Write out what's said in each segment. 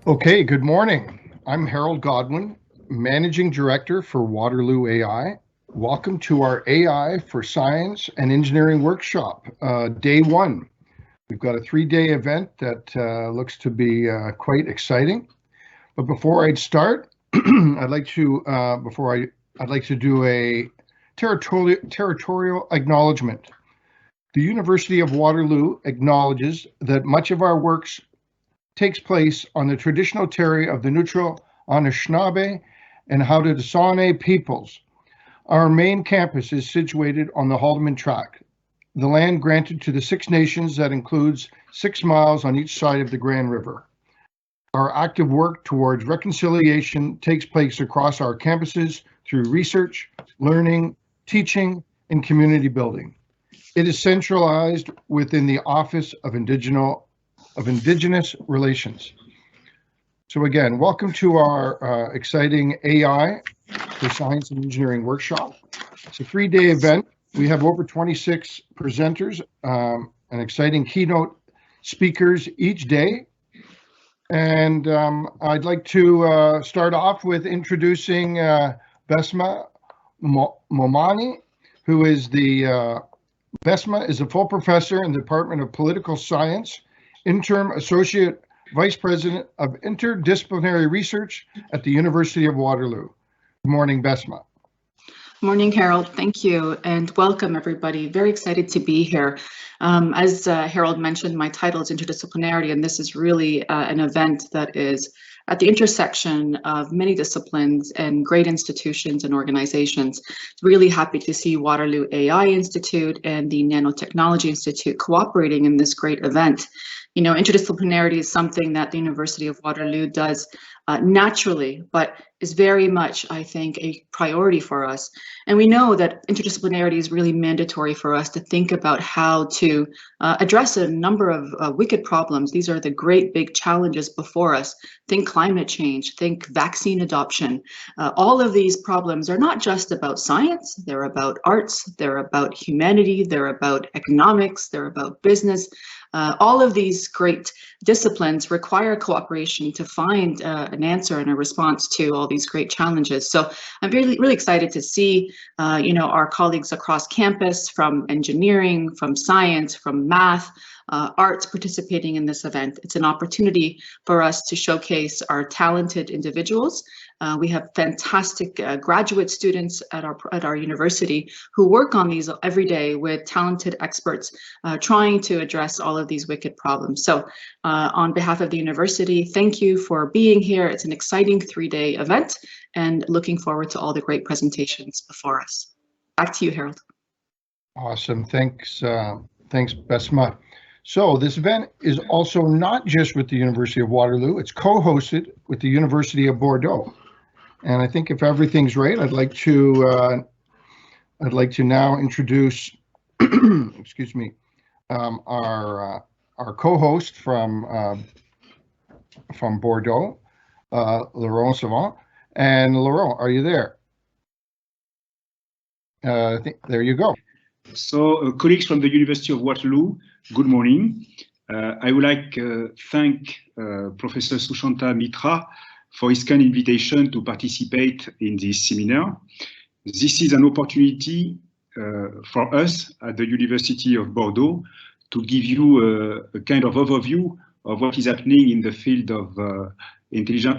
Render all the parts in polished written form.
Okay, good morning. I'm Harold Godwin, Managing Director for Waterloo.AI. Welcome to our AI for Science and Engineering Workshop, Day 1. We've got a 3-day event that looks to be quite exciting. But before I start, I'd like to do a territorial acknowledgement. The University of Waterloo acknowledges that much of our works takes place on the traditional territory of the neutral Anishinaabe and Haudenosaunee peoples. Our main campus is situated on the Haldeman Tract, the land granted to the Six Nations that includes 6 miles on each side of the Grand River. Our active work towards reconciliation takes place across our campuses through research, learning, teaching, and community building. It is centralized within the Office of Indigenous Relations. So again, welcome to our exciting AI for Science and Engineering Workshop. It's a 3-day event. We have over 26 presenters and exciting keynote speakers each day. And I'd like to start off with introducing Bessma Momani, who is Bessma is a full professor in the Department of Political Science, Interim Associate Vice President of Interdisciplinary Research at the University of Waterloo. Good morning, Bessma. Morning, Harold. Thank you, and welcome, everybody. Very excited to be here. As Harold mentioned, my title is Interdisciplinary, and this is really an event that is at the intersection of many disciplines and great institutions and organizations. Really happy to see Waterloo.AI Institute and the Nanotechnology Institute cooperating in this great event. You know, interdisciplinarity is something that the University of Waterloo does naturally, but is very much, I think, a priority for us. And we know that interdisciplinarity is really mandatory for us to think about how to address a number of wicked problems. These are the great big challenges before us. Think climate change, think vaccine adoption. All of these problems are not just about science, they're about arts, they're about humanity, they're about economics, they're about business. All of these great disciplines require cooperation to find an answer and a response to all these great challenges. So I'm really excited to see, our colleagues across campus, from engineering, from science, from math, arts participating in this event. It's an opportunity for us to showcase our talented individuals. We have fantastic graduate students at our university who work on these every day with talented experts trying to address all of these wicked problems. So on behalf of the university, thank you for being here. It's an exciting 3-day event and looking forward to all the great presentations before us. Back to you, Harold. Awesome. Thanks, Bessma. So this event is also not just with the University of Waterloo, it's co-hosted with the University of Bordeaux. And I think if everything's right, I'd like to now introduce, excuse me, our co-host from Bordeaux, Laurent. And Laurent, are you there? There you go. So, colleagues from the University of Waterloo, good morning. I would like to thank Professor Sushanta Mitra for his kind invitation to participate in this seminar. This is an opportunity for us at the University of Bordeaux to give you a kind of overview of what is happening in the field of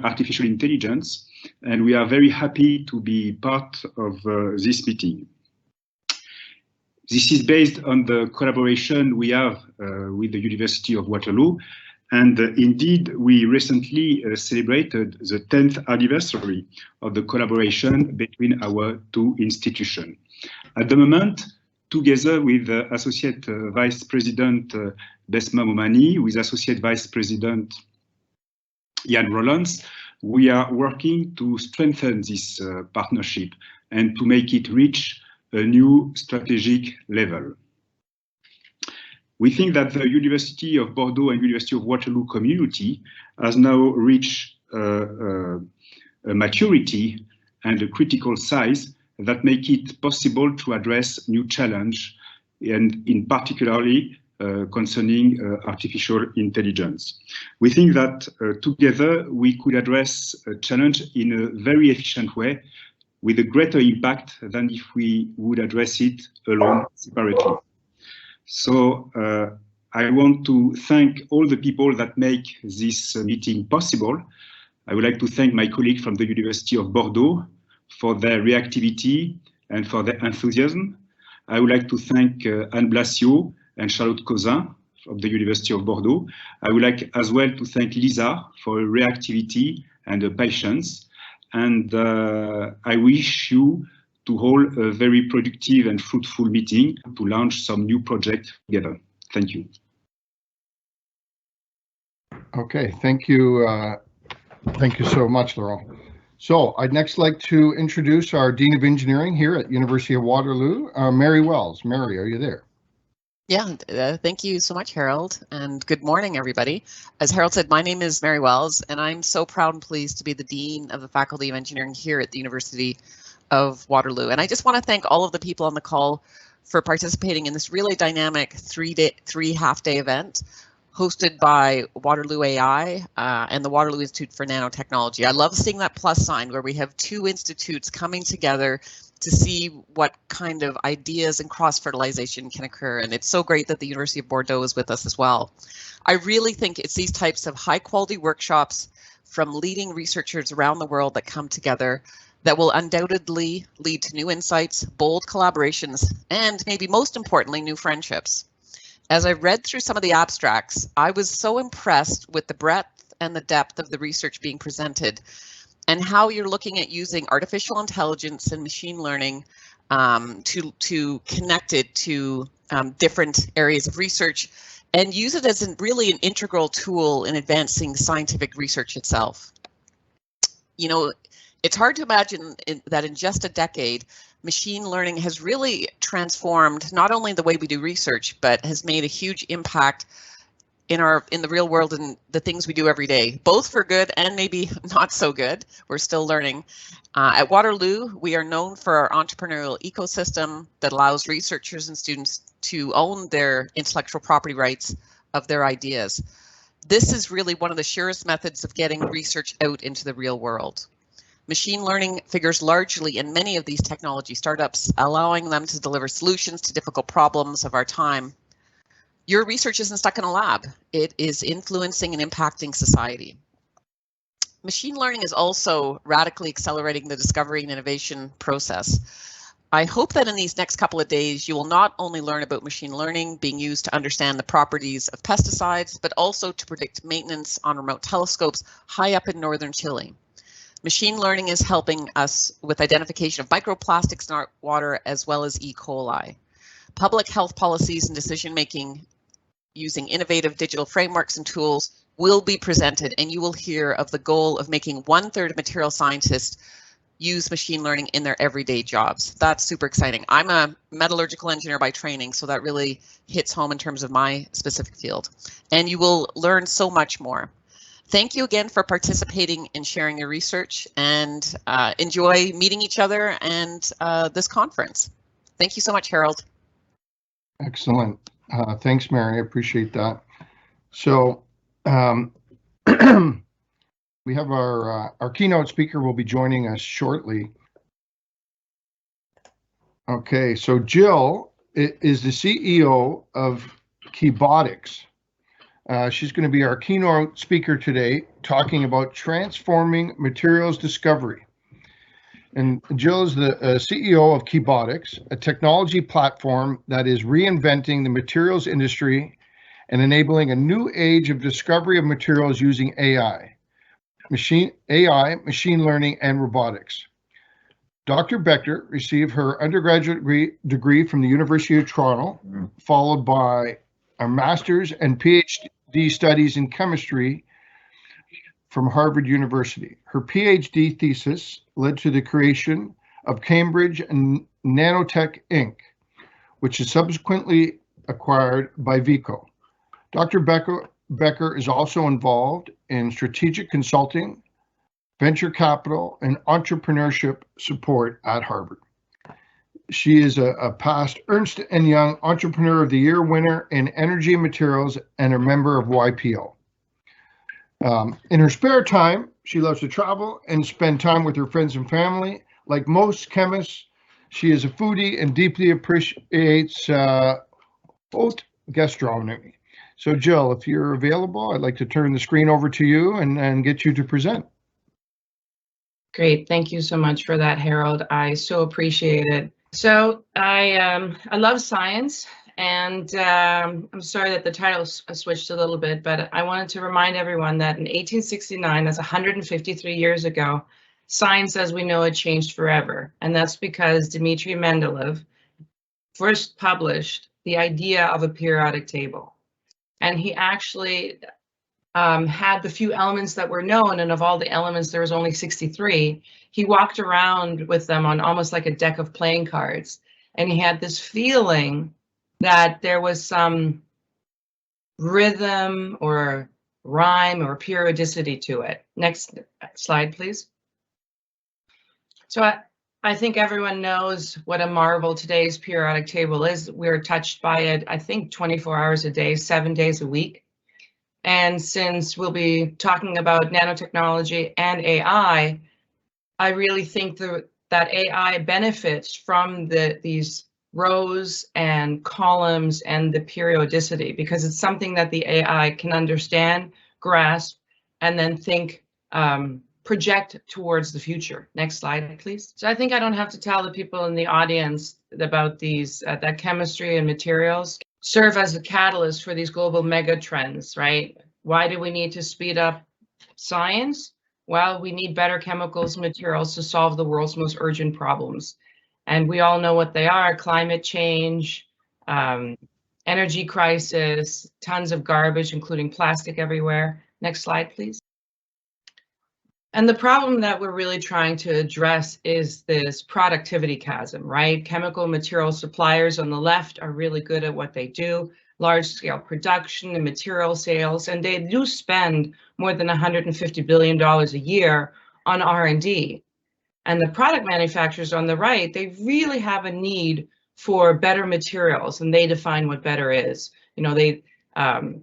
artificial intelligence, and we are very happy to be part of this meeting. This is based on the collaboration we have with the University of Waterloo, and indeed we recently celebrated the 10th anniversary of the collaboration between our two institutions. At the moment, together with Associate Vice President Bessma Momani, with Associate Vice President Ian Rollins, we are working to strengthen this partnership and to make it reach a new strategic level. We think that the University of Bordeaux and University of Waterloo community has now reached a maturity and a critical size that make it possible to address new challenge, and in particularly concerning artificial intelligence. We think that together we could address a challenge in a very efficient way with a greater impact than if we would address it alone, separately. So I want to thank all the people that make this meeting possible. I would like to thank my colleague from the University of Bordeaux for their reactivity and for their enthusiasm. I would like to thank Anne Blasio and Charlotte Cozin from the University of Bordeaux. I would like as well to thank Lisa for her reactivity and her patience. And I wish you to hold a very productive and fruitful meeting to launch some new projects together. Thank you. Okay, thank you. Thank you so much, Laurent. So I'd next like to introduce our Dean of Engineering here at University of Waterloo, Mary Wells. Mary, are you there? Yeah, thank you so much, Harold, and good morning, everybody. As Harold said, my name is Mary Wells, and I'm so proud and pleased to be the Dean of the Faculty of Engineering here at the University of Waterloo. And I just want to thank all of the people on the call for participating in this really dynamic three half-day event hosted by Waterloo.AI and the Waterloo Institute for Nanotechnology. I love seeing that plus sign where we have two institutes coming together to see what kind of ideas and cross-fertilization can occur. And it's so great that the University of Bordeaux is with us as well. I really think it's these types of high-quality workshops from leading researchers around the world that come together that will undoubtedly lead to new insights, bold collaborations, and maybe most importantly, new friendships. As I read through some of the abstracts, I was so impressed with the breadth and the depth of the research being presented and how you're looking at using artificial intelligence and machine learning to connect it to different areas of research and use it as really an integral tool in advancing scientific research itself. You know, it's hard to imagine that in just a decade, machine learning has really transformed not only the way we do research, but has made a huge impact in the real world and the things we do every day, both for good and maybe not so good. We're still learning. At Waterloo, we are known for our entrepreneurial ecosystem that allows researchers and students to own their intellectual property rights of their ideas. This is really one of the surest methods of getting research out into the real world. Machine learning figures largely in many of these technology startups, allowing them to deliver solutions to difficult problems of our time. Your research isn't stuck in a lab. It is influencing and impacting society. Machine learning is also radically accelerating the discovery and innovation process. I hope that in these next couple of days, you will not only learn about machine learning being used to understand the properties of pesticides, but also to predict maintenance on remote telescopes high up in northern Chile. Machine learning is helping us with identification of microplastics in our water as well as E. coli. Public health policies and decision-making using innovative digital frameworks and tools will be presented, and you will hear of the goal of making 1/3 of material scientists use machine learning in their everyday jobs. That's super exciting. I'm a metallurgical engineer by training, so that really hits home in terms of my specific field. And you will learn so much more. Thank you again for participating and sharing your research, and enjoy meeting each other and this conference. Thank you so much, Harold. Excellent. Thanks, Mary. I appreciate that. So we have our keynote speaker will be joining us shortly. Okay, so Jill is the CEO of Keybotics. She's going to be our keynote speaker today, talking about transforming materials discovery. And Jill is the CEO of Keybotics, a technology platform that is reinventing the materials industry and enabling a new age of discovery of materials using AI, machine learning, and robotics. Dr. Becker received her undergraduate degree from the University of Toronto, followed by a master's and PhD studies in chemistry from Harvard University. Her PhD thesis led to the creation of Cambridge Nanotech Inc., which is subsequently acquired by Vico. Dr. Becker is also involved in strategic consulting, venture capital, and entrepreneurship support at Harvard. She is a past Ernst & Young Entrepreneur of the Year winner in Energy and Materials and a member of YPO. In her spare time, she loves to travel and spend time with her friends and family. Like most chemists, she is a foodie and deeply appreciates haute gastronomy. So Jill, if you're available, I'd like to turn the screen over to you and get you to present. Great, thank you so much for that, Harold. I so appreciate it. So I love science, and I'm sorry that the title switched a little bit, but I wanted to remind everyone that in 1869, that's 153 years ago, science as we know it changed forever. And that's because Dmitri Mendeleev first published the idea of a periodic table. And he actually had the few elements that were known, and of all the elements, there was only 63. He walked around with them on almost like a deck of playing cards. And he had this feeling that there was some rhythm or rhyme or periodicity to it. Next slide, please. So I think everyone knows what a marvel today's periodic table is. We're touched by it, I think, 24 hours a day, 7 days a week. And since we'll be talking about nanotechnology and AI, I really think that AI benefits from these rows and columns and the periodicity, because it's something that the AI can understand, grasp, and then think, project towards the future. Next slide, please. So I think I don't have to tell the people in the audience about these, that chemistry and materials serve as a catalyst for these global mega trends, right? Why do we need to speed up science? Well, we need better chemicals and materials to solve the world's most urgent problems. And we all know what they are: climate change, energy crisis, tons of garbage, including plastic everywhere. Next slide, please. And the problem that we're really trying to address is this productivity chasm, right? Chemical material suppliers on the left are really good at what they do, large scale production and material sales, and they do spend more than $150 billion a year on R&D. And the product manufacturers on the right, they really have a need for better materials, and they define what better is. You know, they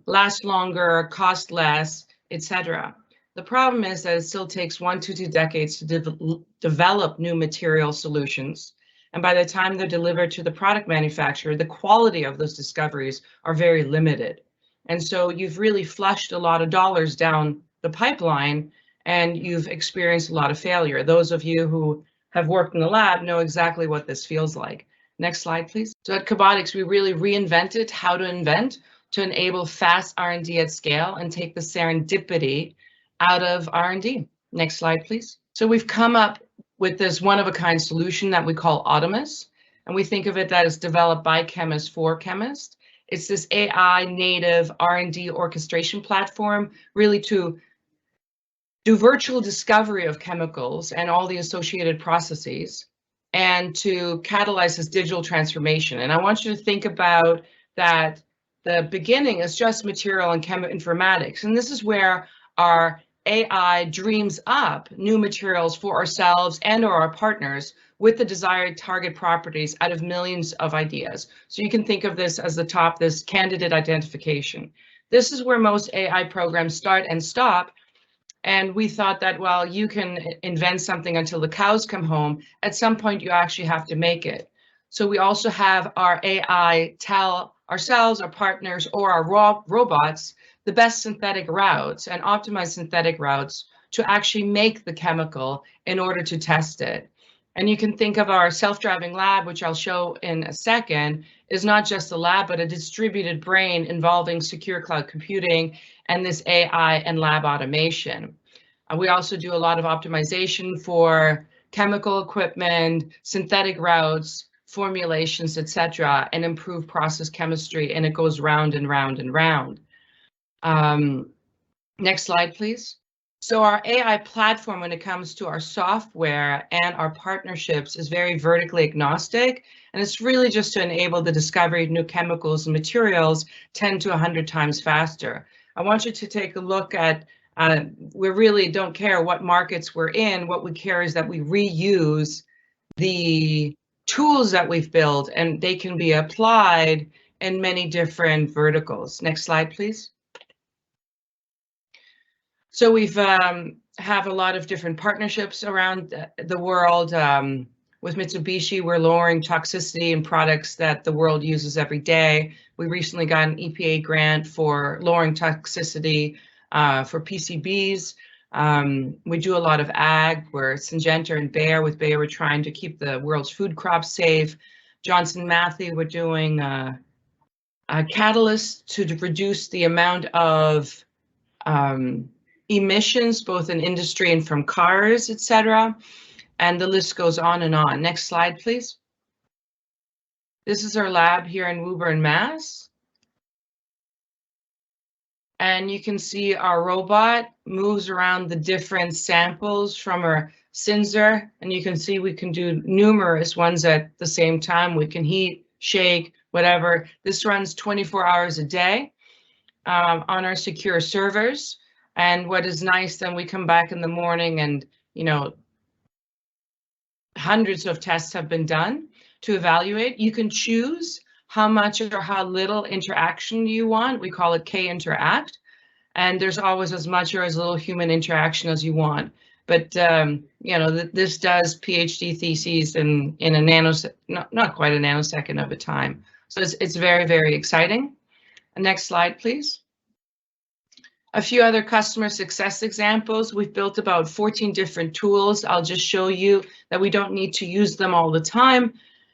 last longer, cost less, etc. The problem is that it still takes 1 to 2 decades to develop new material solutions. And by the time they're delivered to the product manufacturer, the quality of those discoveries are very limited. And so you've really flushed a lot of dollars down the pipeline, and you've experienced a lot of failure. Those of you who have worked in the lab know exactly what this feels like. Next slide, please. So at Cobotics, we really reinvented how to invent to enable fast R&D at scale and take the serendipity out of R&D. Next slide, please. So we've come up with this one-of-a-kind solution that we call Automus, and we think of it that is developed by chemists for chemists. It's this AI native R&D orchestration platform, really to do virtual discovery of chemicals and all the associated processes, and to catalyze this digital transformation. And I want you to think about that the beginning is just material and cheminformatics, and this is where our AI dreams up new materials for ourselves and or our partners with the desired target properties out of millions of ideas. So you can think of this as the top, this candidate identification. This is where most AI programs start and stop. And we thought that, well, you can invent something until the cows come home. At some point, you actually have to make it. So we also have our AI tell ourselves, our partners, or our robots the best synthetic routes and optimize synthetic routes to actually make the chemical in order to test it. And you can think of our self-driving lab, which I'll show in a second, is not just a lab, but a distributed brain involving secure cloud computing and this AI and lab automation. We also do a lot of optimization for chemical equipment, synthetic routes, formulations, etc., and improve process chemistry, and it goes round and round and round. Next slide, please. So our AI platform, when it comes to our software and our partnerships, is very vertically agnostic, and it's really just to enable the discovery of new chemicals and materials 10 to 100 times faster. I want you to take a look at, we really don't care what markets we're in. What we care is that we reuse the tools that we've built, and they can be applied in many different verticals. Next slide, please. So we've have a lot of different partnerships around the world. With Mitsubishi, we're lowering toxicity in products that the world uses every day. We recently got an EPA grant for lowering toxicity for PCBs. We do a lot of ag. We're Syngenta and Bayer. With Bayer, we're trying to keep the world's food crops safe. Johnson Matthey, we're doing a catalyst to reduce the amount of emissions, both in industry and from cars, etc. And the list goes on and on. Next slide, please. This is our lab here in Woburn, Mass. And you can see our robot moves around the different samples from our sensor, and you can see we can do numerous ones at the same time. We can heat, shake, whatever. This runs 24 hours a day on our secure servers. And what is nice, then we come back in the morning and, you know, hundreds of tests have been done to evaluate. You can choose how much or how little interaction you want. We call it K-interact. And there's always as much or as little human interaction as you want. But, you know, this does PhD theses in a not quite a nanosecond of a time. So it's very, very exciting. Next slide, please. A few other customer success examples. We've built about 14 different tools. I'll just show you that we don't need to use them all the time.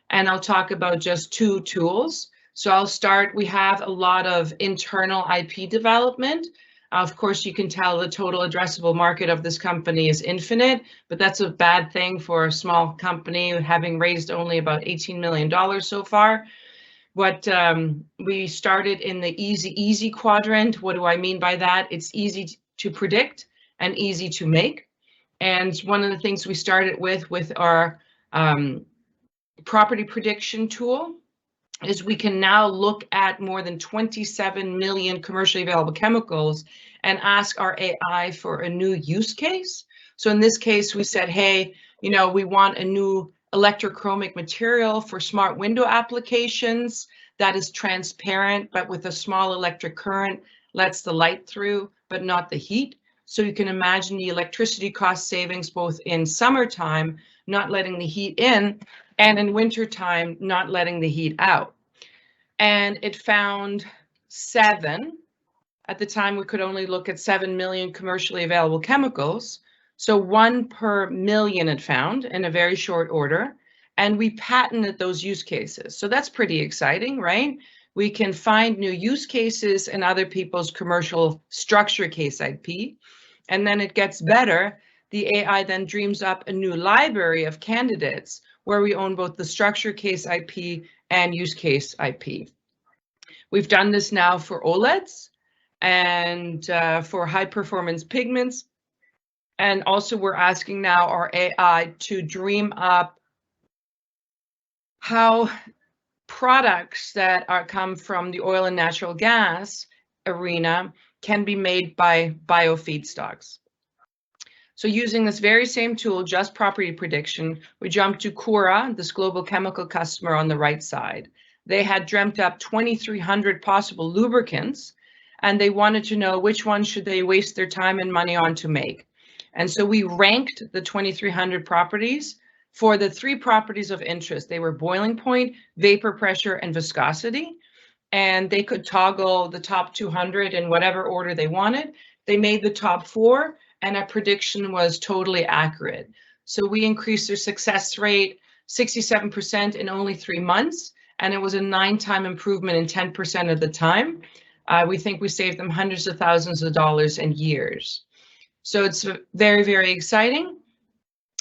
And I'll talk about just 2 tools. So I'll start, we have a lot of internal IP development. Of course, you can tell the total addressable market of this company is infinite, but that's a bad thing for a small company having raised only about $18 million so far. What we started in the easy quadrant. What do I mean by that? It's easy to predict and easy to make. And one of the things we started with our property prediction tool is we can now look at more than 27 million commercially available chemicals and ask our AI for a new use case. So in this case, we said, hey, you know, we want a new electrochromic material for smart window applications that is transparent, but with a small electric current, lets the light through, but not the heat. So you can imagine the electricity cost savings, both in summertime, not letting the heat in, and in wintertime, not letting the heat out. And it found 7. At the time, we could only look at 7 million commercially available chemicals. So 1 per million it found in a very short order. And we patented those use cases. So that's pretty exciting, right? We can find new use cases in other people's commercial structure case IP. And then it gets better. The AI then dreams up a new library of candidates where we own both the structure case IP and use case IP. We've done this now for OLEDs and for high performance pigments. And also we're asking now our AI to dream up how products that come from the oil and natural gas arena can be made by biofeedstocks. So using this very same tool, just property prediction, we jumped to Cura, this global chemical customer on the right side. They had dreamt up 2,300 possible lubricants, and they wanted to know which one should they waste their time and money on to make. And so we ranked the 2,300 properties for the 3 properties of interest. They were boiling point, vapor pressure, and viscosity. And they could toggle the top 200 in whatever order they wanted. They made the top 4, and our prediction was totally accurate. So we increased their success rate 67% in only 3 months, and it was a 9-time improvement in 10% of the time. We think we saved them hundreds of thousands of dollars in years. So it's very, very exciting.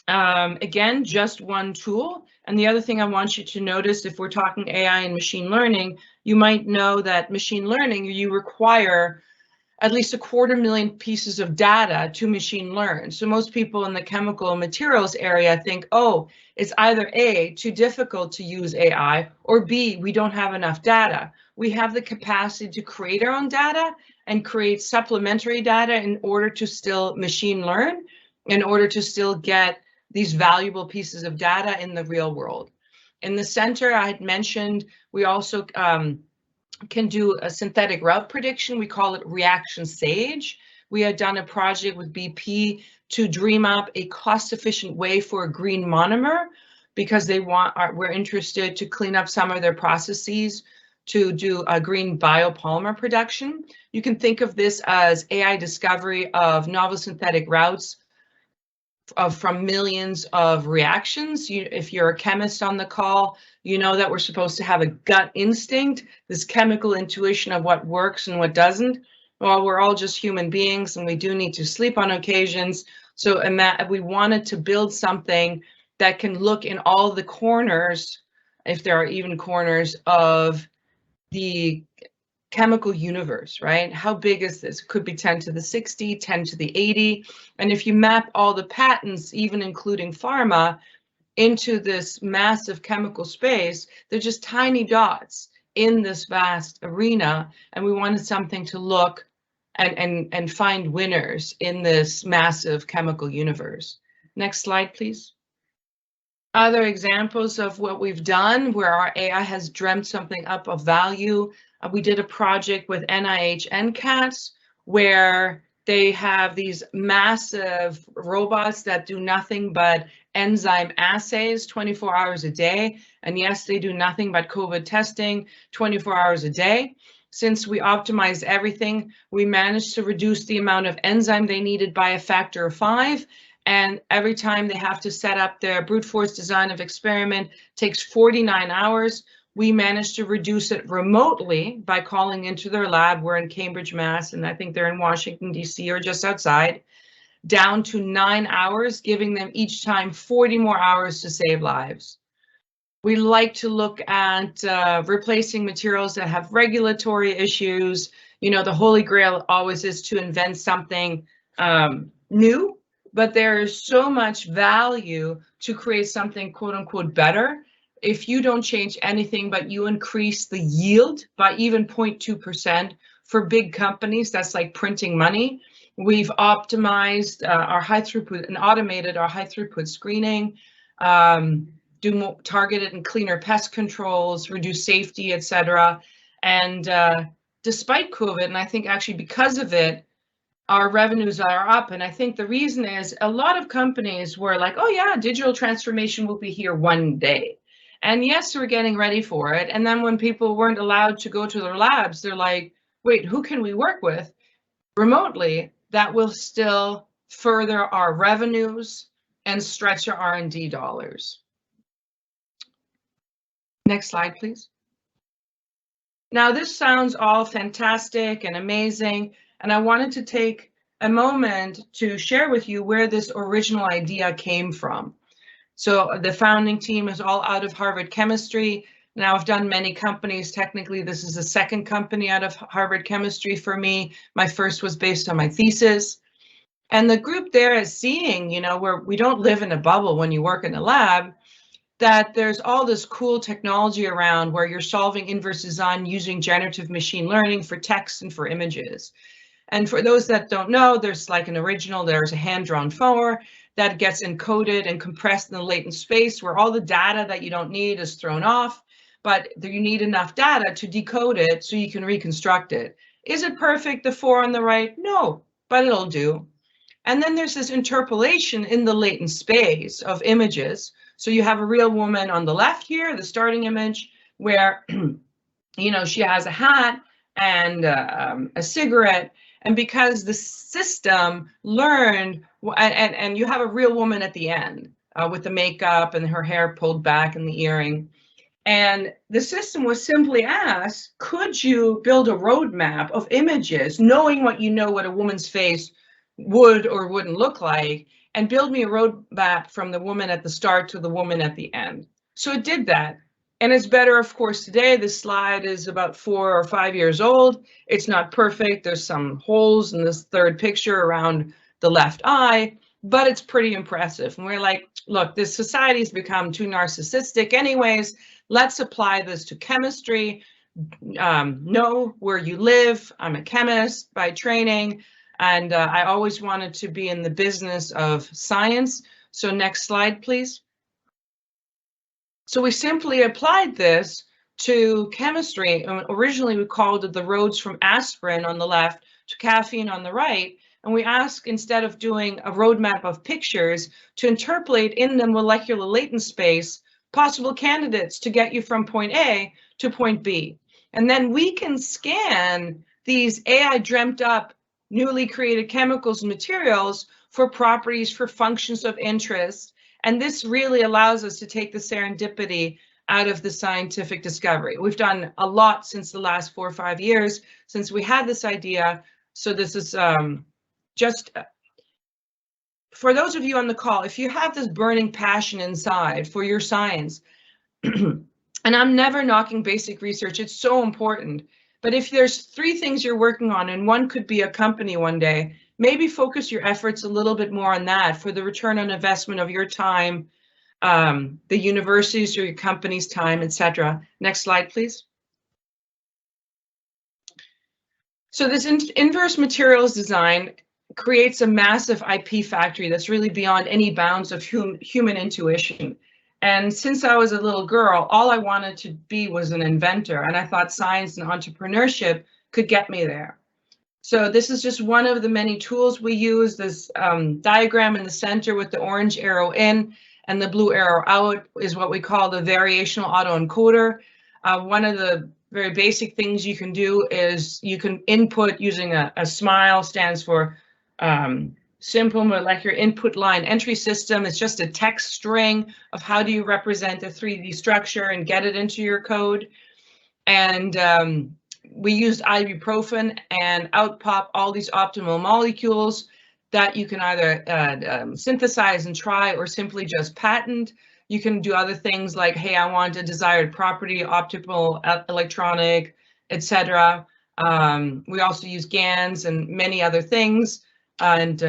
Again, just one tool. And the other thing I want you to notice, if we're talking AI and machine learning, you might know that machine learning, you require at least 250,000 pieces of data to machine learn. So most people in the chemical materials area think, oh, it's either A, too difficult to use AI, or B, we don't have enough data. We have the capacity to create our own data and create supplementary data in order to still machine learn, in order to still get these valuable pieces of data in the real world. In the center, I had mentioned we also can do a synthetic route prediction. We call it Reaction Sage. We had done a project with BP to dream up a cost-efficient way for a green monomer, because we're interested to clean up some of their processes to do a green biopolymer production. You can think of this as AI discovery of novel synthetic routes from millions of reactions. If you're a chemist on the call, you know that we're supposed to have a gut instinct, this chemical intuition of what works and what doesn't. Well, we're all just human beings, and we do need to sleep on occasions. So we wanted to build something that can look in all the corners, if there are even corners, of the chemical universe, right? How big is this? It could be 10 to the 60, 10 to the 80. And if you map all the patents, even including pharma, into this massive chemical space, they're just tiny dots in this vast arena. And we wanted something to look and find winners in this massive chemical universe. Next slide, please. Other examples of what we've done where our AI has dreamt something up of value. We did a project with NIH NCATS where they have these massive robots that do nothing but enzyme assays 24 hours a day. And yes, they do nothing but COVID testing 24 hours a day. Since we optimized everything, we managed to reduce the amount of enzyme they needed by a factor of 5. And every time they have to set up their brute force design of experiment takes 49 hours. We managed to reduce it remotely by calling into their lab. We're in Cambridge, Mass, and I think they're in Washington, DC, or just outside, down to 9 hours, giving them each time 40 more hours to save lives. We like to look at replacing materials that have regulatory issues. You know, the holy grail always is to invent something new, but there is so much value to create something quote unquote better. If you don't change anything, but you increase the yield by even 0.2% for big companies, that's like printing money. We've optimized our high throughput and automated our high throughput screening, do more targeted and cleaner pest controls, reduce safety, etc. And despite COVID, and I think actually because of it, our revenues are up. And I think the reason is a lot of companies were like, oh yeah, digital transformation will be here one day. And yes, we're getting ready for it. And then when people weren't allowed to go to their labs, they're like, wait, who can we work with remotely that will still further our revenues and stretch our R&D dollars? Next slide, please. Now, this sounds all fantastic and amazing, and I wanted to take a moment to share with you where this original idea came from. So the founding team is all out of Harvard Chemistry. Now I've done many companies. Technically, this is the second company out of Harvard Chemistry for me. My first was based on my thesis. And the group there is seeing, you know, where we don't live in a bubble when you work in a lab, that there's all this cool technology around where you're solving inverse design using generative machine learning for text and for images. And for those that don't know, there's like an original, there's a hand-drawn photo that gets encoded and compressed in the latent space where all the data that you don't need is thrown off, but you need enough data to decode it so you can reconstruct it. Is it perfect, the 4 on the right? No, but it'll do. And then there's this interpolation in the latent space of images. So you have a real woman on the left here, the starting image, where you know, she has a hat and a cigarette. And because the system learned, and you have a real woman at the end with the makeup and her hair pulled back and the earring. And the system was simply asked, could you build a roadmap of images, knowing what you know what a woman's face would or wouldn't look like, and build me a roadmap from the woman at the start to the woman at the end. So it did that. And it's better, of course, today. This slide is about 4 or 5 years old. It's not perfect. There's some holes in this third picture around the left eye, but it's pretty impressive. And we're like, look, this society's become too narcissistic anyways. Let's apply this to chemistry. Know where you live. I'm a chemist by training, and I always wanted to be in the business of science. So next slide, please. So we simply applied this to chemistry. Originally, we called it the roads from aspirin on the left to caffeine on the right. And we asked, instead of doing a roadmap of pictures, to interpolate in the molecular latent space possible candidates to get you from point A to point B. And then we can scan these AI dreamt up, newly created chemicals and materials for properties, for functions of interest. And this really allows us to take the serendipity out of the scientific discovery. We've done a lot since the last 4 or 5 years since we had this idea. So this is just for those of you on the call, if you have this burning passion inside for your science, and I'm never knocking basic research, it's so important. But if there's 3 things you're working on, and one could be a company one day, maybe focus your efforts a little bit more on that for the return on investment of your time, the university's or your company's time, etc. Next slide, please. So this inverse materials design creates a massive IP factory that's really beyond any bounds of human intuition. And since I was a little girl, all I wanted to be was an inventor, and I thought science and entrepreneurship could get me there. So this is just one of the many tools we use. This diagram in the center with the orange arrow in and the blue arrow out is what we call the variational autoencoder. One of the very basic things you can do is you can input using a SMILE, stands for Simple Molecular Input Line Entry System. It's just a text string of how do you represent a 3D structure and get it into your code. And we used ibuprofen, and out pop all these optimal molecules that you can either synthesize and try or simply just patent. You can do other things like, hey, I want a desired property, optical, electronic, etc. We also use GANs and many other things. And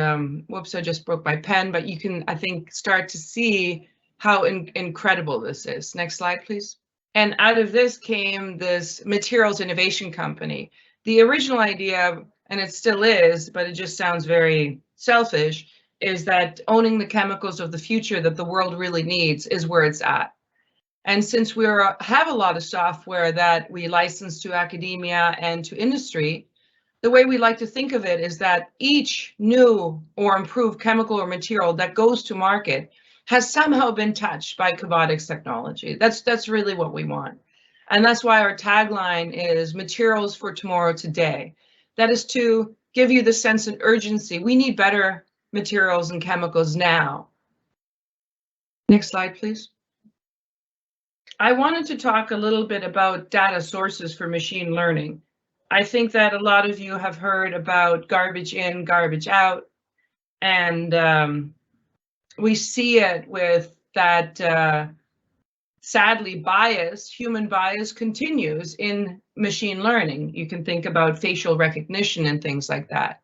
whoops, I just broke my pen, but you can, I think, start to see how incredible this is. Next slide, please. And out of this came this materials innovation company. The original idea, and it still is, but it just sounds very selfish, is that owning the chemicals of the future that the world really needs is where it's at. And since we have a lot of software that we license to academia and to industry, the way we like to think of it is that each new or improved chemical or material that goes to market has somehow been touched by Cobotics technology. That's really what we want. And that's why our tagline is materials for tomorrow today. That is to give you the sense of urgency. We need better materials and chemicals now. Next slide, please. I wanted to talk a little bit about data sources for machine learning. I think that a lot of you have heard about garbage in, garbage out, and we see it with that sadly bias, human bias continues in machine learning. You can think about facial recognition and things like that.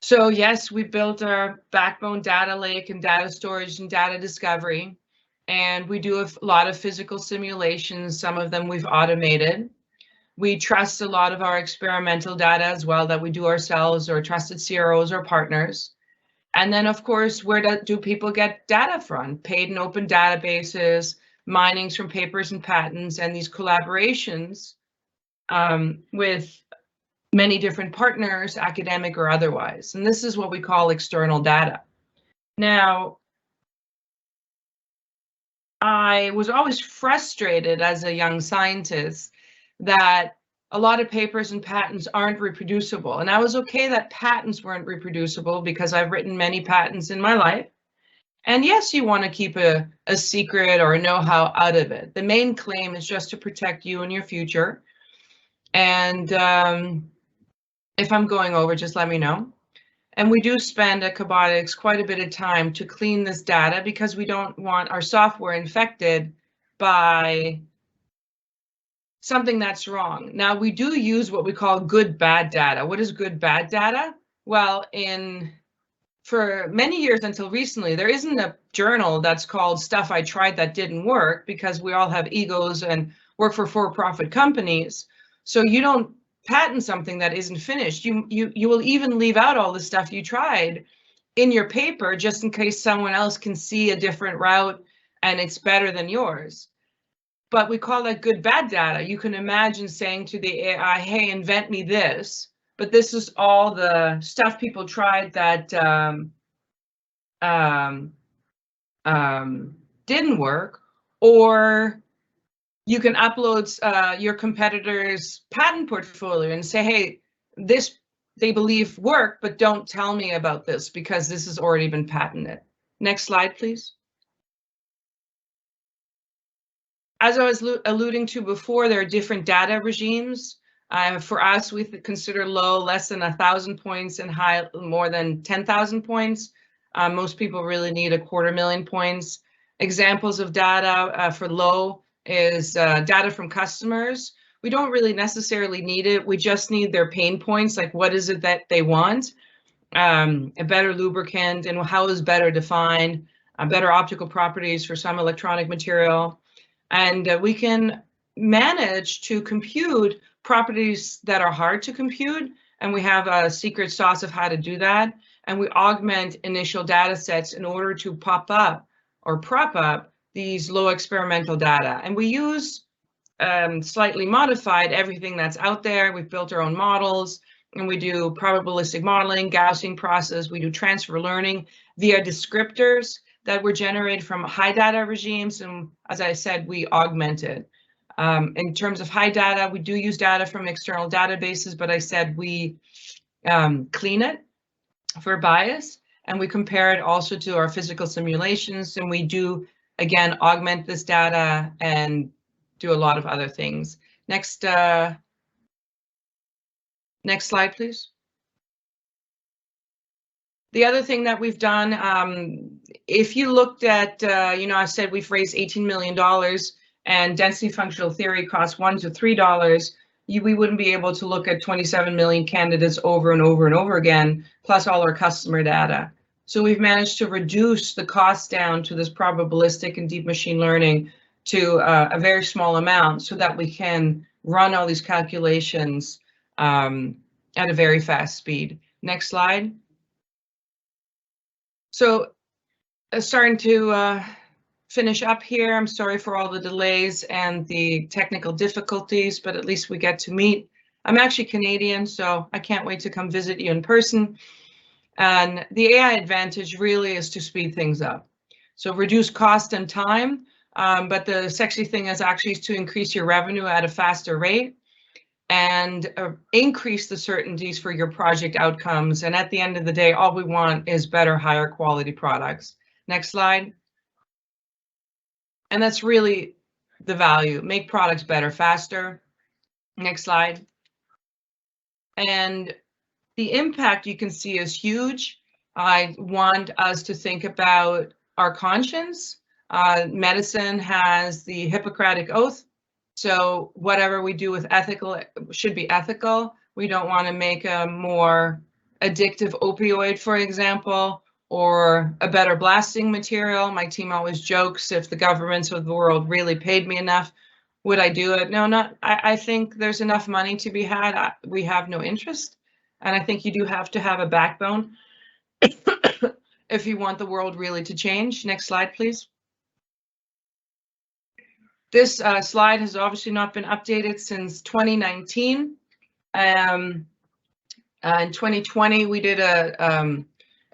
So yes, we built our backbone data lake and data storage and data discovery, and we do a lot of physical simulations. Some of them we've automated. We trust a lot of our experimental data as well that we do ourselves or trusted CROs or partners. And then, of course, where do people get data from? Paid and open databases, minings from papers and patents, and these collaborations with many different partners, academic or otherwise. And this is what we call external data. Now, I was always frustrated as a young scientist that a lot of papers and patents aren't reproducible. And I was okay that patents weren't reproducible because I've written many patents in my life. And yes, you want to keep a secret or a know-how out of it. The main claim is just to protect you and your future. And if I'm going over, just let me know. And we do spend at Cobotics quite a bit of time to clean this data because we don't want our software infected by something that's wrong. Now, we do use what we call good bad data. What is good bad data? Well, for many years until recently, there isn't a journal that's called Stuff I Tried That Didn't Work, because we all have egos and work for-profit companies. So you don't patent something that isn't finished. You will even leave out all the stuff you tried in your paper just in case someone else can see a different route and it's better than yours. But we call that good bad data. You can imagine saying to the AI, hey, invent me this, but this is all the stuff people tried that didn't work. Or you can upload your competitor's patent portfolio and say, hey, this they believe worked, but don't tell me about this because this has already been patented. Next slide, please. As I was alluding to before, there are different data regimes. For us, we consider low less than 1,000 points and high more than 10,000 points. Most people really need 250,000 points. Examples of data for low is data from customers. We don't really necessarily need it. We just need their pain points, like what is it that they want, a better lubricant, and how is better defined, better optical properties for some electronic material. And we can manage to compute properties that are hard to compute, and we have a secret sauce of how to do that. And we augment initial data sets in order to pop up or prop up these low experimental data. And we use slightly modified everything that's out there. We've built our own models, and we do probabilistic modeling, Gaussian process. We do transfer learning via descriptors that were generated from high data regimes, and as I said, we augment it. In terms of high data, we do use data from external databases, but I said we clean it for bias, and we compare it also to our physical simulations, and we do, again, augment this data and do a lot of other things. Next slide, please. The other thing that we've done, if you looked at, I said we've raised $18 million and density functional theory costs $1 to $3, we wouldn't be able to look at 27 million candidates over and over and over again, plus all our customer data. So we've managed to reduce the cost down to this probabilistic and deep machine learning to a very small amount so that we can run all these calculations at a very fast speed. Next slide. So starting to finish up here. I'm sorry for all the delays and the technical difficulties, but at least we get to meet. I'm actually Canadian, so I can't wait to come visit you in person. And the AI advantage really is to speed things up. So reduce cost and time, but the sexy thing is actually to increase your revenue at a faster rate and increase the certainties for your project outcomes. And at the end of the day, all we want is better, higher quality products. Next slide. And that's really the value. Make products better, faster. Next slide. And the impact you can see is huge. I want us to think about our conscience. Medicine has the Hippocratic Oath. So whatever we do with ethical should be ethical. We don't want to make a more addictive opioid, for example, or a better blasting material. My team always jokes, if the governments of the world really paid me enough, would I do it? No, not. I think there's enough money to be had. We have no interest. And I think you do have to have a backbone if you want the world really to change. Next slide, please. This slide has obviously not been updated since 2019. In 2020, we did a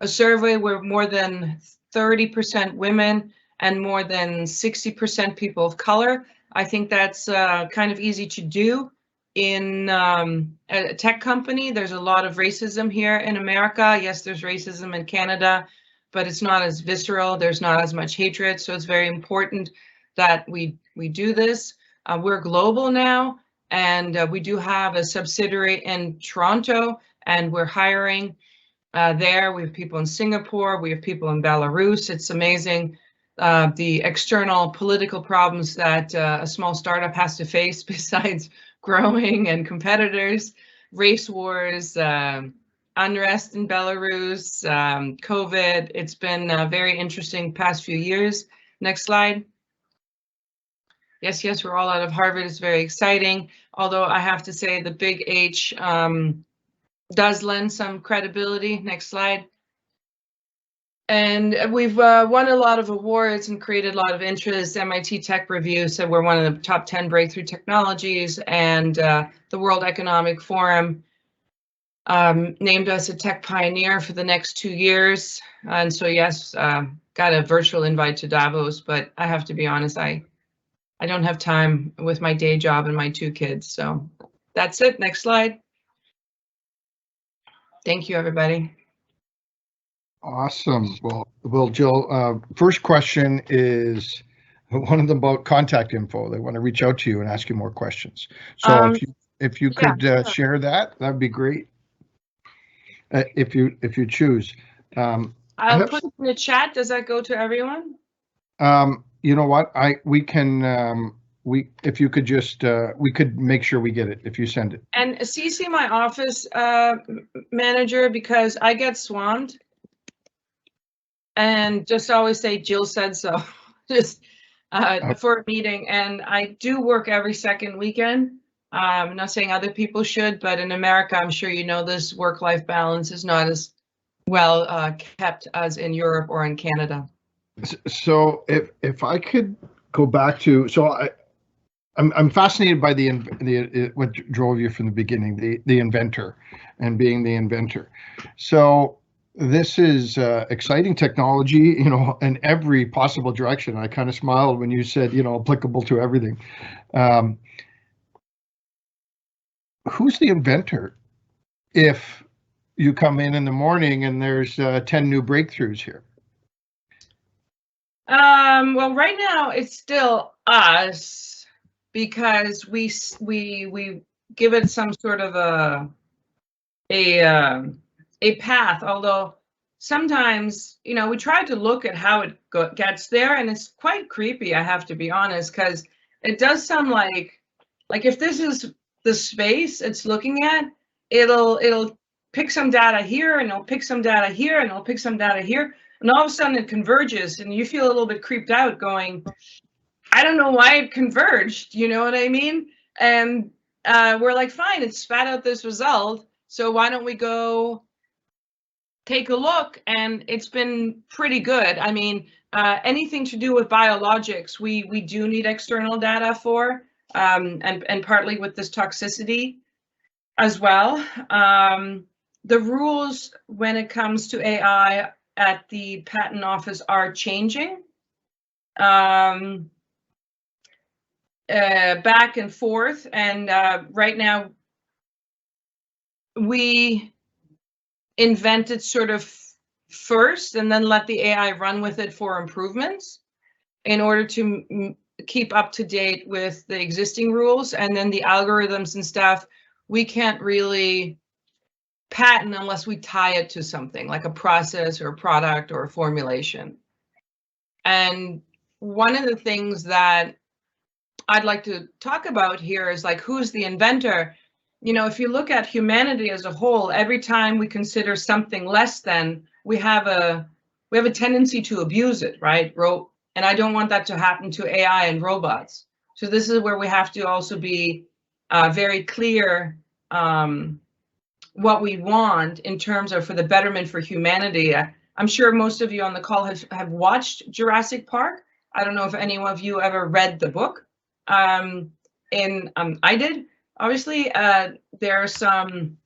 survey where more than 30% women and more than 60% people of color. I think that's kind of easy to do. In a tech company, there's a lot of racism here in America. Yes, there's racism in Canada, but it's not as visceral. There's not as much hatred. So it's very important that we do this. We're global now, and we do have a subsidiary in Toronto, and we're hiring there. We have people in Singapore. We have people in Belarus. It's amazing the external political problems that a small startup has to face besides growing and competitors, race wars, unrest in Belarus, COVID. It's been a very interesting past few years. Next slide. Yes, we're all out of Harvard. It's very exciting. Although I have to say the big H does lend some credibility. Next slide. And we've won a lot of awards and created a lot of interest. MIT Tech Review said we're one of the top 10 breakthrough technologies, and the World Economic Forum named us a tech pioneer for the next 2 years. And so, yes, got a virtual invite to Davos, but I have to be honest, I don't have time with my day job and my 2 kids. So that's it. Next slide. Thank you, everybody. Awesome. Well, Jill, first question is one of them about contact info. They want to reach out to you and ask you more questions. So if you could share that'd be great. If you choose. I'll put it in the chat. Does that go to everyone? You know what? We can if you could just we could make sure we get it if you send it. And CC my office manager, because I get swamped. And just always say Jill said so, just for a meeting. And I do work every second weekend. I'm not saying other people should, but in America, I'm sure you know this, work-life balance is not as well kept as in Europe or in Canada. So if I could go back to, I'm fascinated by the what drove you from the beginning, the inventor and being the inventor. So this is exciting technology, in every possible direction. I kind of smiled when you said, applicable to everything. Who's the inventor if you come in the morning and there's 10 new breakthroughs here? Well, right now it's still us, because we give it some sort of a path, although sometimes, we try to look at how it gets there, and it's quite creepy, I have to be honest, because it does sound like if this is the space it's looking at, it'll pick some data here, and it'll pick some data here, and it'll pick some data here, and all of a sudden it converges, and you feel a little bit creeped out going, I don't know why it converged, you know what I mean? And we're like, fine, it spat out this result, so why don't we go take a look? And it's been pretty good. I mean, anything to do with biologics, we do need external data for, and partly with this toxicity as well. The rules when it comes to AI at the patent office are changing back and forth, and right now we invented sort of first and then let the AI run with it for improvements in order to keep up to date with the existing rules. And then the algorithms and stuff, we can't really patent unless we tie it to something like a process or a product or a formulation. And one of the things that I'd like to talk about here is who's the inventor? If you look at humanity as a whole, every time we consider something less than, we have a tendency to abuse it, right? And I don't want that to happen to AI and robots. So this is where we have to also be very clear what we want in terms of for the betterment for humanity. I'm sure most of you on the call have watched Jurassic Park. I don't know if any of you ever read the book. I did. Obviously, there are some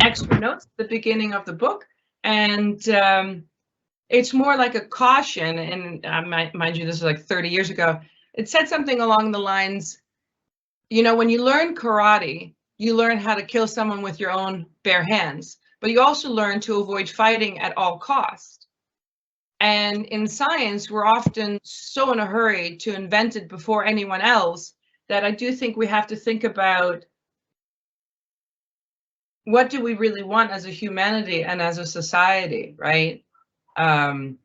extra notes at the beginning of the book, and it's more like a caution. And mind you, this is 30 years ago. It said something along the lines, when you learn karate, you learn how to kill someone with your own bare hands, but you also learn to avoid fighting at all costs. And in science, we're often so in a hurry to invent it before anyone else that I do think we have to think about what do we really want as a humanity and as a society, right? And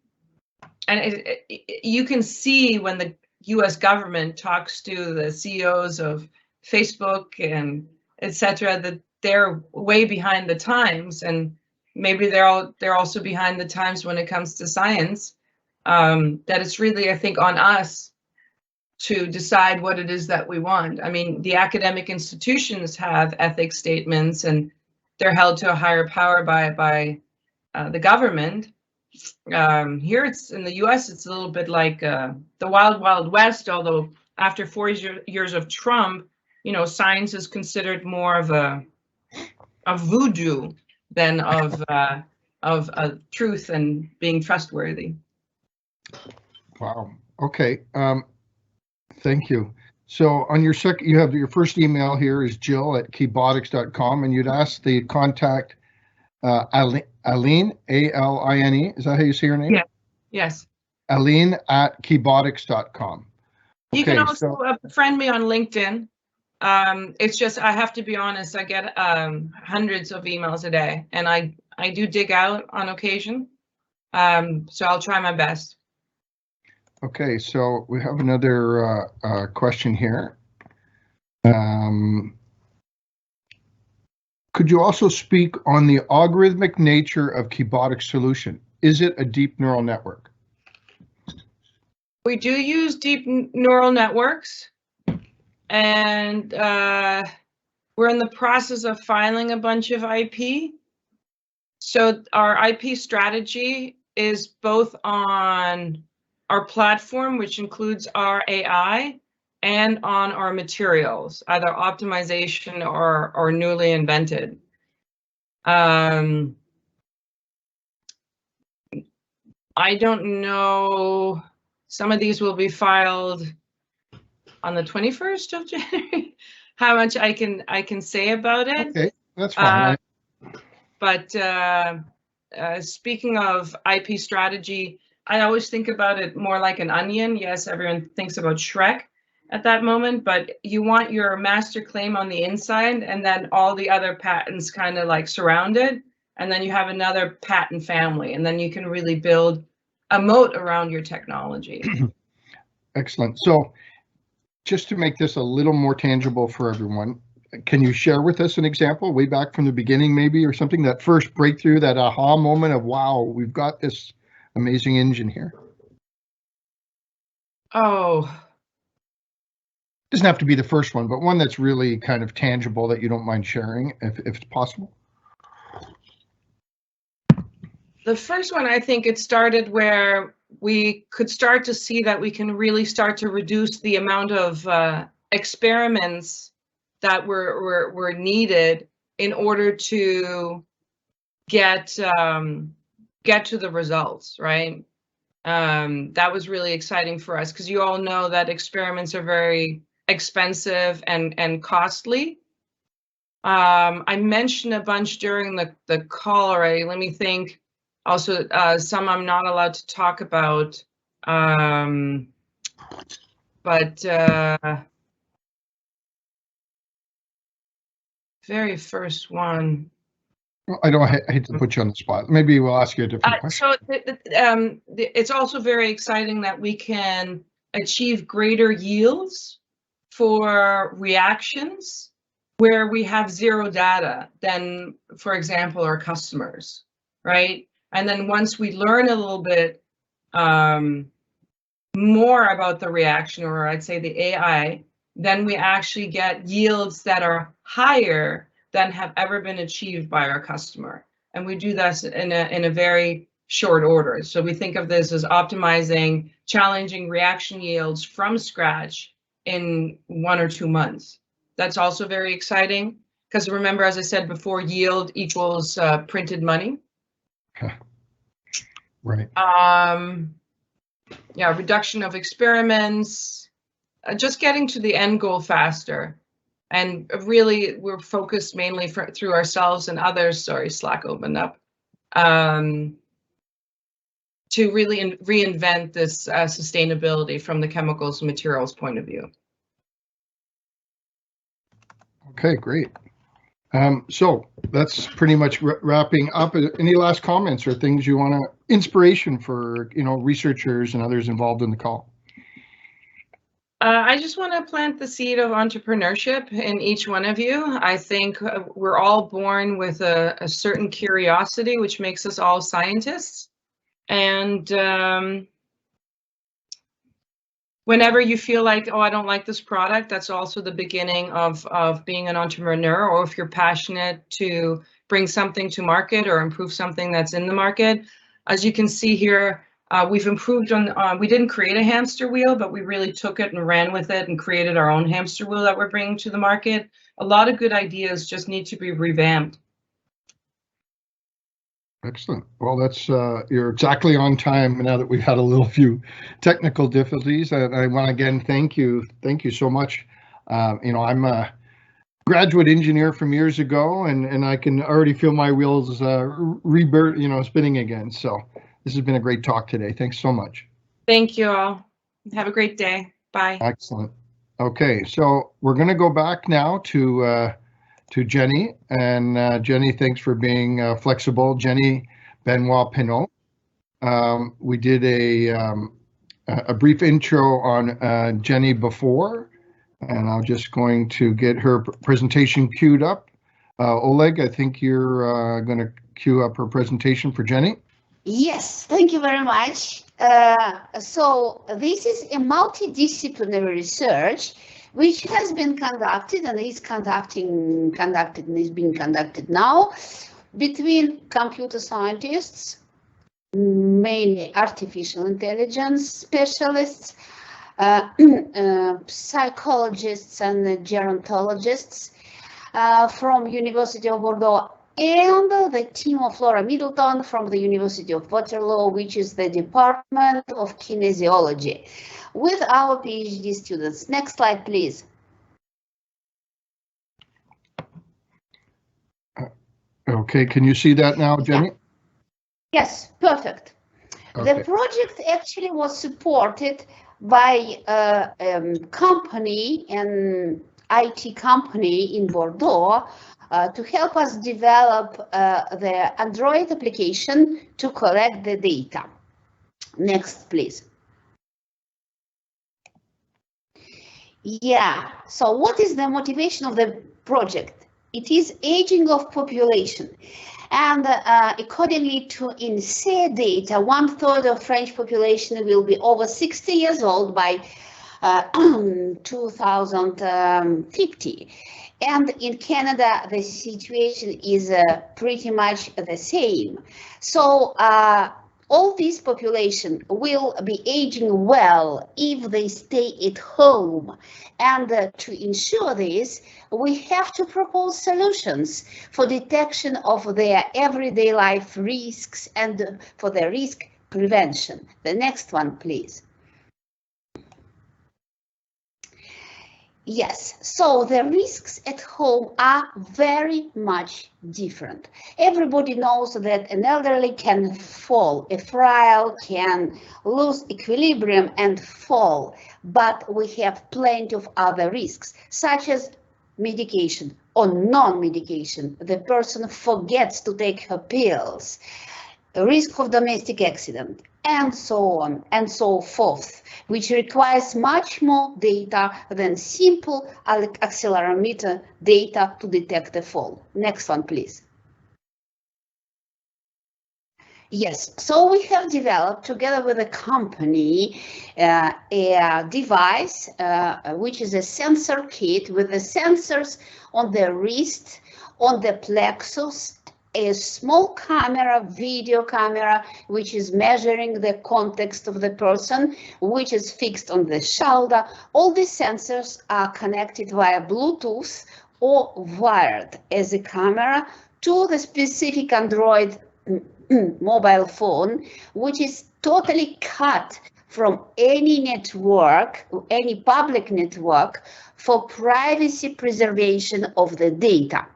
you can see when the US government talks to the CEOs of Facebook and etc. that they're way behind the times, and maybe they're also behind the times when it comes to science. That it's really, I think, on us to decide what it is that we want. I mean, the academic institutions have ethics statements, and they're held to a higher power by the government. here it's in the US, it's a little bit like the wild, wild west, although after 4 years of Trump, you know, science is considered more of a voodoo than of truth and being trustworthy. Wow. Okay. Thank you. So on your second, you have your first email here is jill@keybotics.com, and you'd ask the contact Aline, A-L-I-N-E. Is that how you say your name? Yeah. Yes. Aline@keybotics.com. You can also friend me on LinkedIn. It's just, I have to be honest, I get hundreds of emails a day, and I do dig out on occasion. So I'll try my best. Okay, so we have another question here. Could you also speak on the algorithmic nature of Keybotics solution? Is it a deep neural network? We do use deep neural networks, and we're in the process of filing a bunch of IP. So our IP strategy is both on our platform, which includes our AI, and on our materials, either optimization or newly invented. I don't know. Some of these will be filed on the 21st of January. How much I can say about it? Okay, that's fine. But speaking of IP strategy, I always think about it more like an onion. Yes, everyone thinks about Shrek at that moment, but you want your master claim on the inside, and then all the other patents kind of like surround it, and then you have another patent family, and then you can really build a moat around your technology. Excellent. So just to make this a little more tangible for everyone, can you share with us an example way back from the beginning, maybe, or something, that first breakthrough, that aha moment of, wow, we've got this amazing engine here? Oh. Doesn't have to be the first one, but one that's really kind of tangible that you don't mind sharing, if it's possible. The first one, I think it started where we could start to see that we can really start to reduce the amount of experiments that were needed in order to get to the results, right? That was really exciting for us, because you all know that experiments are very expensive and costly. I mentioned a bunch during the call already. Let me think. Also, some I'm not allowed to talk about, but very first one. I hate to put you on the spot. Maybe we'll ask you a different question. So it's also very exciting that we can achieve greater yields for reactions where we have zero data than, for example, our customers, right? And then once we learn a little bit more about the reaction, or I'd say the AI, then we actually get yields that are higher than have ever been achieved by our customer. And we do this in a very short order. So we think of this as optimizing challenging reaction yields from scratch in 1 or 2 months. That's also very exciting, because remember, as I said before, yield equals printed money. Okay. Right. Yeah, reduction of experiments, just getting to the end goal faster. And really, we're focused mainly through ourselves and others. Sorry, Slack opened up. To really reinvent this sustainability from the chemicals and materials point of view. Okay, great. So that's pretty much wrapping up. Any last comments or things you want to, inspiration for, researchers and others involved in the call? I just want to plant the seed of entrepreneurship in each one of you. I think we're all born with a certain curiosity, which makes us all scientists. And whenever you feel like, oh, I don't like this product, that's also the beginning of being an entrepreneur. Or if you're passionate to bring something to market or improve something that's in the market, As you can see here, we've improved on, we didn't create a hamster wheel, but we really took it and ran with it and created our own hamster wheel that we're bringing to the market. A lot of good ideas just need to be revamped. Excellent. Well, that's you're exactly on time now that we've had a little few technical difficulties. And I want to again thank you so much. You know, I'm a graduate engineer from years ago, and I can already feel my wheels spinning again. So this has been a great talk today. Thanks so much. Thank you all. Have a great day. Bye. Excellent. Okay, so we're going to go back now to Jenny, and Jenny, thanks for being flexible. Jenny Benoit Pinot. We did a brief intro on Jenny before, and I'm just going to get her presentation queued up. Oleg, I think you're going to queue up her presentation for Jenny. Yes, thank you very much. So this is a multidisciplinary research which has been conducted and is being conducted now between computer scientists, mainly artificial intelligence specialists, psychologists and gerontologists from University of Bordeaux, and the team of Laura Middleton from the University of Waterloo, which is the Department of Kinesiology, with our PhD students. Next slide, please. Okay, can you see that now, Jenny? Yes, perfect. Okay. The project actually was supported by a company, an IT company in Bordeaux, to help us develop the Android application to collect the data. Next, please. Yeah, so what is the motivation of the project? It is aging of population. And accordingly to INSEE data, 1/3 of French population will be over 60 years old by 2050. And in Canada, the situation is pretty much the same. So all this population will be aging well if they stay at home. And to ensure this, we have to propose solutions for detection of their everyday life risks and for the risk prevention. The next one, please. Yes, so the risks at home are very much different. Everybody knows that an elderly can fall, a frail can lose equilibrium and fall, but we have plenty of other risks, such as medication or non-medication. The person forgets to take her pills, the risk of domestic accident, and so on and so forth, which requires much more data than simple accelerometer data to detect a fall. Next one, please. Yes, so we have developed together with a company a device which is a sensor kit with the sensors on the wrist, on the plexus, a small camera, video camera, which is measuring the context of the person, which is fixed on the shoulder. All these sensors are connected via Bluetooth or wired as a camera to the specific Android mobile phone, which is totally cut from any network, any public network, for privacy preservation of the data.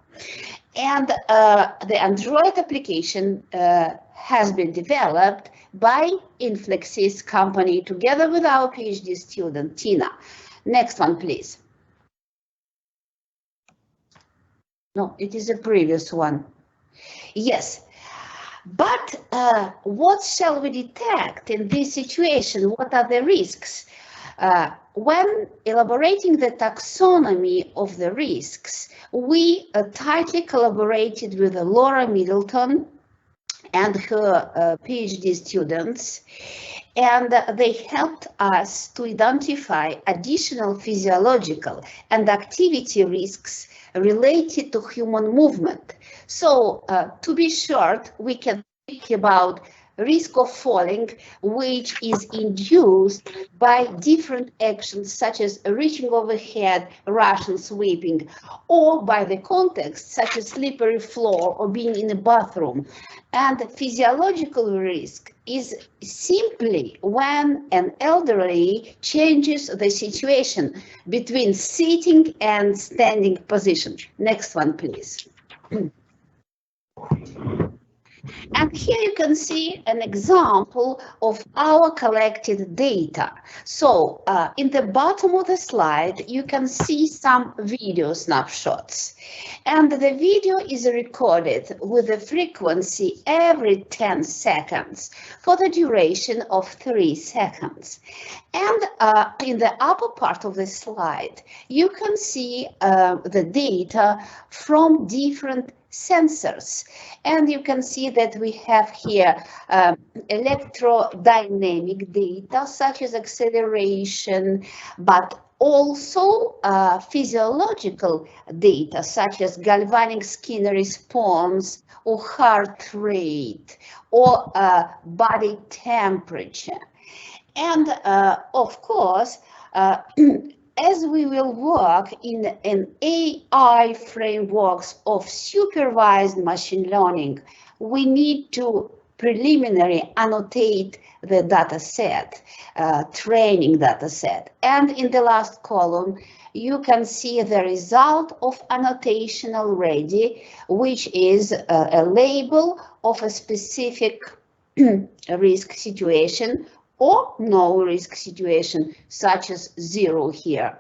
And the Android application has been developed by Inflexis company together with our PhD student, Tina. Next one, please. No, it is a previous one. Yes, but what shall we detect in this situation? What are the risks? When elaborating the taxonomy of the risks, we tightly collaborated with Laura Middleton and her PhD students, and they helped us to identify additional physiological and activity risks related to human movement. So, to be short, we can think about risk of falling, which is induced by different actions such as reaching overhead, Russian sweeping, or by the context such as slippery floor or being in a bathroom. And physiological risk is simply when an elderly changes the situation between sitting and standing position. Next one, please. And here you can see an example of our collected data. So in the bottom of the slide, you can see some video snapshots. And the video is recorded with a frequency every 10 seconds for the duration of 3 seconds. And in the upper part of the slide, you can see the data from different sensors. And you can see that we have here electrodynamic data such as acceleration, but also physiological data such as galvanic skin response or heart rate or body temperature. And of course, as we will work in an AI frameworks of supervised machine learning, we need to preliminary annotate the data set, training data set. And in the last column, you can see the result of annotation already, which is a label of a specific risk situation or no risk situation, such as 0 here.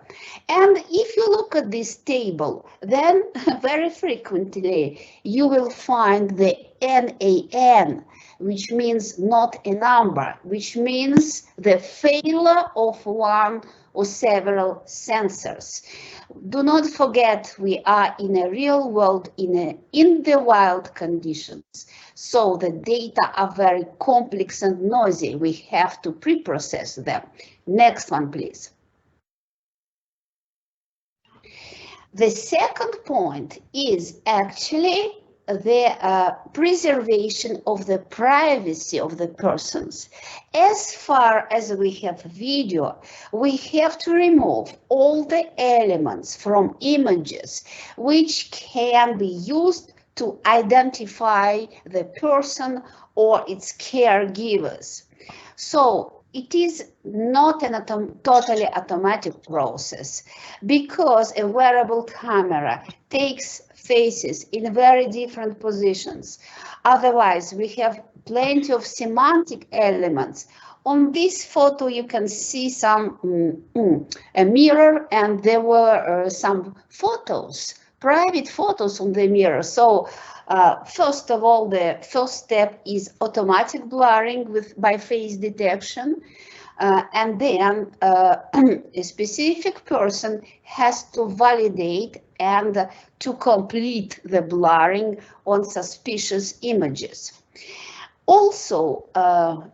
And if you look at this table, then very frequently you will find the NaN, which means not a number, which means the failure of one or several sensors. Do not forget we are in a real world, in the wild conditions. So the data are very complex and noisy. We have to pre-process them. Next one, please. The second point is actually the preservation of the privacy of the persons. As far as we have video, we have to remove all the elements from images which can be used to identify the person or its caregivers. So it is not a totally automatic process, because a wearable camera takes faces in very different positions. Otherwise, we have plenty of semantic elements. On this photo, you can see some a mirror, and there were some photos, private photos on the mirror. So first of all, the first step is automatic blurring by face detection. And then a specific person has to validate and to complete the blurring on suspicious images. Also,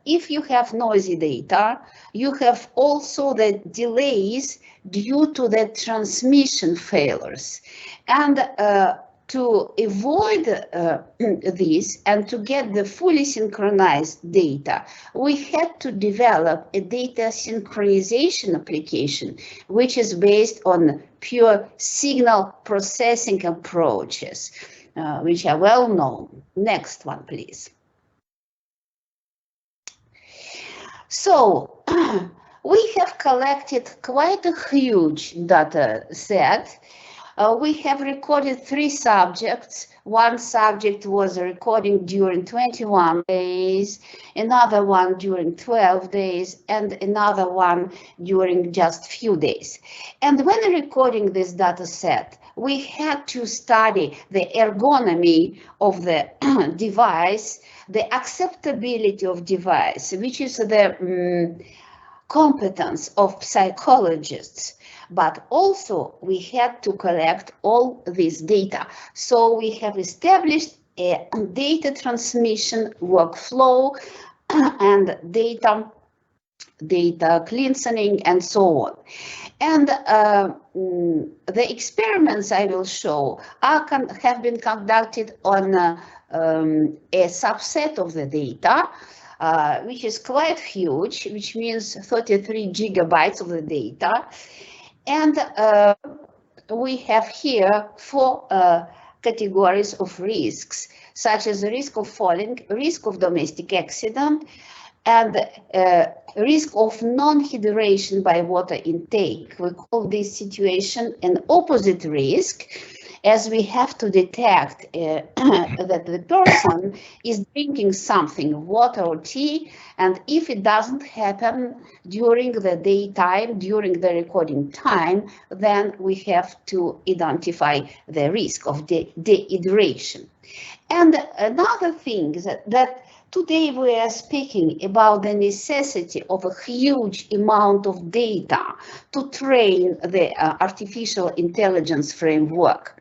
if you have noisy data, you have also the delays due to the transmission failures. And to avoid this and to get the fully synchronized data, we had to develop a data synchronization application, which is based on pure signal processing approaches, which are well known. Next one, please. So we have collected quite a huge data set. We have recorded 3 subjects. One subject was recording during 21 days, another one during 12 days, and another one during just few days. And when recording this data set, we had to study the ergonomy of the device, the acceptability of device, which is the competence of psychologists. But also we had to collect all this data. So we have established a data transmission workflow and data cleansing and so on. And the experiments I will show have been conducted on a subset of the data. which is quite huge, which means 33 gigabytes of the data. And we have here 4 categories of risks, such as the risk of falling, risk of domestic accident, and risk of non-hydration by water intake. We call this situation an opposite risk, as we have to detect that the person is drinking something, water or tea, and if it doesn't happen during the daytime, during the recording time, then we have to identify the risk of dehydration. And another thing is that today we are speaking about the necessity of a huge amount of data to train the artificial intelligence framework.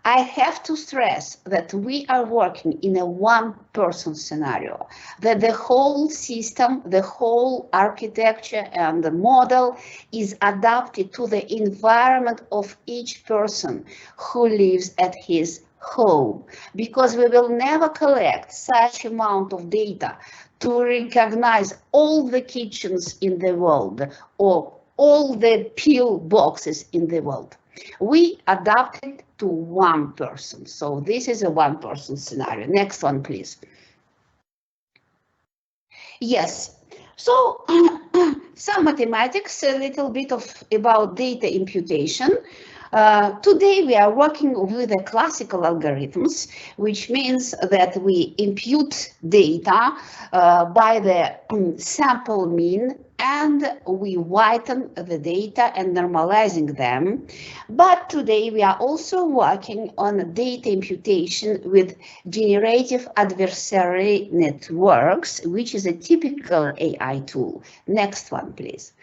I have to stress that we are working in a one-person scenario, that the whole system, the whole architecture and the model is adapted to the environment of each person who lives at his home, because we will never collect such amount of data to recognize all the kitchens in the world or all the pill boxes in the world. We adapted to one person. So this is a one-person scenario. Next one, please. Yes. So some mathematics, a little bit about data imputation. Today we are working with the classical algorithms, which means that we impute data by the sample mean, and we whiten the data and normalizing them. But today we are also working on data imputation with generative adversary networks, which is a typical AI tool. Next one, please.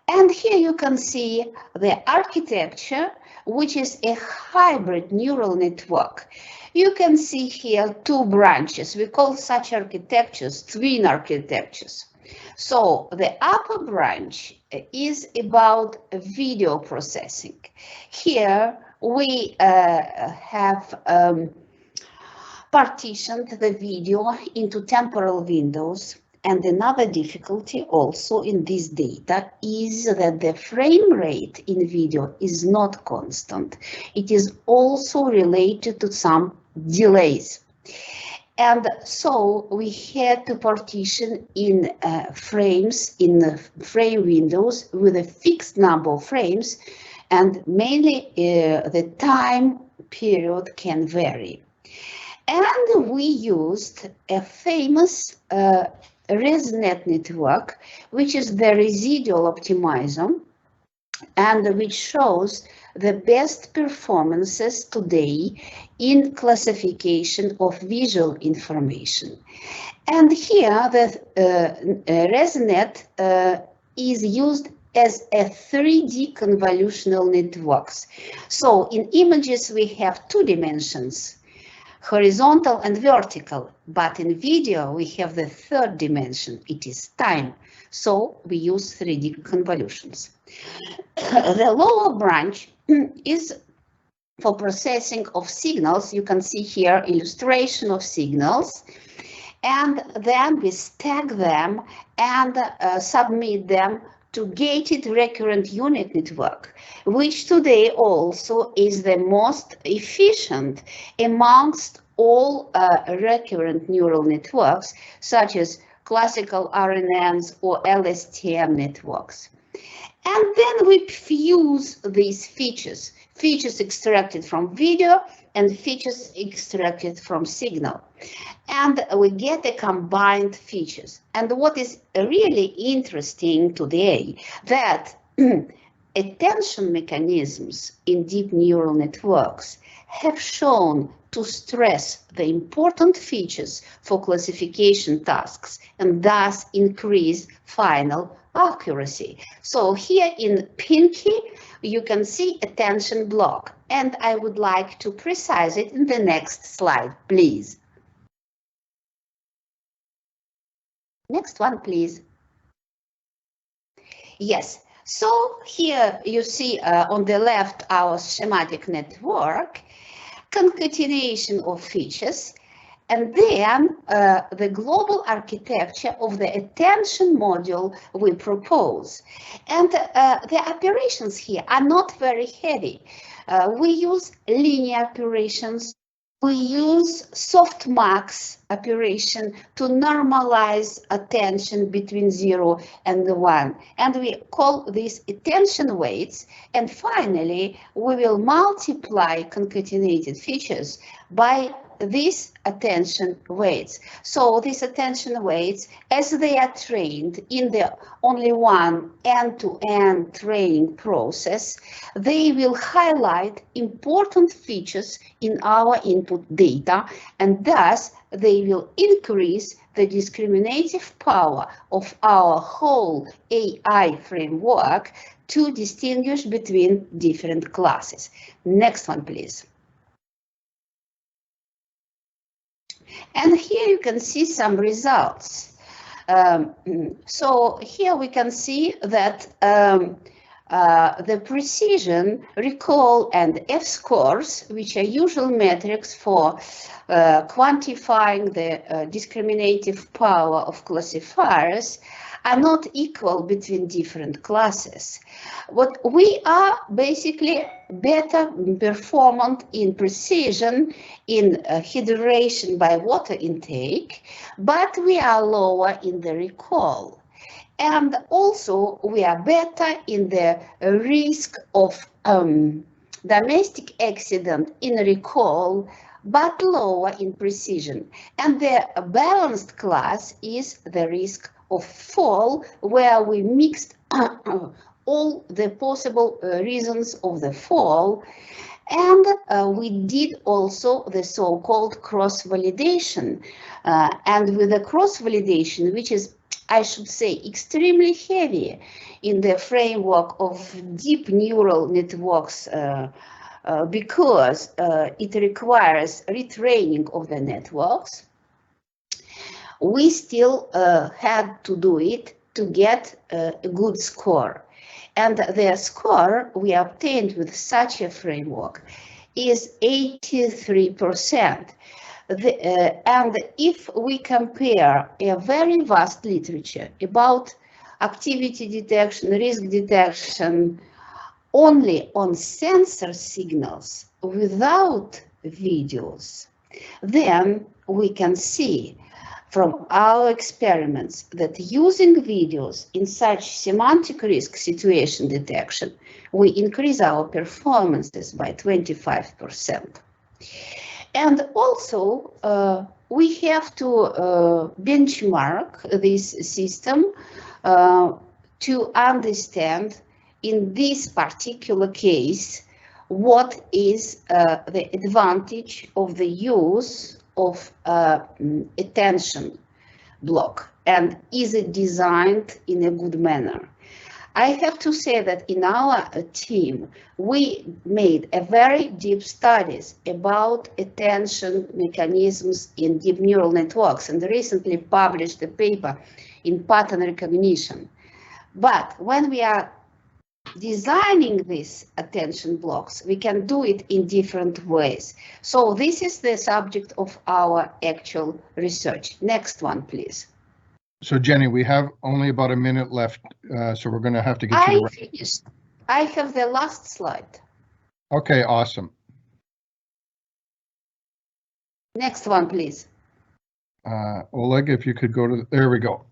And here you can see the architecture, which is a hybrid neural network. You can see here 2 branches. We call such architectures twin architectures. So the upper branch is about video processing. Here we have partitioned the video into temporal windows. And another difficulty also in this data is that the frame rate in video is not constant. It is also related to some delays. And so we had to partition in frames, in frame windows with a fixed number of frames, and mainly the time period can vary. And we used a famous ResNet network, which is the residual optimizer, and which shows the best performances today in classification of visual information. And here the ResNet is used as a 3D convolutional networks. So in images we have 2 dimensions, horizontal and vertical, but in video we have the 3rd dimension, it is time. So we use 3D convolutions. The lower branch is for processing of signals. You can see here illustration of signals, and then we stack them and submit them to gated recurrent unit network, which today also is the most efficient amongst all recurrent neural networks, such as classical RNNs or LSTM networks. And then we fuse these features extracted from video and features extracted from signal. And we get the combined features. And what is really interesting today, that attention mechanisms in deep neural networks have shown to stress the important features for classification tasks and thus increase final accuracy. So here in pinky, you can see attention block, and I would like to precise it in the next slide, please. Next one, please. Yes, so here you see on the left our schematic network, concatenation of features, And then the global architecture of the attention module we propose. And the operations here are not very heavy. We use linear operations. We use softmax operation to normalize attention between 0 and 1. And we call these attention weights. And finally, we will multiply concatenated features by these attention weights. So these attention weights, as they are trained in the only one end-to-end training process, they will highlight important features in our input data, and thus they will increase the discriminative power of our whole AI framework to distinguish between different classes. Next one, please. And here you can see some results. So here we can see that the precision, recall, and F-scores, which are usual metrics for quantifying the discriminative power of classifiers, are not equal between different classes. What we are basically better performant in precision in hydration by water intake, but we are lower in the recall. And also we are better in the risk of domestic accident in recall, but lower in precision. And the balanced class is the risk of fall, where we mixed all the possible reasons of the fall. And we did also the so-called cross-validation. And with the cross-validation, which is, I should say, extremely heavy in the framework of deep neural networks, because it requires retraining of the networks, we still had to do it to get a good score. And the score we obtained with such a framework is 83%. And if we compare a very vast literature about activity detection, risk detection, only on sensor signals without videos, then we can see from our experiments that using videos in such semantic risk situation detection, we increase our performances by 25%. And also, we have to benchmark this system to understand in this particular case what is the advantage of the use of attention block, and is it designed in a good manner. I have to say that in our team, we made a very deep studies about attention mechanisms in deep neural networks, and recently published a paper in pattern recognition. But when we are designing these attention blocks, we can do it in different ways. So this is the subject of our actual research. Next one, please. So Jenny, we have only about a minute left, so we're going to have to get you. I finished. I have the last slide. Okay, awesome. Next one, please. Oleg, if you could go to, there we go.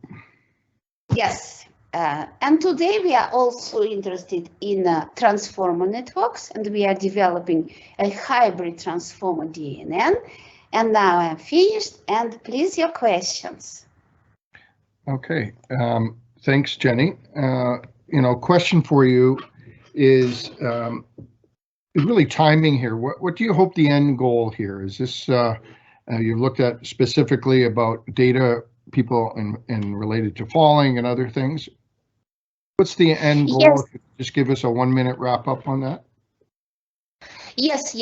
Yes. And today we are also interested in transformer networks, and we are developing a hybrid transformer DNN. And now I'm finished, and please your questions. Okay, thanks, Jenny. Question for you is really timing here. What do you hope the end goal here is? This you've looked at specifically about data, people and related to falling and other things. What's the end goal? Yes. Just give us a 1-minute wrap up on that. Yes.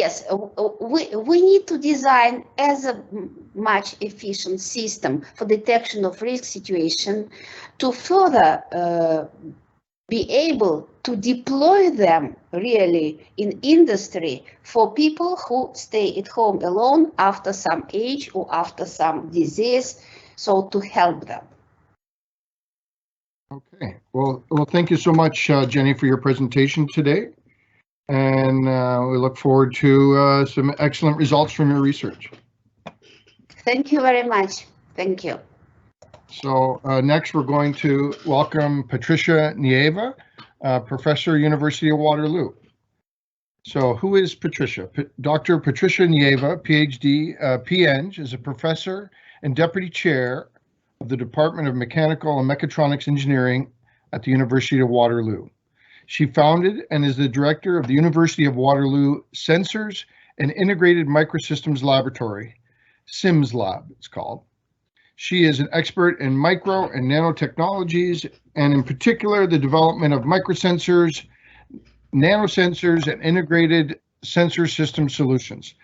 We need to design as a much efficient system for detection of risk situation to further be able to deploy them really in industry for people who stay at home alone after some age or after some disease, so to help them. Okay, well, thank you so much, Jenny, for your presentation today. And we look forward to some excellent results from your research. Thank you very much. Thank you. So next, we're going to welcome Patricia Nieva, Professor, University of Waterloo. So who is Patricia? Dr. Patricia Nieva, PhD, PEng, is a professor and deputy chair of the Department of Mechanical and Mechatronics Engineering at the University of Waterloo. She founded and is the director of the University of Waterloo Sensors and Integrated Microsystems Laboratory, SIMS Lab it's called. She is an expert in micro and nanotechnologies, and in particular, the development of microsensors, nanosensors, and integrated sensor system solutions.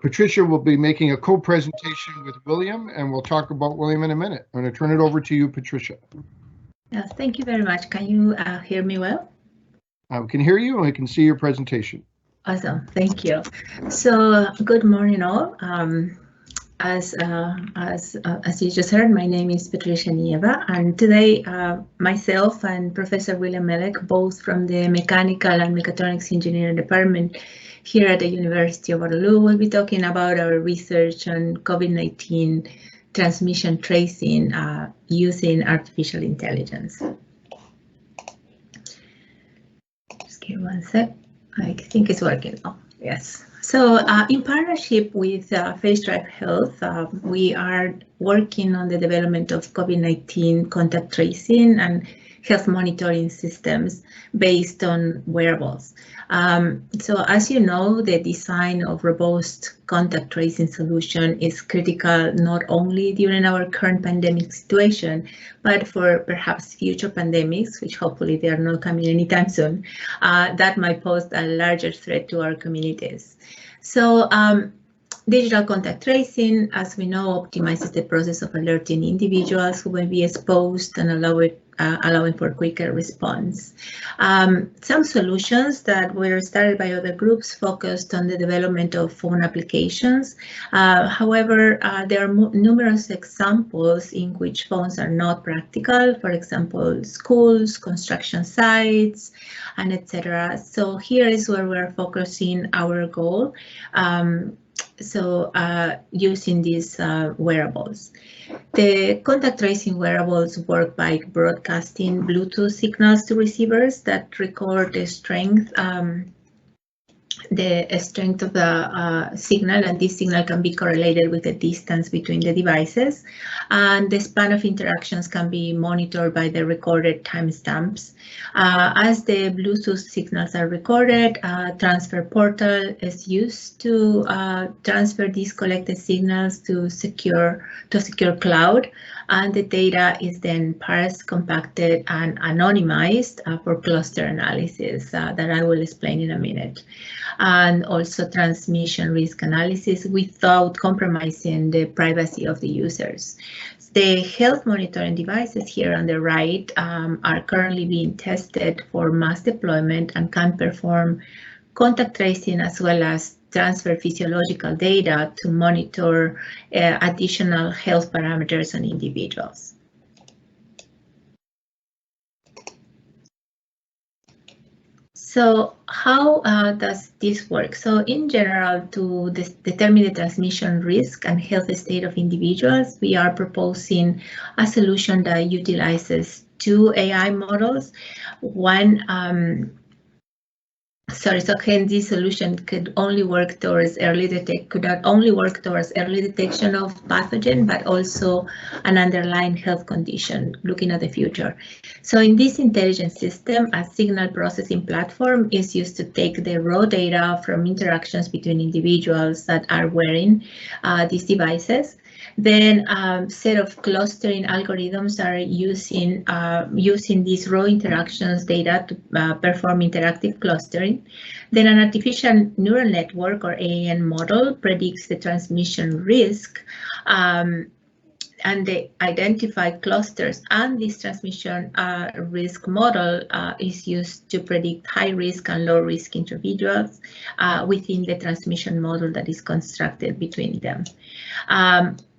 Patricia will be making a co-presentation with William, and we'll talk about William in a minute. I'm going to turn it over to you, Patricia. Yes, thank you very much. Can you hear me well? I can hear you, and I can see your presentation. Awesome, thank you. So, good morning, all. As you just heard, my name is Patricia Nieva, and today myself and Professor William Melek, both from the Mechanical and Mechatronics Engineering Department here at the University of Waterloo, will be talking about our research on COVID-19 transmission tracing using artificial intelligence. Just give 1 sec. I think it's working now. Yes. So in partnership with Face Drive Health, we are working on the development of COVID-19 contact tracing and health monitoring systems based on wearables. So as you know, the design of robust contact tracing solution is critical not only during our current pandemic situation, but for perhaps future pandemics, which hopefully they are not coming anytime soon, that might pose a larger threat to our communities. So digital contact tracing, as we know, optimizes the process of alerting individuals who may be exposed and allowing for quicker response. Some solutions that were started by other groups focused on the development of phone applications. However, there are numerous examples in which phones are not practical, for example, schools, construction sites, and etc. So here is where we're focusing our goal. Using these wearables. The contact tracing wearables work by broadcasting Bluetooth signals to receivers that record the strength of the signal, and this signal can be correlated with the distance between the devices, and the span of interactions can be monitored by the recorded timestamps. As the Bluetooth signals are recorded, transfer portal is used to transfer these collected signals to a secure cloud, and the data is then parsed, compacted, and anonymized for cluster analysis that I will explain in a minute. And also transmission risk analysis without compromising the privacy of the users. The health monitoring devices here on the right are currently being tested for mass deployment and can perform contact tracing as well as transfer physiological data to monitor additional health parameters on individuals. So how does this work? So in general, to determine the transmission risk and health state of individuals, we are proposing a solution that utilizes two AI models. This solution could only work towards could not only work towards early detection of pathogen, but also an underlying health condition, looking at the future. So in this intelligent system, a signal processing platform is used to take the raw data from interactions between individuals that are wearing these devices. Then a set of clustering algorithms are using these raw interactions data to perform interactive clustering. Then an artificial neural network or AAN model predicts the transmission risk and the identified clusters and this transmission risk model is used to predict high risk and low risk individuals within the transmission model that is constructed between them.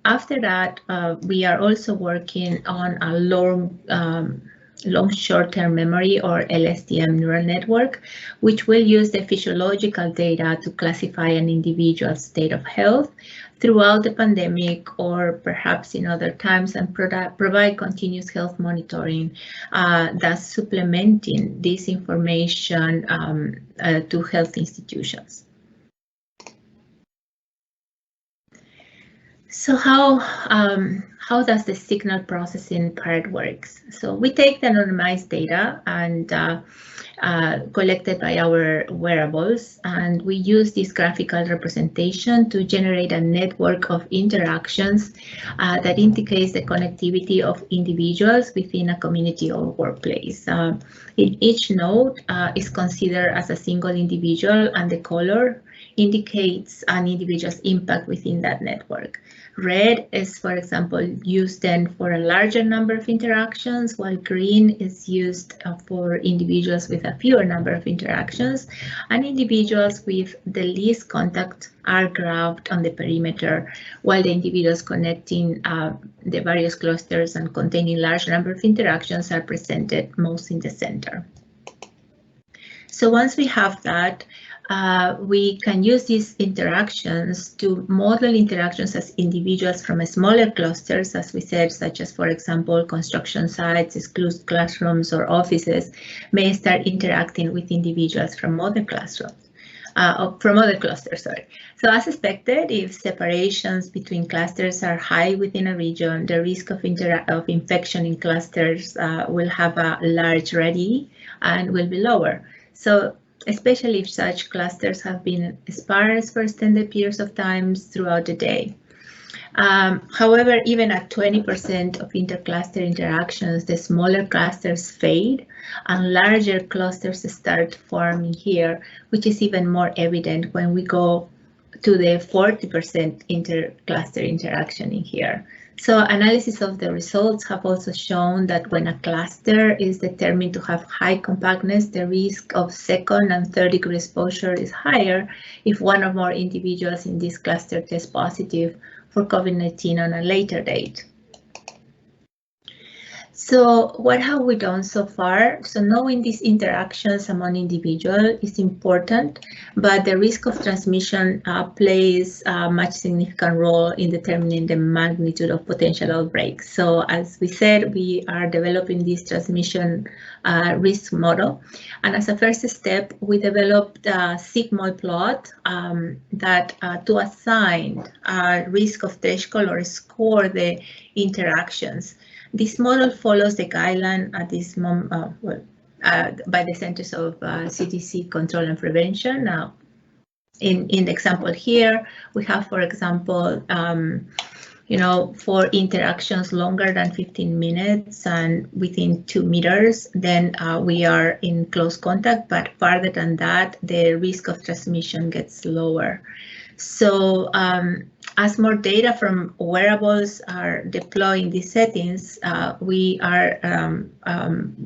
After that, we are also working on a long short-term memory or LSTM neural network, which will use the physiological data to classify an individual's state of health throughout the pandemic or perhaps in other times, and provide continuous health monitoring, thus supplementing this information to health institutions. So how does the signal processing part works? So we take the anonymized data and collected by our wearables, and we use this graphical representation to generate a network of interactions that indicates the connectivity of individuals within a community or workplace. In each node is considered as a single individual, and the color indicates an individual's impact within that network. Red is, for example, used then for a larger number of interactions, while green is used for individuals with a fewer number of interactions, and individuals with the least contact are graphed on the perimeter, while the individuals connecting the various clusters and containing large number of interactions are presented most in the center. So once we have that, we can use these interactions to model interactions as individuals from smaller clusters, as we said, such as, for example, construction sites, exclusive classrooms, or offices may start interacting with individuals from other classrooms. Sorry. So as expected, if separations between clusters are high within a region, the risk of infection in clusters will have a large radius and will be lower. So especially if such clusters have been sparse for extended periods of time throughout the day. However, even at 20% of intercluster interactions, the smaller clusters fade and larger clusters start forming here, which is even more evident when we go to the 40% intercluster interaction in here. So analysis of the results have also shown that when a cluster is determined to have high compactness, the risk of second and third degree exposure is higher if one or more individuals in this cluster test positive for COVID-19 on a later date. So what have we done so far? So knowing these interactions among individuals is important, but the risk of transmission plays a much significant role in determining the magnitude of potential outbreaks. So as we said, we are developing this transmission risk model. And as a first step, we developed a sigmoid plot that to assign a risk of threshold or score the interactions. This model follows the guideline at this moment by the Centers of CDC Control and Prevention. Now, in the example here, we have, for example, for interactions longer than 15 minutes and within 2 meters, then we are in close contact, but farther than that, the risk of transmission gets lower. So as more data from wearables are deployed in these settings, we are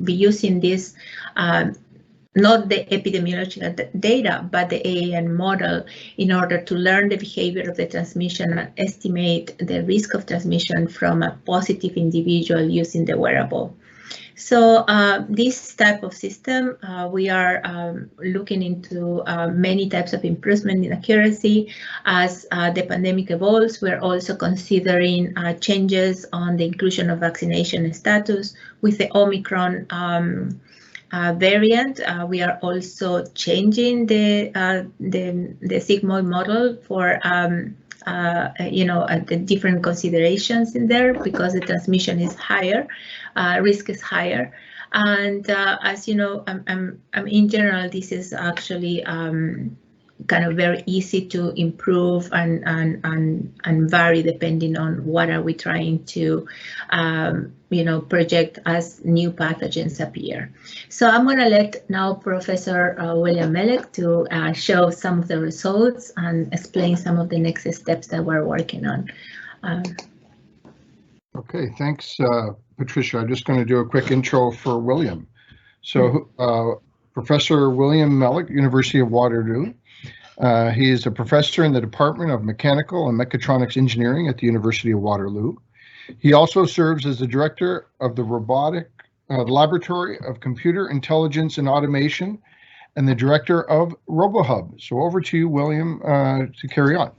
be using this, not the epidemiological data, but the AAN model in order to learn the behavior of the transmission and estimate the risk of transmission from a positive individual using the wearable. So this type of system, we are looking into many types of improvement in accuracy. As the pandemic evolves, we're also considering changes on the inclusion of vaccination status. With the Omicron variant, we are also changing the sigmoid model for the different considerations in there, because the transmission is higher, risk is higher, and as you know, in general, this is actually kind of very easy to improve and vary depending on what are we trying to project as new pathogens appear. So I'm going to let now Professor William Melek to show some of the results and explain some of the next steps that we're working on. Okay, thanks, Patricia. I'm just going to do a quick intro for William. So, Professor William Mellick, University of Waterloo. He is a professor in the Department of Mechanical and Mechatronics Engineering at the University of Waterloo. He also serves as the director of the Laboratory of Computer Intelligence and Automation and the director of RoboHub. So over to you, William, to carry on.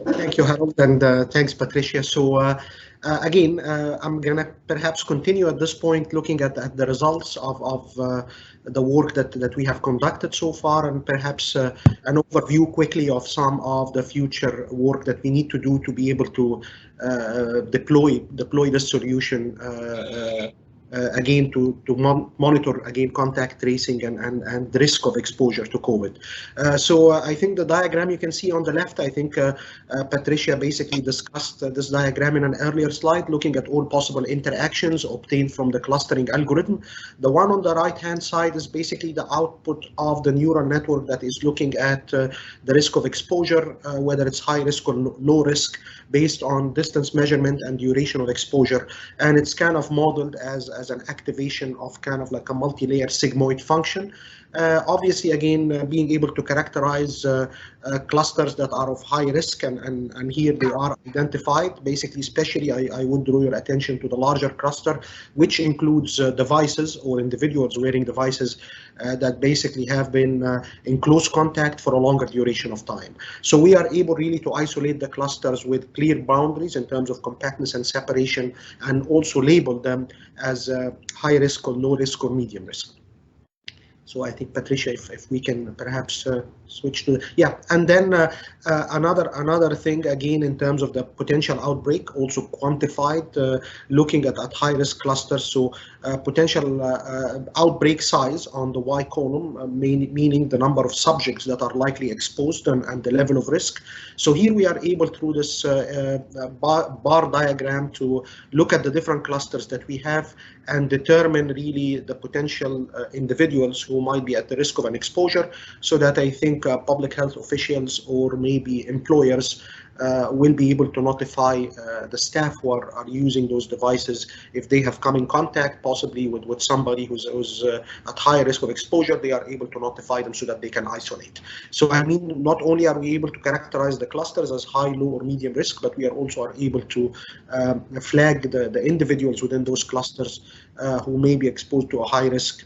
Thank you, Harold, and thanks, Patricia. So again, I'm going to perhaps continue at this point looking at the results of the work that we have conducted so far, and perhaps an overview quickly of some of the future work that we need to do to be able to deploy this solution again to monitor again contact tracing and the risk of exposure to COVID. So I think the diagram you can see on the left, I think Patricia basically discussed this diagram in an earlier slide, looking at all possible interactions obtained from the clustering algorithm. The one on the right hand side is basically the output of the neural network that is looking at the risk of exposure, whether it's high risk or low risk, based on distance measurement and duration of exposure. And it's kind of modeled as an activation of kind of like a multi-layer sigmoid function. Obviously, again, being able to characterize clusters that are of high risk, and here they are identified. Basically, especially, I would draw your attention to the larger cluster, which includes devices or individuals wearing devices that basically have been in close contact for a longer duration of time. So we are able really to isolate the clusters with clear boundaries in terms of compactness and separation, and also label them as high risk or low risk or medium risk. So I think, Patricia, if we can perhaps switch to, yeah, and then another thing again in terms of the potential outbreak, also quantified, looking at high risk clusters. So potential outbreak size on the Y column, meaning the number of subjects that are likely exposed and the level of risk. So here we are able through this bar diagram to look at the different clusters that we have and determine really the potential individuals who might be at the risk of an exposure, so that I think public health officials or maybe employers will be able to notify the staff who are using those devices if they have come in contact possibly with somebody who's at high risk of exposure. They are able to notify them so that they can isolate. So I mean, not only are we able to characterize the clusters as high, low, or medium risk, but we are also able to flag the individuals within those clusters who may be exposed to a high risk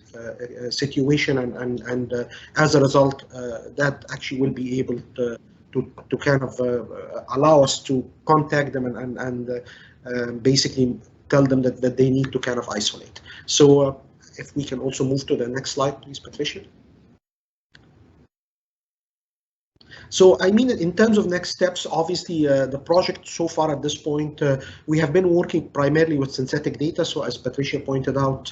situation, and as a result, that actually will be able to kind of allow us to contact them and basically tell them that they need to kind of isolate. So if we can also move to the next slide, please, Patricia. So, I mean, in terms of next steps, obviously, the project so far at this point, we have been working primarily with synthetic data. So, as Patricia pointed out,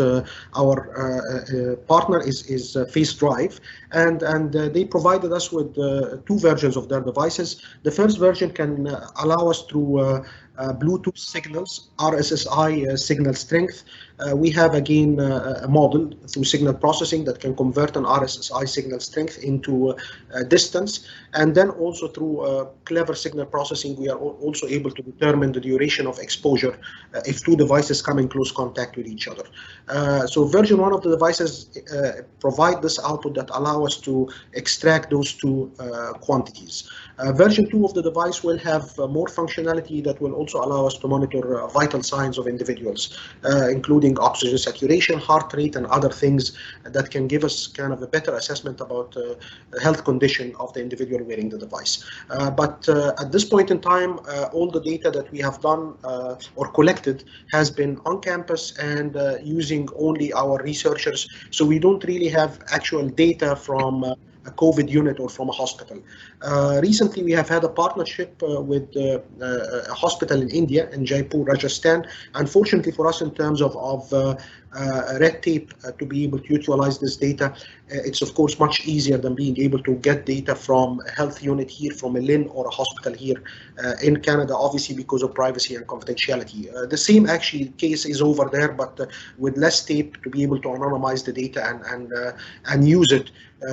our partner is Phase Drive, and they provided us with two versions of their devices. The first version can allow us through Bluetooth signals, RSSI signal strength. We have again a model through signal processing that can convert an RSSI signal strength into distance, and then also through clever signal processing, we are also able to determine the duration of exposure if two devices come in close contact with each other. So version 1 of the devices provide this output that allow us to extract those two quantities. Version 2 of the device will have more functionality that will also allow us to monitor vital signs of individuals, including oxygen saturation, heart rate, and other things that can give us kind of a better assessment about the health condition of the individual wearing the device. But at this point in time, all the data that we have done or collected has been on campus and using only our researchers. So we don't really have actual data from a COVID unit or from a hospital. Recently, we have had a partnership with a hospital in India, in Jaipur, Rajasthan. Unfortunately for us, in terms of red tape to be able to utilize this data. It's of course much easier than being able to get data from a health unit here, from a LIN or a hospital here in Canada, obviously because of privacy and confidentiality. The same actually case is over there, but with less tape to be able to anonymize the data and use it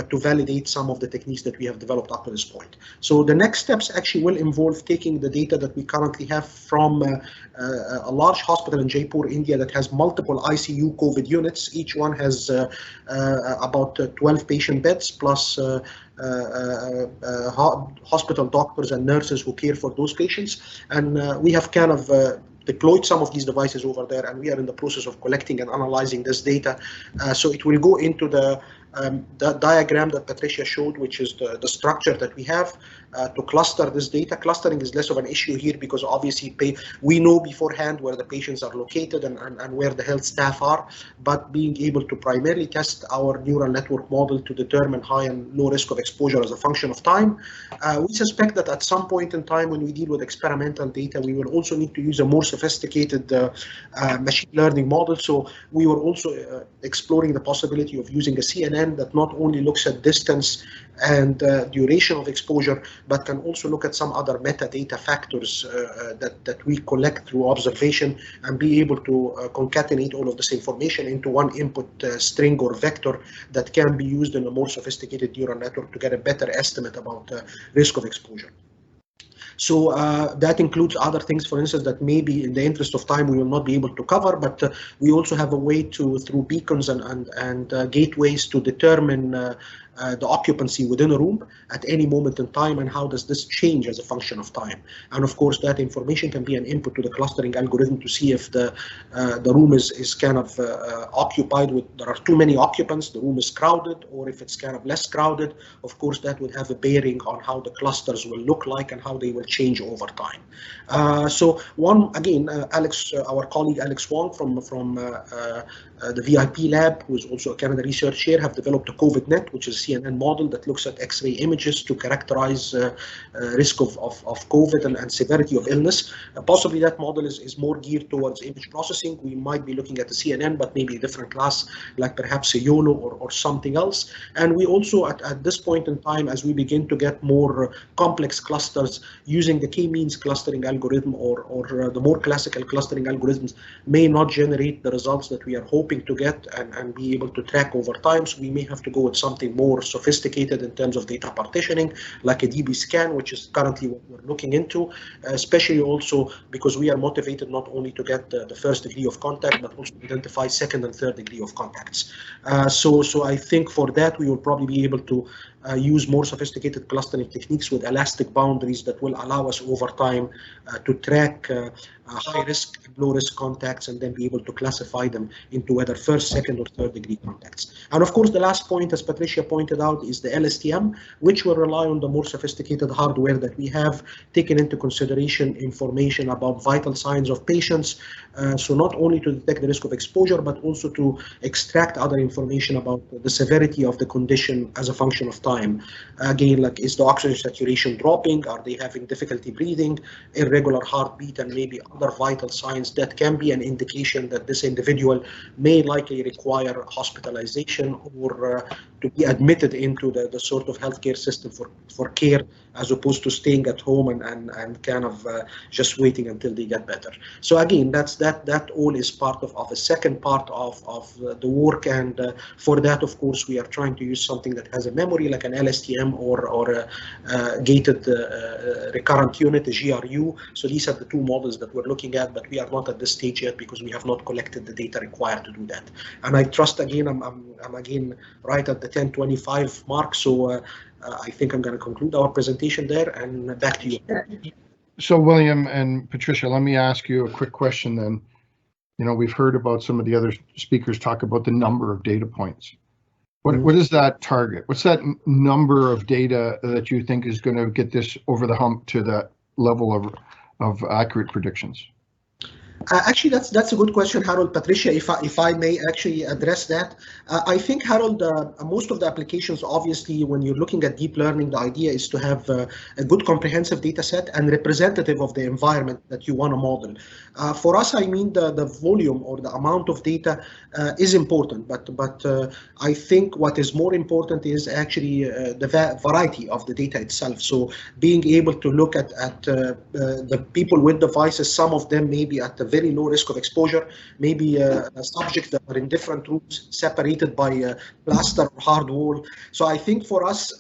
to validate some of the techniques that we have developed up to this point. So the next steps actually will involve taking the data that we currently have from a large hospital in Jaipur, India, that has multiple ICU COVID units. Each one has about 12 patient beds plus hospital doctors and nurses who care for those patients. And we have kind of deployed some of these devices over there, and we are in the process of collecting and analyzing this data. So it will go into the diagram that Patricia showed, which is the structure that we have to cluster this data. Clustering is less of an issue here because obviously we know beforehand where the patients are located and where the health staff are, but being able to primarily test our neural network model to determine high and low risk of exposure as a function of time. We suspect that at some point in time when we deal with experimental data, we will also need to use a more sophisticated machine learning model. So we were also exploring the possibility of using a CNN that not only looks at distance and duration of exposure, but can also look at some other metadata factors that we collect through observation and be able to concatenate all of this information into one input string or vector that can be used in a more sophisticated neural network to get a better estimate about risk of exposure. So that includes other things, for instance, that maybe in the interest of time we will not be able to cover, but we also have a way to, through beacons and gateways, to determine the occupancy within a room at any moment in time, and how does this change as a function of time. And of course that information can be an input to the clustering algorithm to see if the room is kind of occupied with, there are too many occupants, the room is crowded, or if it's kind of less crowded. Of course that would have a bearing on how the clusters will look like and how they will change over time. So one, again, Alex, our colleague Alex Wong from the VIP lab, who is also a Canada Research Chair, have developed a COVID-net, which is a CNN model that looks at X-ray images to characterize risk of COVID and severity of illness. Possibly that model is more geared towards image processing. We might be looking at the CNN, but maybe a different class, like perhaps a YOLO or something else. And we also, at this point in time, as we begin to get more complex clusters, using the k-means clustering algorithm or the more classical clustering algorithms may not generate the results that we are hoping to get and be able to track over time. So we may have to go with something more sophisticated in terms of data partitioning, like a DB scan, which is currently what we're looking into, especially also because we are motivated not only to get the first degree of contact, but also identify second and third degree of contacts. So I think for that we will probably be able to use more sophisticated clustering techniques with elastic boundaries that will allow us over time to track high risk, low risk contacts, and then be able to classify them into whether first, second, or third degree contacts. And of course, the last point, as Patricia pointed out, is the LSTM, which will rely on the more sophisticated hardware that we have taken into consideration information about vital signs of patients. So not only to detect the risk of exposure, but also to extract other information about the severity of the condition as a function of time. Again, like, is the oxygen saturation dropping? Are they having difficulty breathing, irregular heartbeat, and maybe other vital signs that can be an indication that this individual may likely require hospitalization or to be admitted into the sort of healthcare system for care, as opposed to staying at home and kind of just waiting until they get better. So again, that all is part of a second part of the work, and for that, of course, we are trying to use something that has a memory like an LSTM or a gated recurrent unit, a GRU. So these are the two models that we're looking at, but we are not at this stage yet because we have not collected the data required to do that. And I trust, again, I'm again right at the 10:25 mark, so I think I'm going to conclude our presentation there, and back to you. So William and Patricia, let me ask you a quick question then. You know, we've heard about some of the other speakers talk about the number of data points. What is that target? What's that number of data that you think is going to get this over the hump to that level of accurate predictions? Actually, that's a good question, Harold. Patricia, if I may actually address that, I think, Harold, most of the applications, obviously, when you're looking at deep learning, the idea is to have a good comprehensive data set and representative of the environment that you want to model. For us, I mean the volume or the amount of data is important, but I think what is more important is actually the variety of the data itself. So being able to look at the people with devices, some of them may be at a very low risk of exposure, maybe subjects that are in different rooms, separated by plaster or hard wall. So I think for us,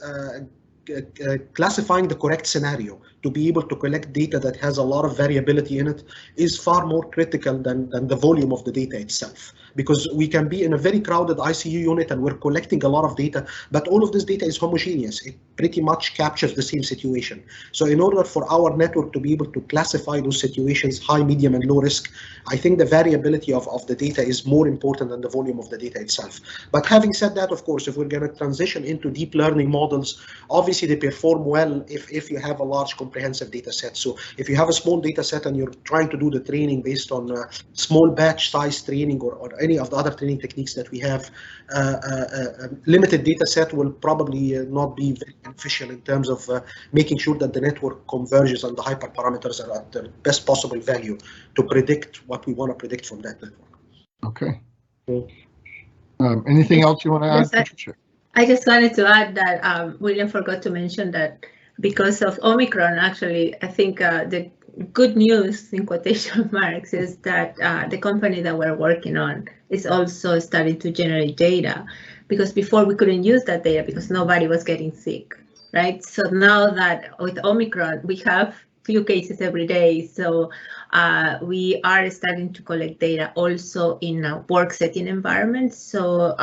classifying the correct scenario to be able to collect data that has a lot of variability in it is far more critical than the volume of the data itself. Because we can be in a very crowded ICU unit and we're collecting a lot of data, but all of this data is homogeneous. It pretty much captures the same situation. So in order for our network to be able to classify those situations, high, medium, and low risk, I think the variability of the data is more important than the volume of the data itself. But having said that, of course, if we're going to transition into deep learning models, obviously they perform well if you have a large comprehensive data set. So if you have a small data set and you're trying to do the training based on small batch size training or any of the other training techniques that we have, limited data set will probably not be very beneficial in terms of making sure that the network converges and the hyperparameters are at the best possible value to predict what we want to predict from that network. Okay. Anything else you want to add, Patricia? I just wanted to add that William forgot to mention that because of Omicron, actually, I think the good news in quotation marks is that the company that we're working on is also starting to generate data, because before we couldn't use that data because nobody was getting sick, right? So now that with Omicron, we have few cases every day. So we are starting to collect data also in a work setting environment. So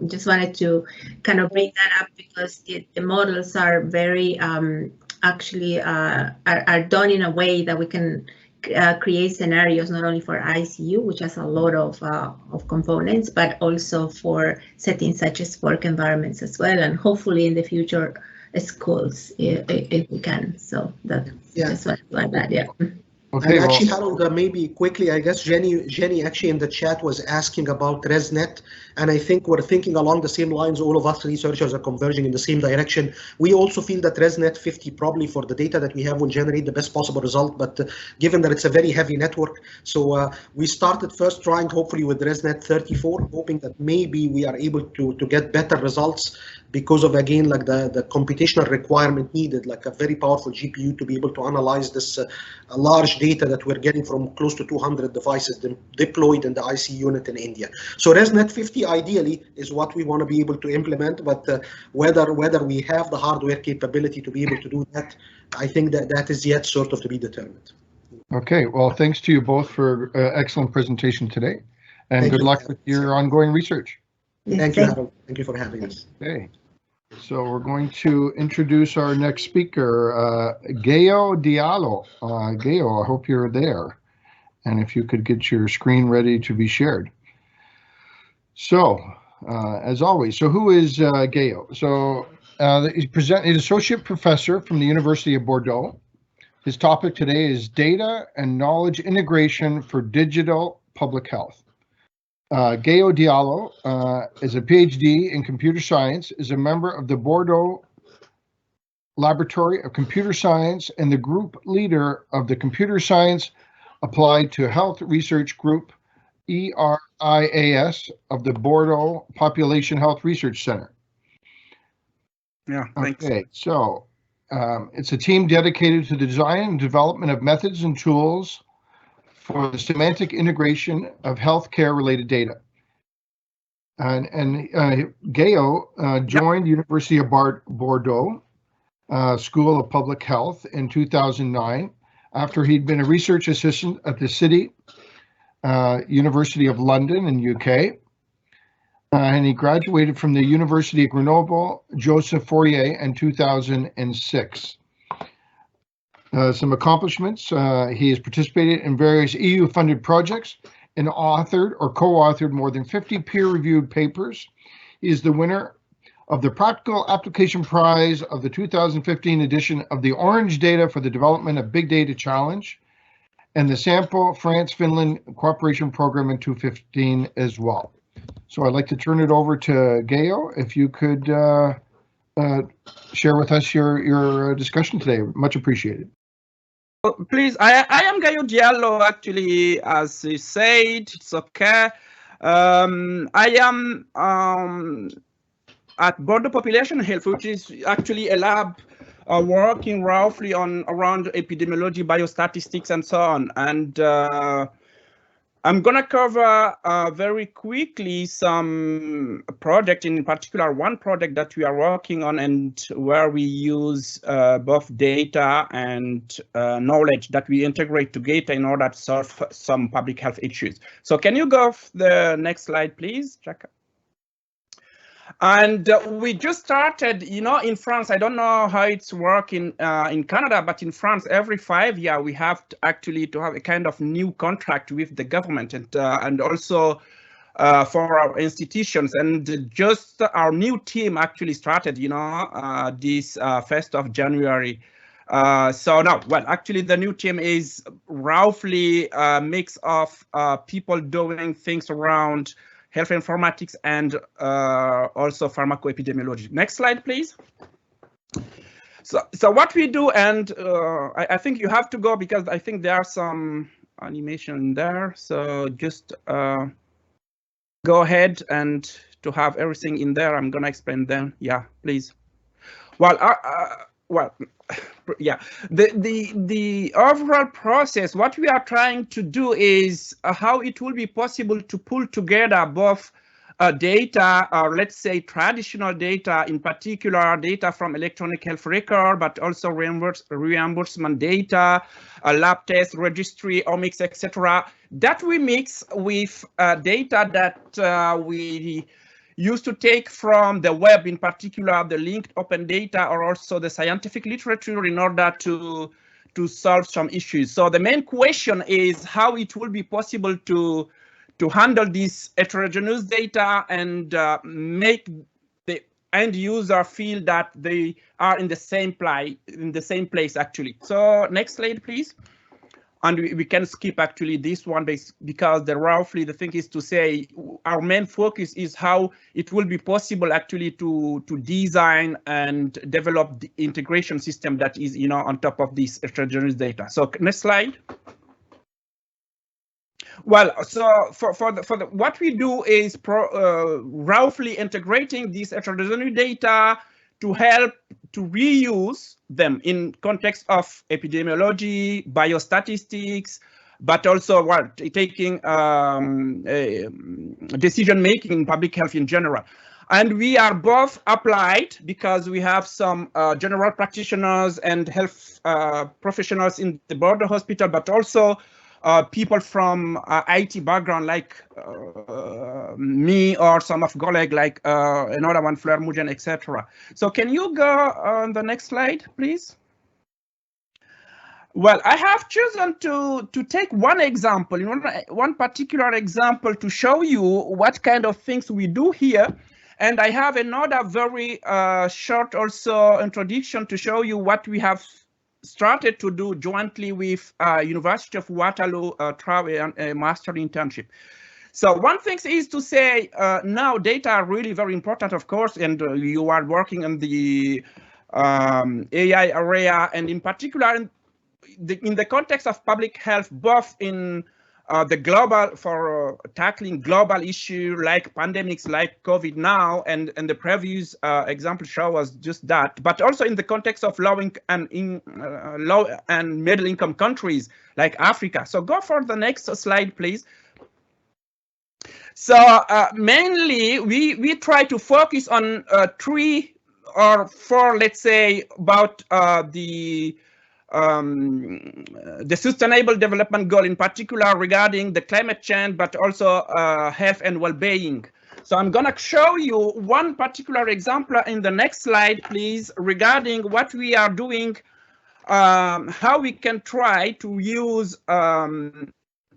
just wanted to kind of bring that up because the models are very actually are done in a way that we can create scenarios not only for ICU, which has a lot of components, but also for settings such as work environments as well, and hopefully in the future schools if we can. So that just like that, yeah. Okay, and actually, Harold, maybe quickly, I guess Jenny actually in the chat was asking about ResNet, and I think we're thinking along the same lines. All of us researchers are converging in the same direction. We also feel that ResNet 50 probably for the data that we have will generate the best possible result, but given that it's a very heavy network, so we started first trying hopefully with ResNet 34, hoping that maybe we are able to get better results because of, again, like the computational requirement needed, like a very powerful GPU to be able to analyze this large data that we're getting from close to 200 devices deployed in the IC unit in India. So ResNet 50 ideally is what we want to be able to implement, but whether we have the hardware capability to be able to do that, I think that is yet sort of to be determined. Okay, well, thanks to you both for excellent presentation today, and good luck with your ongoing research. Thank you, Harold. Thank you for having us. Okay. So we're going to introduce our next speaker, Gayo Diallo. Gayo, I hope you're there. And if you could get your screen ready to be shared. So, as always, so who is Gayo? So he's associate professor from the University of Bordeaux. His topic today is data and knowledge integration for digital public health. Gayo Diallo is a PhD in computer science, is a member of the Bordeaux Laboratory of Computer Science and the group leader of the Computer Science Applied to Health Research Group, ERIAS, of the Bordeaux Population Health Research Center. Yeah, thanks. Okay, so it's a team dedicated to the design and development of methods and tools for the semantic integration of healthcare-related data. And Gayo joined University of Bordeaux School of Public Health in 2009 after he'd been a research assistant at the City University of London in UK. And he graduated from the University of Grenoble Joseph Fourier in 2006. Some accomplishments, he has participated in various EU-funded projects and authored or co-authored more than 50 peer-reviewed papers. He is the winner of the Practical Application Prize of the 2015 edition of the Orange Data for the Development of Big Data Challenge and the Sample France-Finland Cooperation Program in 2015 as well. So I'd like to turn it over to Gayo, if you could share with us your discussion today. Much appreciated. Please, I am Gayo Diallo, actually, as you said, it's okay. I am at Bordeaux Population Health, which is actually a lab working roughly on around epidemiology, biostatistics, and so on. And I'm going to cover very quickly some project, in particular one project that we are working on and where we use both data and knowledge that we integrate together in order to solve some public health issues. So can you go to the next slide, please, Jack? And we just started, you know, in France. I don't know how it's working in Canada, but in France, every 5 years we have to actually have a kind of new contract with the government and also for our institutions. And just our new team actually started, you know, this 1st of January. So now, well, actually the new team is roughly a mix of people doing things around health informatics and also pharmacoepidemiology. Next slide, please. So what we do, and I think you have to go because I think there are some animation there. So just go ahead and to have everything in there. I'm gonna explain them. Yeah, please. Well, yeah, the overall process, what we are trying to do is how it will be possible to pull together both data, or let's say traditional data, in particular data from electronic health record, but also reimbursement data, lab test, registry, omics, etc., that we mix with data that we used to take from the web, in particular the linked open data, or also the scientific literature, in order to solve some issues. So the main question is how it will be possible to handle this heterogeneous data and make the end user feel that they are in the same place actually. So next slide, please. And we can skip actually this one because roughly the thing is to say our main focus is how it will be possible actually to design and develop the integration system that is, you know, on top of this heterogeneous data. So next slide. Well, so what we do is roughly integrating this heterogeneous data to help to reuse them in context of epidemiology, biostatistics, but also taking decision making in public health in general. And we are both applied because we have some general practitioners and health professionals in the Bordeaux hospital, but also people from IT background like me or some of colleagues like another one, Fleur Mugen, etc. So can you go on the next slide, please? Well, I have chosen to take one example, one particular example to show you what kind of things we do here. And I have another very short also introduction to show you what we have started to do jointly with University of Waterloo travel and master internship. So one thing is to say now data are really very important, of course, and you are working in the AI area, and in particular in the context of public health, both in the global, for tackling global issue like pandemics like COVID now, and the previous example show us just that, but also in the context of low and middle income countries like Africa. So go for the next slide, please. So mainly we try to focus on 3 or 4, let's say, about the sustainable development goal, in particular regarding the climate change, but also health and well-being. So I'm going to show you one particular example in the next slide, please, regarding what we are doing, how we can try to use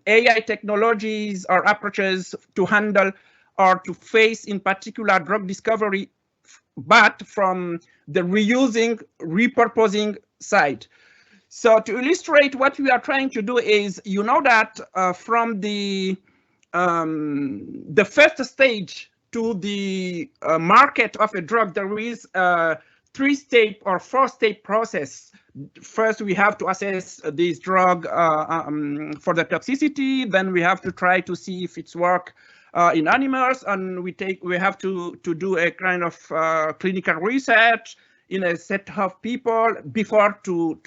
AI technologies or approaches to handle or to face, in particular, drug discovery, but from the reusing, repurposing side. So to illustrate what we are trying to do is, you know that from the first stage to the market of a drug, there is a 3-step or 4-step process. First, we have to assess this drug for the toxicity. Then we have to try to see if it's work in animals, and we have to do a kind of clinical research in a set of people before to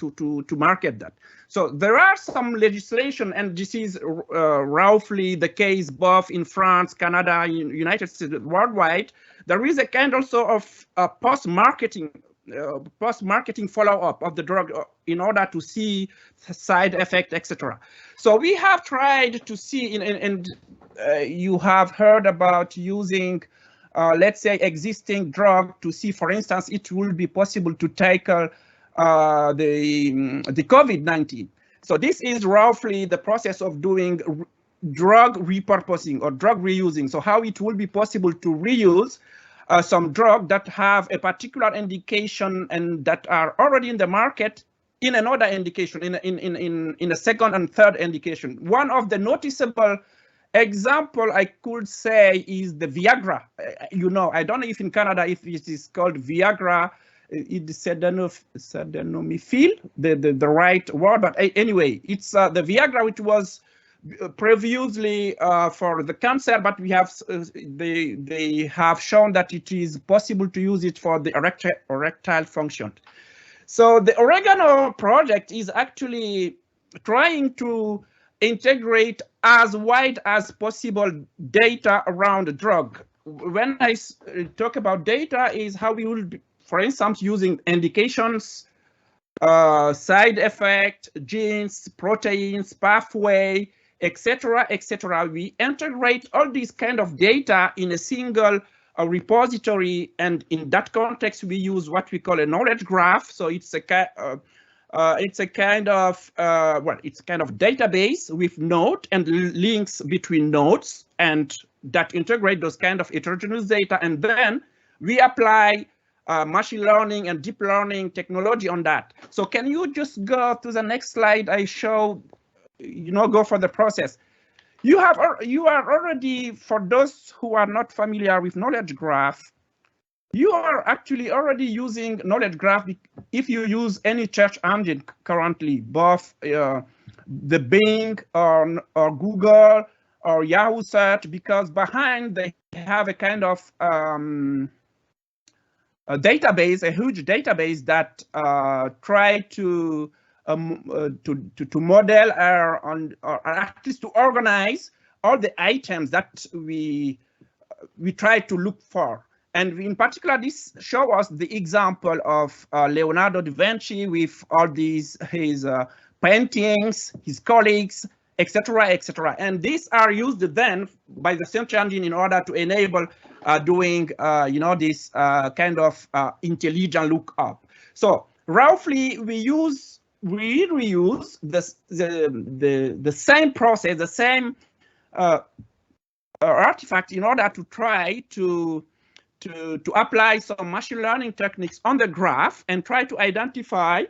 market that. So there are some legislation, and this is roughly the case both in France, Canada, United States, worldwide. There is a kind also of post-marketing follow-up of the drug in order to see side effect, etc. So we have tried to see, and you have heard about using, let's say, existing drug to see, for instance, it will be possible to tackle the COVID-19. So this is roughly the process of doing drug repurposing or drug reusing. So how it will be possible to reuse some drug that have a particular indication and that are already in the market in another indication, in a second and third indication. One of the noticeable example I could say is the Viagra. You know, I don't know if in Canada if it is called Viagra, it's sildenafil, the right word, but anyway, it's the Viagra, which was previously for the cancer, but we have they have shown that it is possible to use it for the erectile function. So the Oregano project is actually trying to integrate as wide as possible data around the drug. When I talk about data, is how we will be, for instance, using indications, side effect, genes, proteins, pathway, etc., etc. We integrate all these kind of data in a single repository, and in that context, we use what we call a knowledge graph. So it's a kind of database with node and links between nodes, and that integrate those kind of heterogeneous data, and then we apply machine learning and deep learning technology on that. So can you just go to the next slide? I show, go for the process. You are already, for those who are not familiar with knowledge graph, you are actually already using knowledge graph if you use any search engine currently, both the Bing or Google or Yahoo search, because behind they have a kind of a database, a huge database that try to model or at least to organize all the items that we try to look for. And in particular, this shows us the example of Leonardo da Vinci with all his paintings, his colleagues, etc., etc. And these are used then by the search engine in order to enable doing, this kind of intelligent lookup. So roughly, we reuse the same process, the same artifact in order to try to apply some machine learning techniques on the graph and try to identify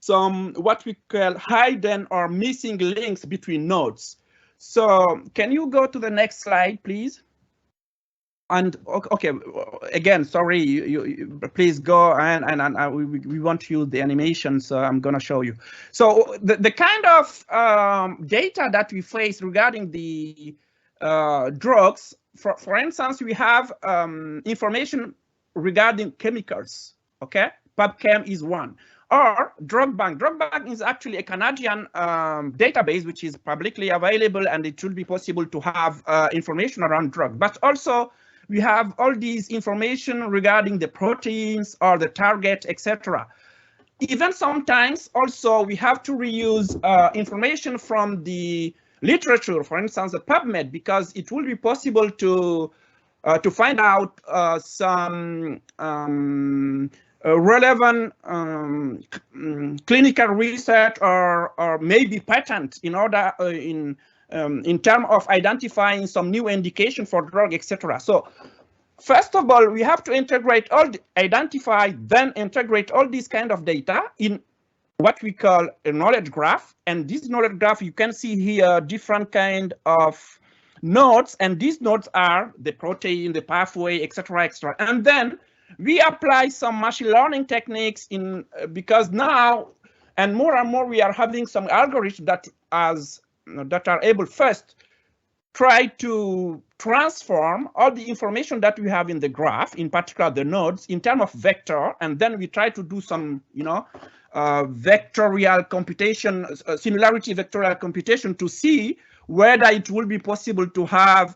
some what we call hidden or missing links between nodes. So can you go to the next slide, please? And okay, again, sorry, you please go and we want to use the animation, so I'm gonna show you. So the kind of data that we face regarding the drugs, for instance, we have information regarding chemicals, okay? PubChem is one. Or Drug Bank. Drug Bank is actually a Canadian database which is publicly available, and it should be possible to have information around drugs. But also we have all these information regarding the proteins or the target, etc. Even sometimes also we have to reuse information from the literature, for instance, the PubMed, because it will be possible to find out some relevant clinical research or maybe patent in order in terms of identifying some new indication for drug, etc. So first of all, we have to integrate identify, then integrate all these kind of data in what we call a knowledge graph. And this knowledge graph, you can see here different kind of nodes, and these nodes are the protein, the pathway, etc., etc. And then we apply some machine learning techniques in because now and more we are having some algorithms that are able first try to transform all the information that we have in the graph, in particular the nodes, in terms of vector, and then we try to do some, vectorial computation, similarity vectorial computation to see whether it will be possible to have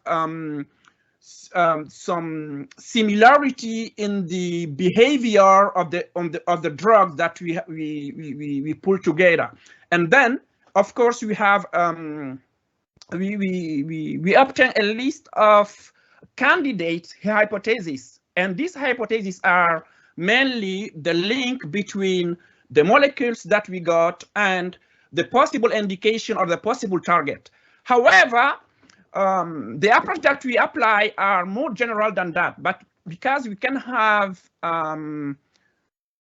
some similarity in the behavior of the drugs that we pull together. And then, of course, we have we obtain a list of candidate hypotheses, and these hypotheses are mainly the link between the molecules that we got and the possible indication or the possible target. However, the approach that we apply are more general than that, but because we can have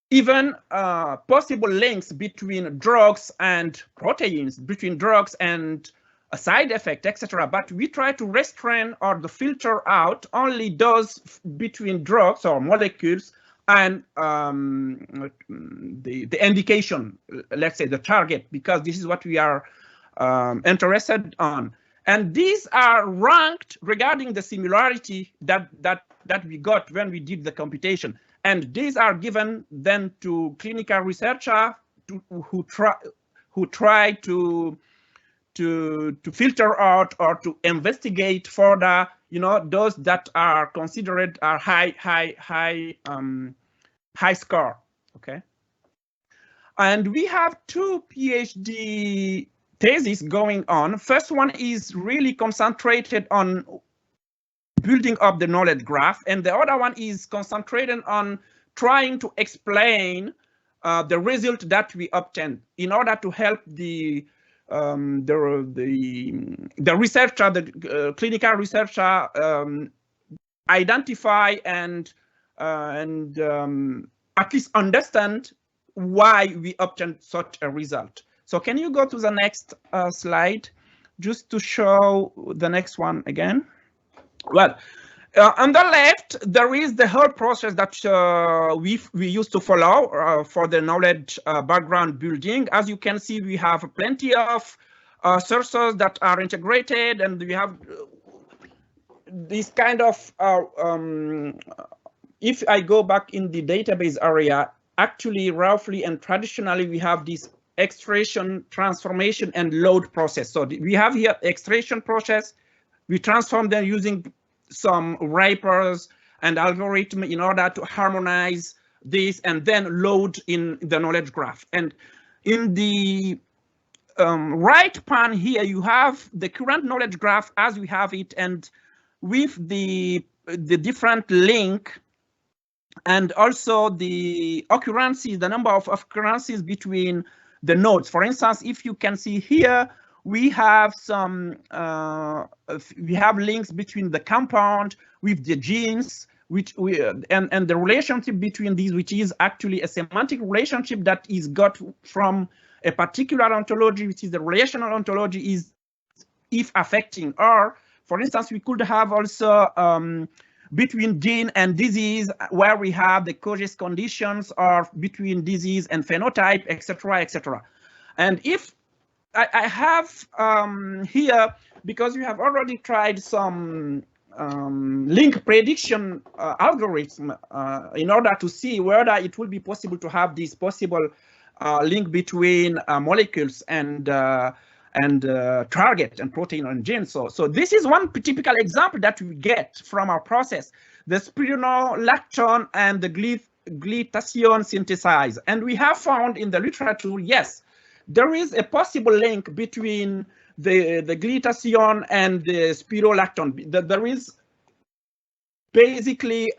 even possible links between drugs and proteins, between drugs and a side effect, etc. But we try to restrain or to filter out only those between drugs or molecules and the indication, let's say the target, because this is what we are interested on. And these are ranked regarding the similarity that we got when we did the computation. And these are given then to clinical researchers who try to filter out or to investigate further, those that are considered are high score. Okay. And we have two PhD theses going on. First one is really concentrated on building up the knowledge graph, and the other one is concentrated on trying to explain the result that we obtained in order to help the researcher, the clinical researcher, identify and at least understand why we obtained such a result. So can you go to the next slide, just to show the next one again? Well, on the left, there is the whole process that we used to follow for the knowledge background building. As you can see, we have plenty of sources that are integrated, and we have this kind of, if I go back in the database area, actually roughly and traditionally, we have this extraction, transformation, and load process. So we have here extraction process. We transform them using some wrappers and algorithm in order to harmonize this and then load in the knowledge graph. And in the right pan here, you have the current knowledge graph as we have it, and with the different link and also the occurrences, the number of occurrences between the nodes. For instance, if you can see here, we have some we have links between the compound with the genes, which and the relationship between these, which is actually a semantic relationship that is got from a particular ontology, which is the relational ontology, is if affecting. Or for instance, we could have also between gene and disease, where we have the causes conditions, or between disease and phenotype, etc., etc. And if I have here, because we have already tried some link prediction algorithm in order to see whether it will be possible to have this possible link between molecules and target and protein and gene. So this is one typical example that we get from our process, the spironolactone and the glutathione synthesize. And we have found in the literature, yes, there is a possible link between the glutathione and the spironolactone. There is basically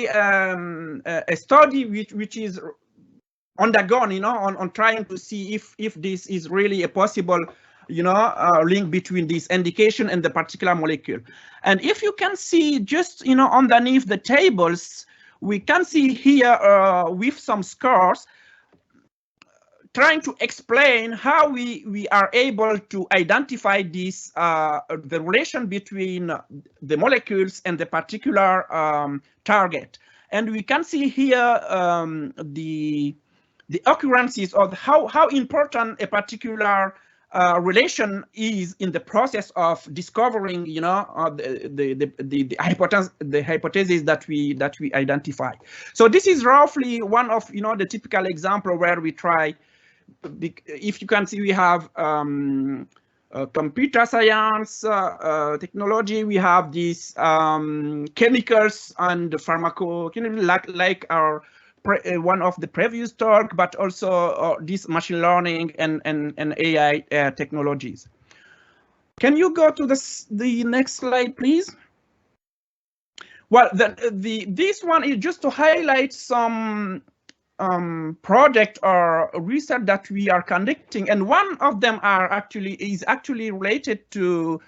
a study which is undergone, on trying to see if this is really a possible, link between this indication and the particular molecule. And if you can see just, underneath the tables, we can see here with some scores, trying to explain how we are able to identify this, the relation between the molecules and the particular target. And we can see here the occurrences of how important a particular relation is in the process of discovering, you know, the hypothesis that we identify. So this is roughly one of, you know, the typical example where we try. If you can see, we have computer science technology. We have these chemicals and pharmacokinetic, like our one of the previous talk, but also this machine learning and AI technologies. Can you go to the next slide, please? Well, this one is just to highlight some project or research that we are conducting, and one of them is actually related to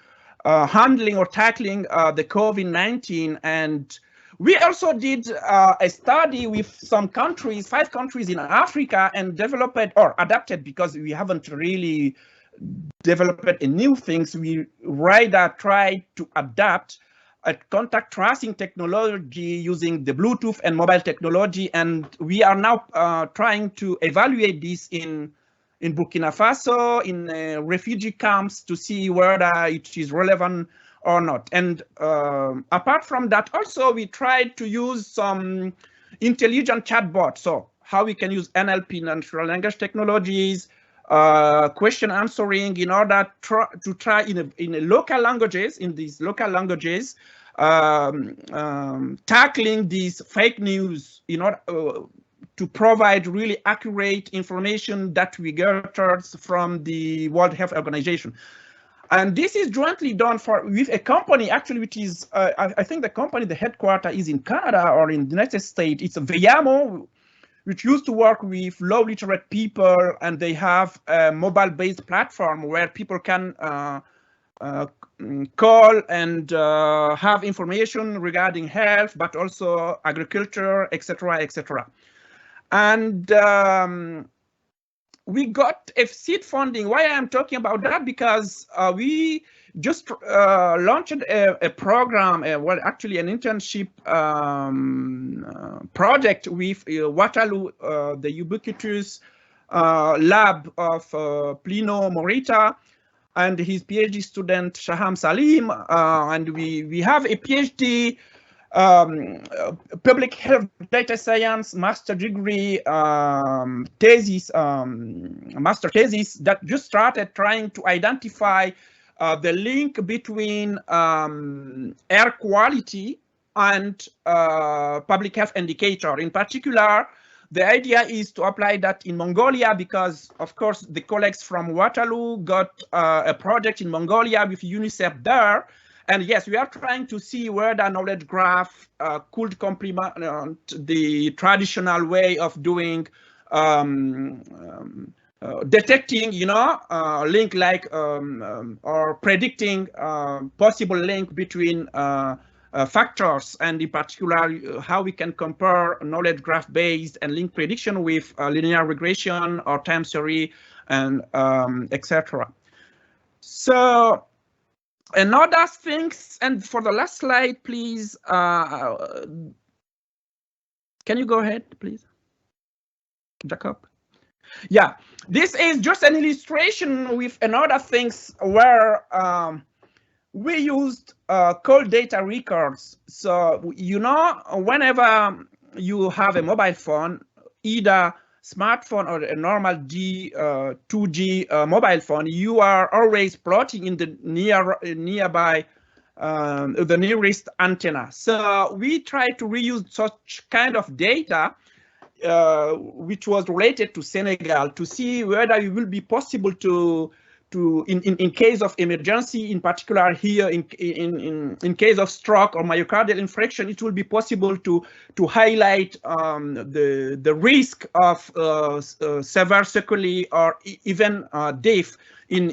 handling or tackling the COVID-19. And we also did a study with some countries, 5 countries in Africa, and developed or adapted, because we haven't really developed a new things. We rather try to adapt a contact tracing technology using the Bluetooth and mobile technology, and we are now trying to evaluate this in Burkina Faso, in refugee camps, to see whether it is relevant or not. And apart from that, also we tried to use some intelligent chatbot. So how we can use NLP, natural language technologies, question answering, in order to try in local languages, in these local languages, tackling these fake news in order to provide really accurate information that we gathered from the World Health Organization. And this is jointly done with a company, actually, which is, I think the company, the headquarters is in Canada or in the United States. It's a Veyamo, which used to work with low literate people, and they have a mobile-based platform where people can call and have information regarding health, but also agriculture, etc., etc. And we got a seed funding. Why I am talking about that? Because we just launched a program, well, actually an internship project with Waterloo, the ubiquitous lab of Plino Morita and his PhD student Shaham Salim, and we have a PhD public health data science master degree thesis, master thesis that just started trying to identify the link between air quality and public health indicator. In particular, the idea is to apply that in Mongolia, because of course the colleagues from Waterloo got a project in Mongolia with UNICEF there. And yes, we are trying to see where the knowledge graph could complement the traditional way of doing detecting, you know, link like or predicting possible link between factors, and in particular how we can compare knowledge graph based and link prediction with linear regression or time series and etc. So another things, and for the last slide, please, can you go ahead, please, Jacob? Yeah, this is just an illustration with another things where we used cold data records. So, you know, whenever you have a mobile phone, either smartphone or a normal 2G mobile phone, you are always plotting in the nearby the nearest antenna. So we try to reuse such kind of data which was related to Senegal, to see whether it will be possible to in case of emergency, in particular here in case of stroke or myocardial infarction, it will be possible to highlight the risk of severe sequelae or even death in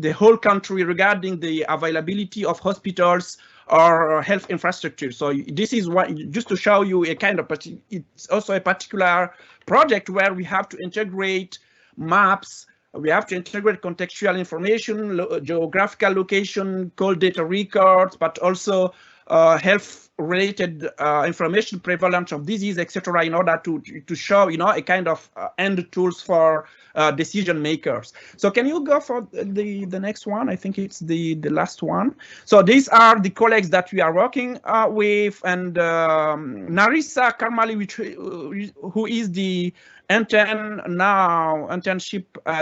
the whole country regarding the availability of hospitals or health infrastructure. So this is what, just to show you a kind of, it's also a particular project where we have to integrate maps, we have to integrate contextual information, geographical location, cold data records, but also health-related information, prevalence of disease, etc., in order to show, a kind of end tools for decision makers. So can you go for the next one? I think it's the last one. So these are the colleagues that we are working with, and Narissa Karmali, who is the internship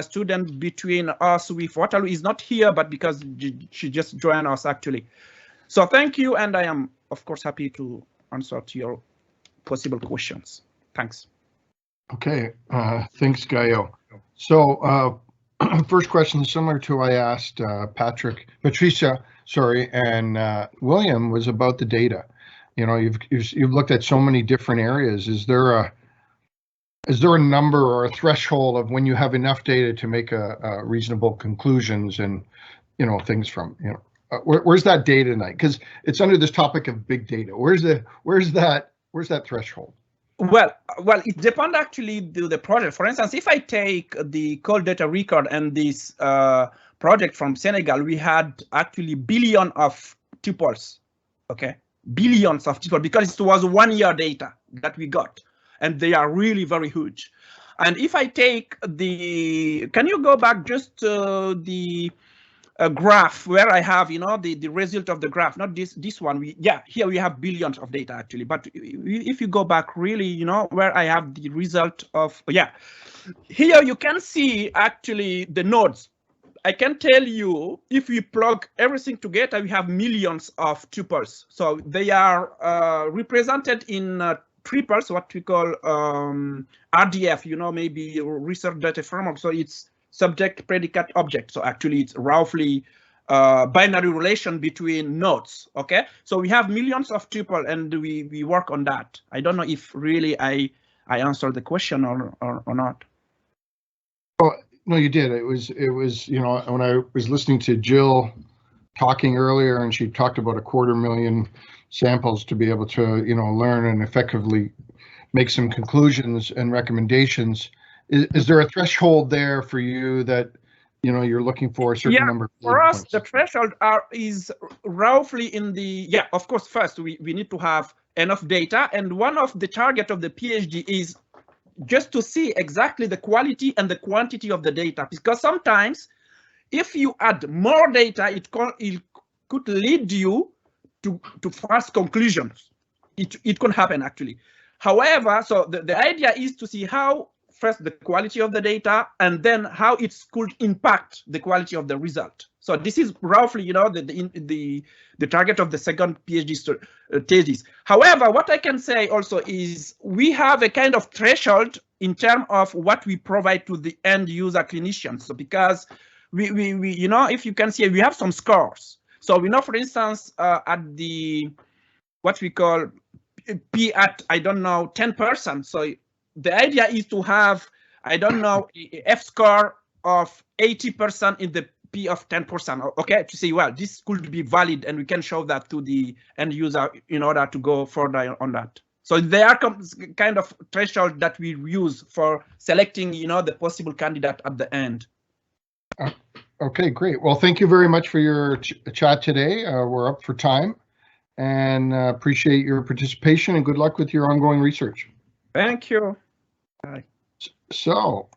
student between us with Waterloo, is not here, but because she just joined us actually. So thank you, and I am, of course, happy to answer to your possible questions. Thanks. Okay, thanks, Gaio. So first question, similar to I asked Patricia, and William, was about the data. You've looked at so many different areas. Is there a number or a threshold of when you have enough data to make a reasonable conclusions and things from where's that data tonight? Because it's under this topic of big data. Where's that threshold? Well, it depends actually to the project. For instance, if I take the cold data record and this project from Senegal, we had actually billion of tuples, okay? Billions of tuples, because it was 1 year data that we got, and they are really very huge. And if I take can you go back just to the graph where I have, the result of the graph, not this one. Here we have billions of data actually, but if you go back really, where I have the result of, here you can see actually the nodes. I can tell you, if we plug everything together, we have millions of tuples. So they are represented in triples, what we call RDF, maybe research data framework. So it's subject, predicate, object. So actually it's roughly binary relation between nodes, okay? So we have millions of tuples, and we work on that. I don't know if really I answered the question or not. Oh, no, you did. It was when I was listening to Jill talking earlier, and she talked about 250,000 samples to be able to, learn and effectively make some conclusions and recommendations. Is there a threshold there for you that you're looking for a certain number of for us points? The threshold is roughly in the of course, first we need to have enough data, and one of the target of the PhD is just to see exactly the quality and the quantity of the data, because sometimes if you add more data, it could lead you to fast conclusions. It could happen actually. However, so the idea is to see how first the quality of the data, and then how it could impact the quality of the result. So this is roughly, the target of the second PhD thesis. However, what I can say also is we have a kind of threshold in terms of what we provide to the end user clinicians. So because we if you can see, we have some scores. So we know, for instance, at the what we call P at 10%. So the idea is to have, F score of 80% in the P of 10%, okay, to say, well, this could be valid, and we can show that to the end user in order to go further on that. So there are kind of threshold that we use for selecting, the possible candidate at the end. Okay, great. Well, thank you very much for your chat today. We're up for time, and appreciate your participation, and good luck with your ongoing research. Thank you. Bye. So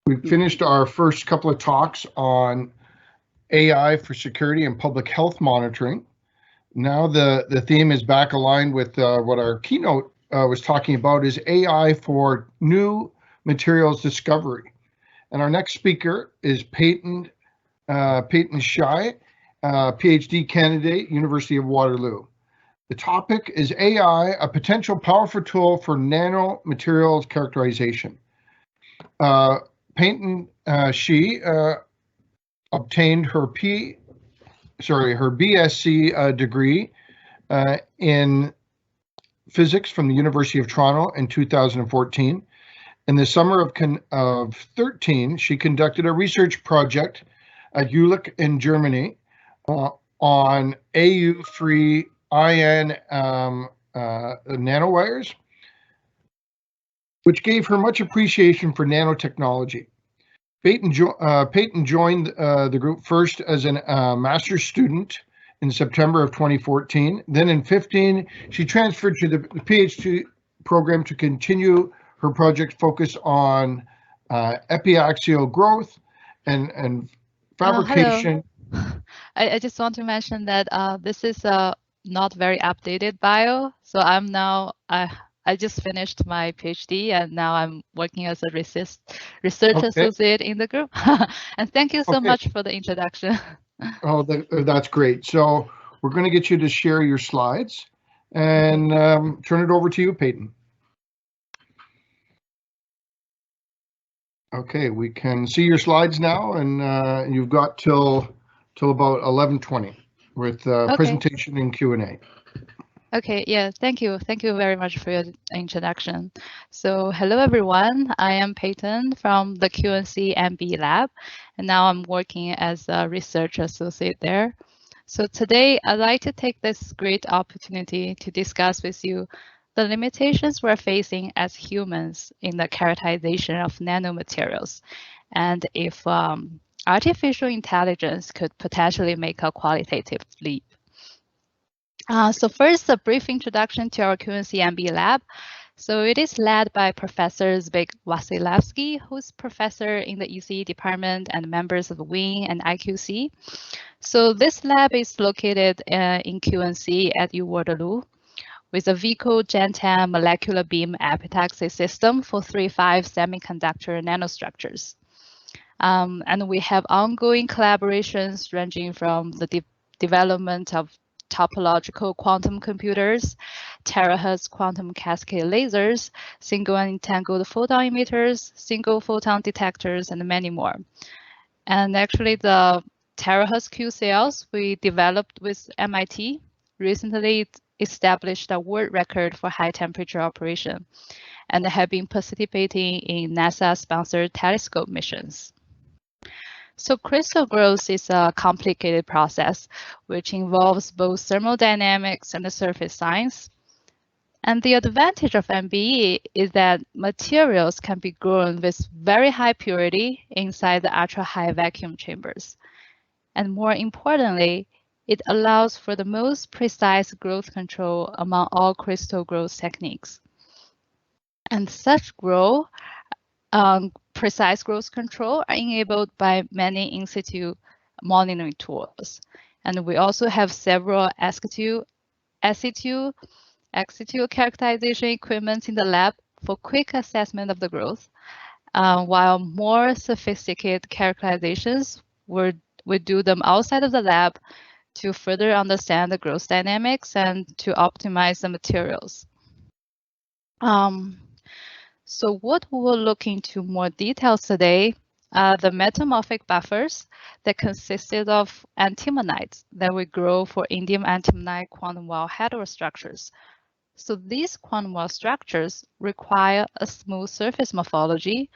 we finished our first couple of talks on AI for security and public health monitoring. Now the theme is back aligned with what our keynote was talking about, is AI for new materials discovery. And our next speaker is Peyton Shai, PhD candidate, University of Waterloo. The topic is AI, a potential powerful tool for nano-materials characterization. Peyton she obtained her BSc degree in physics from the University of Toronto in 2014. In the summer of 2013, she conducted a research project at Jülich in Germany on AU-free ion nanowires, which gave her much appreciation for nanotechnology. Peyton joined the group first as a master's student in September of 2014. Then in 2015, she transferred to the PhD program to continue her project focus on epiaxial growth and fabrication. I just want to mention that this is a not very updated bio. So I'm now, I just finished my PhD and now I'm working as a research associate in the group. And thank you so much for the introduction. Oh, that's great. So we're going to get you to share your slides and turn it over to you, Peyton. Okay, we can see your slides now, and you've got till about 11:20 with presentation and Q&A. Okay, yeah, thank you. Thank you very much for your introduction. So hello, everyone. I am Peyton from the QNC MB lab, and now I'm working as a research associate there. So today, I'd like to take this great opportunity to discuss with you the limitations we're facing as humans in the characterization of nanomaterials, and if artificial intelligence could potentially make a qualitative leap. So first, a brief introduction to our QNC MB lab. So it is led by Professor Zbig Wasilewski, who's professor in the ECE department and members of WIN and IQC. So this lab is located in QNC at Waterloo with a Vico Gen 10 molecular beam epitaxy system for 3.5 semiconductor nanostructures. And we have ongoing collaborations ranging from the development of topological quantum computers, terahertz quantum cascade lasers, single and entangled photon emitters, single photon detectors, and many more. And actually, the terahertz Q cells we developed with MIT recently established a world record for high temperature operation and have been participating in NASA-sponsored telescope missions. So crystal growth is a complicated process which involves both thermodynamics and the surface science. And the advantage of MBE is that materials can be grown with very high purity inside the ultra-high vacuum chambers. And more importantly, it allows for the most precise growth control among all crystal growth techniques. And such precise growth control are enabled by many in situ monitoring tools. And we also have several ex-situ characterization equipment in the lab for quick assessment of the growth, while more sophisticated characterizations we do them outside of the lab to further understand the growth dynamics and to optimize the materials. So what we will look into more details today are the metamorphic buffers that consisted of antimonites that we grow for indium antimonide quantum Weyl heterostructures. So these quantum Weyl structures require a smooth surface morphology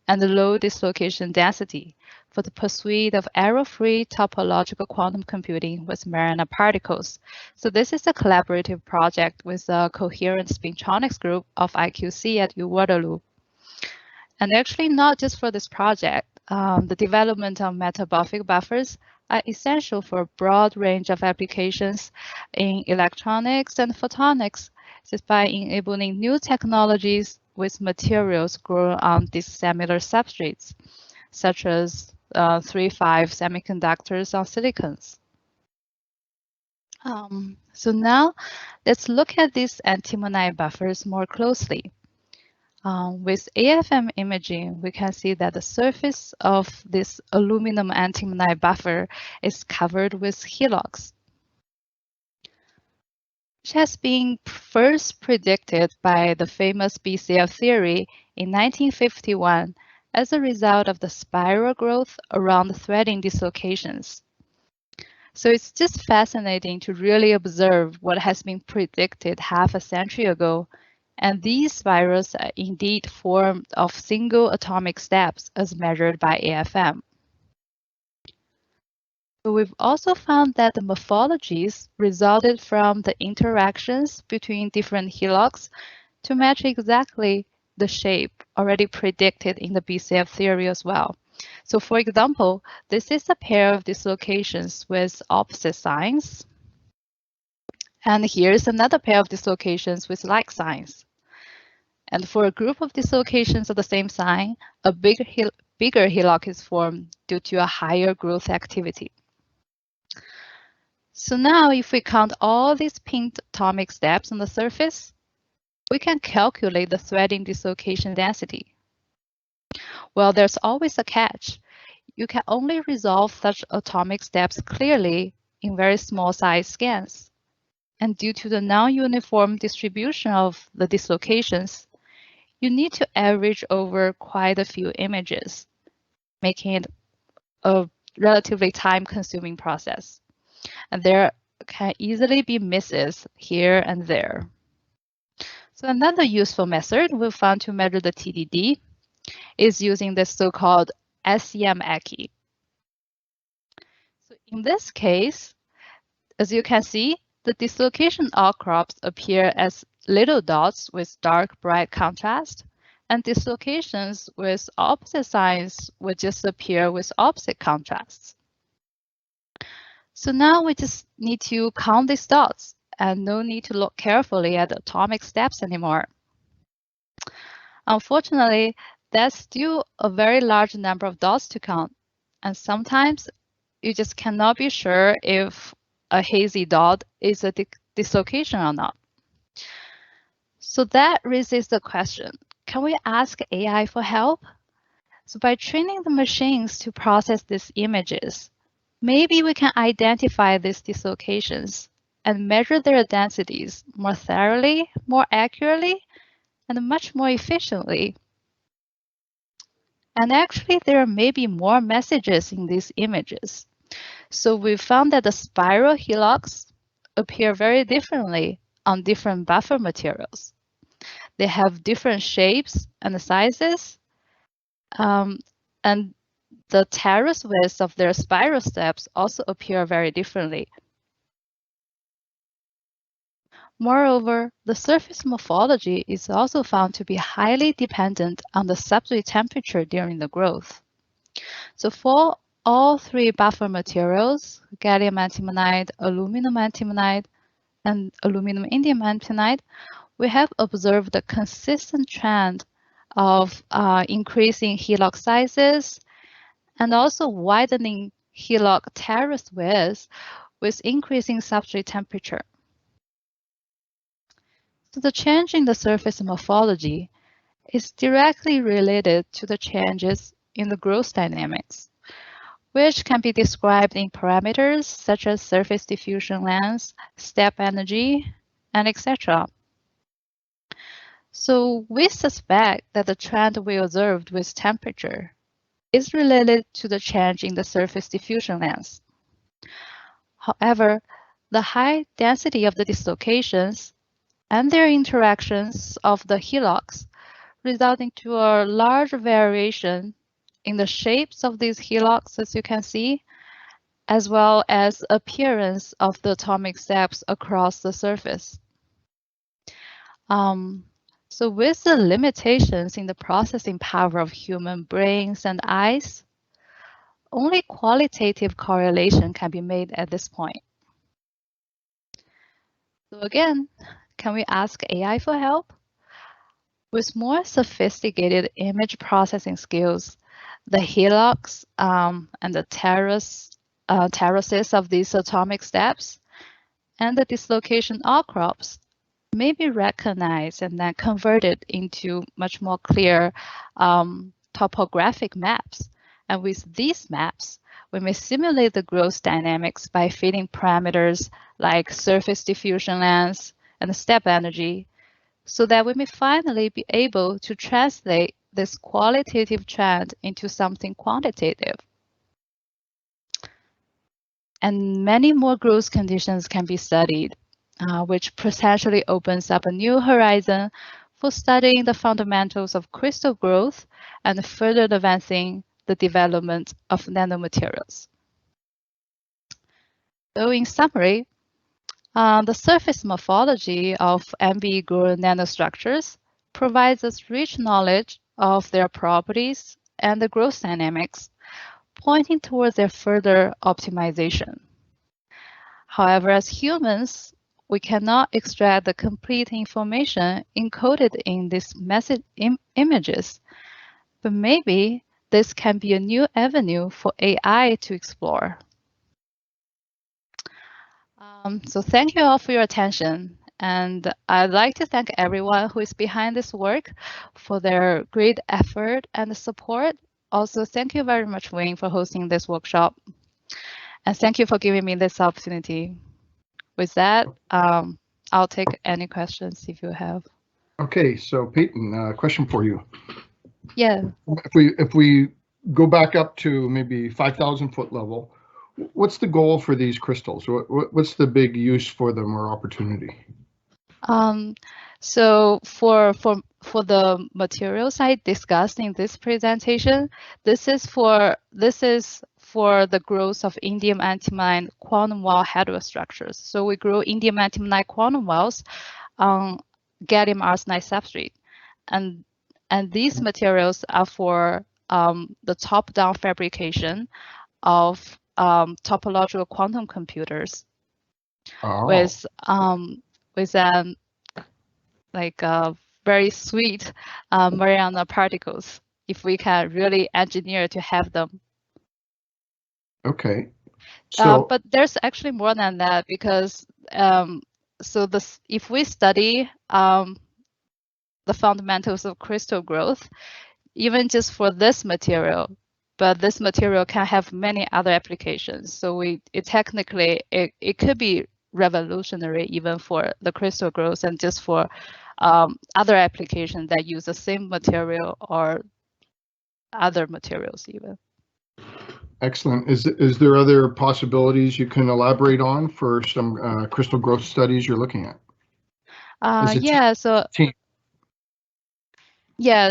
and a low dislocation density for the pursuit of error-free topological quantum computing with Mariner particles. So this is a collaborative project with the coherent spintronics group of IQC at Waterloo. And actually not just for this project, the development of metamorphic buffers are essential for a broad range of applications in electronics and photonics, just by enabling new technologies with materials grown on dissimilar substrates, such as 3.5 semiconductors on silicons. So now let's look at these antimonide buffers more closely. With AFM imaging, we can see that the surface of this aluminum antimonide buffer is covered with halox, which has been first predicted by the famous BCF theory in 1951 as a result of the spiral growth around threading dislocations. So it's just fascinating to really observe what has been predicted half a century ago. And these spirals are indeed formed of single atomic steps as measured by AFM. So we've also found that the morphologies resulted from the interactions between different helices to match exactly the shape already predicted in the BCF theory as well. So for example, this is a pair of dislocations with opposite signs. And here's another pair of dislocations with like signs. And for a group of dislocations of the same sign, a bigger helix is formed due to a higher growth activity. So now if we count all these pink atomic steps on the surface, we can calculate the threading dislocation density. Well, there's always a catch. You can only resolve such atomic steps clearly in very small size scans. And due to the non-uniform distribution of the dislocations, you need to average over quite a few images, making it a relatively time-consuming process. And there can easily be misses here and there. So another useful method we found to measure the TDD is using the so-called SEM-ACI. So in this case, as you can see, the dislocation outcrops appear as little dots with dark bright contrast, and dislocations with opposite signs would just appear with opposite contrasts. So now we just need to count these dots and no need to look carefully at the atomic steps anymore. Unfortunately, that's still a very large number of dots to count, and sometimes you just cannot be sure if a hazy dot is a dislocation or not. So that raises the question, can we ask AI for help? So by training the machines to process these images, maybe we can identify these dislocations and measure their densities more thoroughly, more accurately, and much more efficiently. And actually, there may be more messages in these images. So we found that the spiral helix appear very differently on different buffer materials. They have different shapes and sizes, and the terrace width of their spiral steps also appear very differently. Moreover, the surface morphology is also found to be highly dependent on the substrate temperature during the growth. So for all three buffer materials, gallium antimonide, aluminum antimonide, and aluminum indium antimonide, we have observed a consistent trend of increasing helix sizes and also widening helix terrace width with increasing substrate temperature. So the change in the surface morphology is directly related to the changes in the growth dynamics, which can be described in parameters such as surface diffusion length, step energy, and etc. So we suspect that the trend we observed with temperature is related to the change in the surface diffusion length. However, the high density of the dislocations and their interactions of the helix resulting to a large variation in the shapes of these helix, as you can see, as well as appearance of the atomic steps across the surface. So with the limitations in the processing power of human brains and eyes, only qualitative correlation can be made at this point. So again, can we ask AI for help? With more sophisticated image processing skills, the helix and the terraces of these atomic steps and the dislocation outcrops may be recognized and then converted into much more clear topographic maps. And with these maps, we may simulate the growth dynamics by fitting parameters like surface diffusion length and step energy, so that we may finally be able to translate this qualitative trend into something quantitative. And many more growth conditions can be studied, which potentially opens up a new horizon for studying the fundamentals of crystal growth and further advancing the development of nanomaterials. So in summary, the surface morphology of MB-grown nanostructures provides us rich knowledge of their properties and the growth dynamics, pointing towards their further optimization. However, as humans, we cannot extract the complete information encoded in these images, but maybe this can be a new avenue for AI to explore. So thank you all for your attention. And I'd like to thank everyone who is behind this work for their great effort and support. Also, thank you very much, Wayne, for hosting this workshop. And thank you for giving me this opportunity. With that, I'll take any questions if you have. Okay, so Peyton, question for you. Yeah. If we go back up to maybe 5,000 foot level, what's the goal for these crystals? What's the big use for them or opportunity? So for the materials I discussed in this presentation, this is for the growth of indium antimonide quantum well heterostructures. So we grow indium antimonide quantum wells on gallium arsenide substrate, and these materials are for the top-down fabrication of topological quantum computers with like very sweet Mariana particles, if we can really engineer to have them. Okay. So, but there's actually more than that, because if we study the fundamentals of crystal growth, even just for this material, but this material can have many other applications. So technically it could be revolutionary even for the crystal growth and just for other applications that use the same material or other materials even. Excellent. Is there other possibilities you can elaborate on for some crystal growth studies you're looking at? Yeah,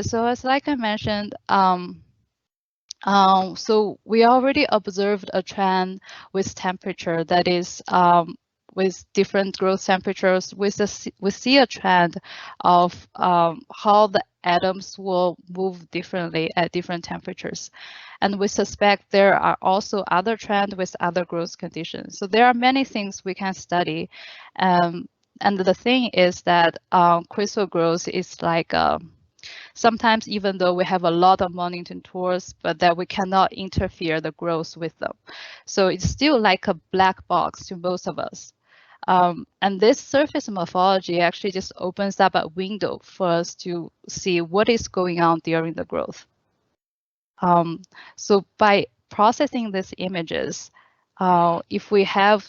so as like I mentioned, so we already observed a trend with temperature, that is with different growth temperatures. We see a trend of how the atoms will move differently at different temperatures. And we suspect there are also other trends with other growth conditions. So there are many things we can study. And the thing is that crystal growth is like sometimes, even though we have a lot of monitoring tools, but that we cannot interfere the growth with them. So it's still like a black box to most of us. And this surface morphology actually just opens up a window for us to see what is going on during the growth. So by processing these images, if we can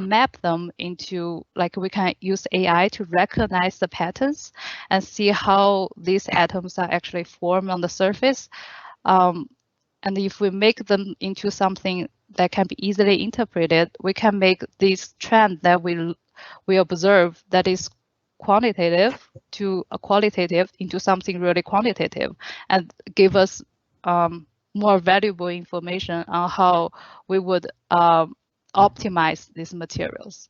map them into, like, we can use AI to recognize the patterns and see how these atoms are actually formed on the surface. And if we make them into something that can be easily interpreted, we can make this trend that we observe that is quantitative to a qualitative into something really quantitative, and give us more valuable information on how we would optimize these materials.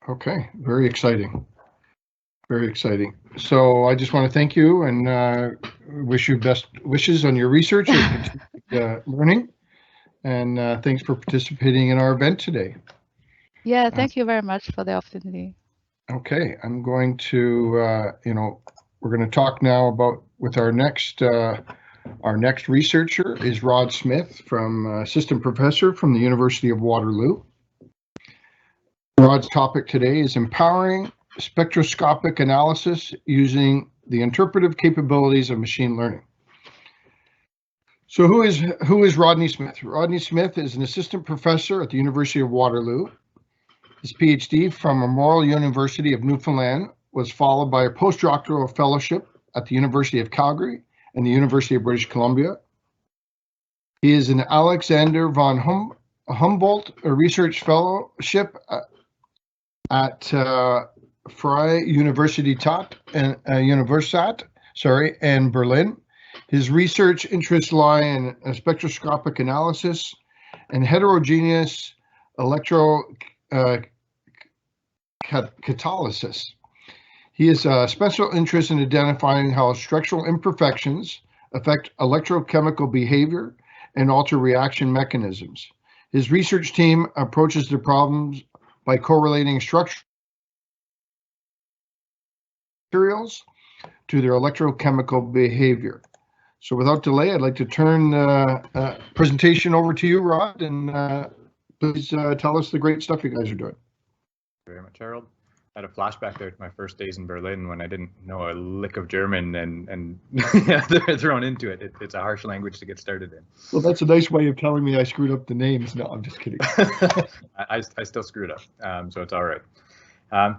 Okay, very exciting. Very exciting. So I just want to thank you and wish you best wishes on your research and learning. And thanks for participating in our event today. Yeah, thank you very much for the opportunity. Okay, I'm going to, we're going to talk now with our next researcher is Rod Smith, assistant professor from the University of Waterloo. Rod's topic today is empowering spectroscopic analysis using the interpretive capabilities of machine learning. So who is Rodney Smith? Rodney Smith is an assistant professor at the University of Waterloo. His PhD from Memorial University of Newfoundland was followed by a postdoctoral fellowship at the University of Calgary and the University of British Columbia. He is an Alexander von Humboldt Research Fellowship at Frail Universität in Berlin. His research interests lie in spectroscopic analysis and heterogeneous electrocatalysis. He has a special interest in identifying how structural imperfections affect electrochemical behavior and alter reaction mechanisms. His research team approaches the problems by correlating structural materials to their electrochemical behavior. So without delay, I'd like to turn the presentation over to you, Rod, and please tell us the great stuff you guys are doing. Thank you very much, Harold. I had a flashback there to my first days in Berlin when I didn't know a lick of German and they're thrown into it. It's a harsh language to get started in. Well, that's a nice way of telling me I screwed up the names. No, I'm just kidding. I still screwed up, so it's all right.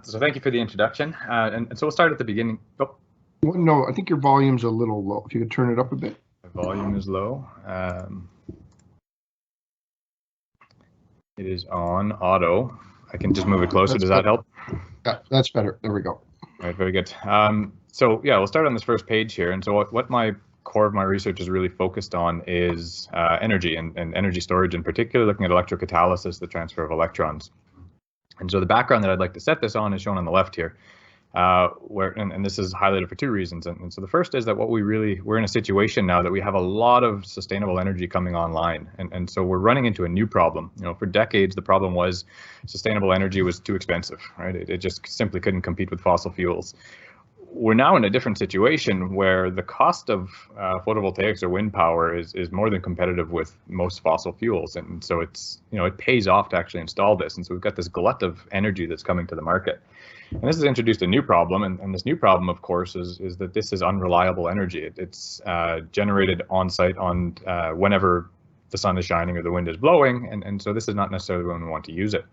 So thank you for the introduction. And so we'll start at the beginning. Oh. Well, no, I think your volume's a little low. If you could turn it up a bit. My volume is low. It is on auto. I can just move it closer. Does that help? Yeah, that's better. There we go. All right, very good. So yeah, we'll start on this first page here. And so what my core of my research is really focused on is energy and energy storage, in particular, looking at electrocatalysis, the transfer of electrons. And so the background that I'd like to set this on is shown on the left here. And this is highlighted for two reasons. And so the first is that we're in a situation now that we have a lot of sustainable energy coming online. And so we're running into a new problem. You know, for decades, the problem was sustainable energy was too expensive, right? It just simply couldn't compete with fossil fuels. We're now in a different situation where the cost of photovoltaics or wind power is more than competitive with most fossil fuels. And so it's, you know, it pays off to actually install this. And so we've got this glut of energy that's coming to the market. And this has introduced a new problem, and this new problem, of course, is that this is unreliable energy. It's generated on site on whenever the sun is shining or the wind is blowing, and so this is not necessarily when we want to use it.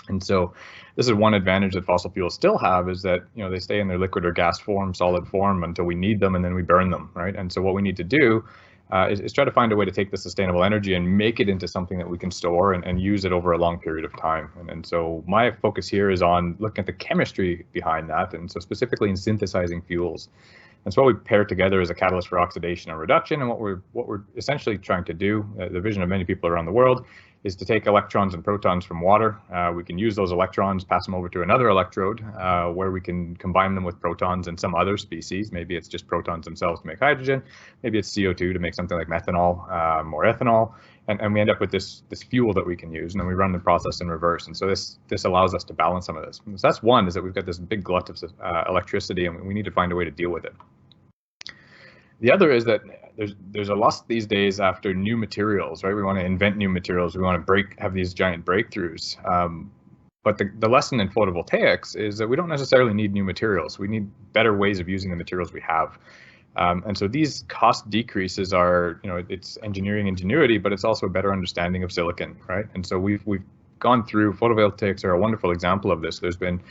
And so this is one advantage that fossil fuels still have, is that, you know, they stay in their liquid or gas form, solid form, until we need them, and then we burn them, right? And so what we need to do is try to find a way to take the sustainable energy and make it into something that we can store and use it over a long period of time. And so my focus here is on looking at the chemistry behind that, and so specifically in synthesizing fuels. And so what we pair together is a catalyst for oxidation and reduction. And what we're essentially trying to do, the vision of many people around the world, is to take electrons and protons from water. We can use those electrons, pass them over to another electrode, where we can combine them with protons and some other species. Maybe it's just protons themselves to make hydrogen. Maybe it's CO2 to make something like methanol or ethanol. And we end up with this fuel that we can use, and then we run the process in reverse. And so this allows us to balance some of this. So that's one, is that we've got this big glut of electricity, and we need to find a way to deal with it. The other is that there's a lust these days after new materials, right? We want to invent new materials. We want to have these giant breakthroughs. But the lesson in photovoltaics is that we don't necessarily need new materials. We need better ways of using the materials we have. And so these cost decreases are, you know, it's engineering ingenuity, but it's also a better understanding of silicon, right? And so we've gone through, photovoltaics are a wonderful example of this. There's been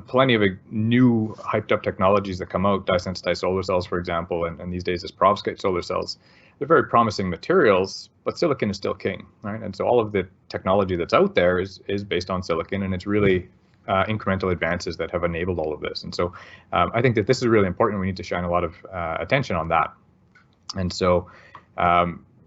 plenty of new hyped up technologies that come out, dye-sensitized solar cells, for example, and these days is perovskite solar cells. They're very promising materials, but silicon is still king, right? And so all of the technology that's out there is based on silicon, and it's really incremental advances that have enabled all of this. And so I think that this is really important. We need to shine a lot of attention on that. And so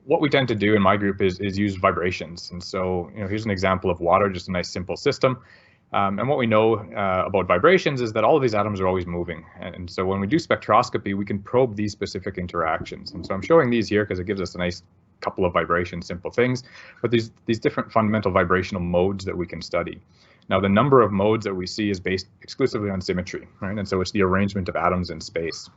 what we tend to do in my group is use vibrations. And so, you know, here's an example of water, just a nice simple system. And what we know about vibrations is that all of these atoms are always moving. And so when we do spectroscopy, we can probe these specific interactions. And so I'm showing these here because it gives us a nice couple of vibration simple things, but these different fundamental vibrational modes that we can study. Now, the number of modes that we see is based exclusively on symmetry, right? And so it's the arrangement of atoms in space.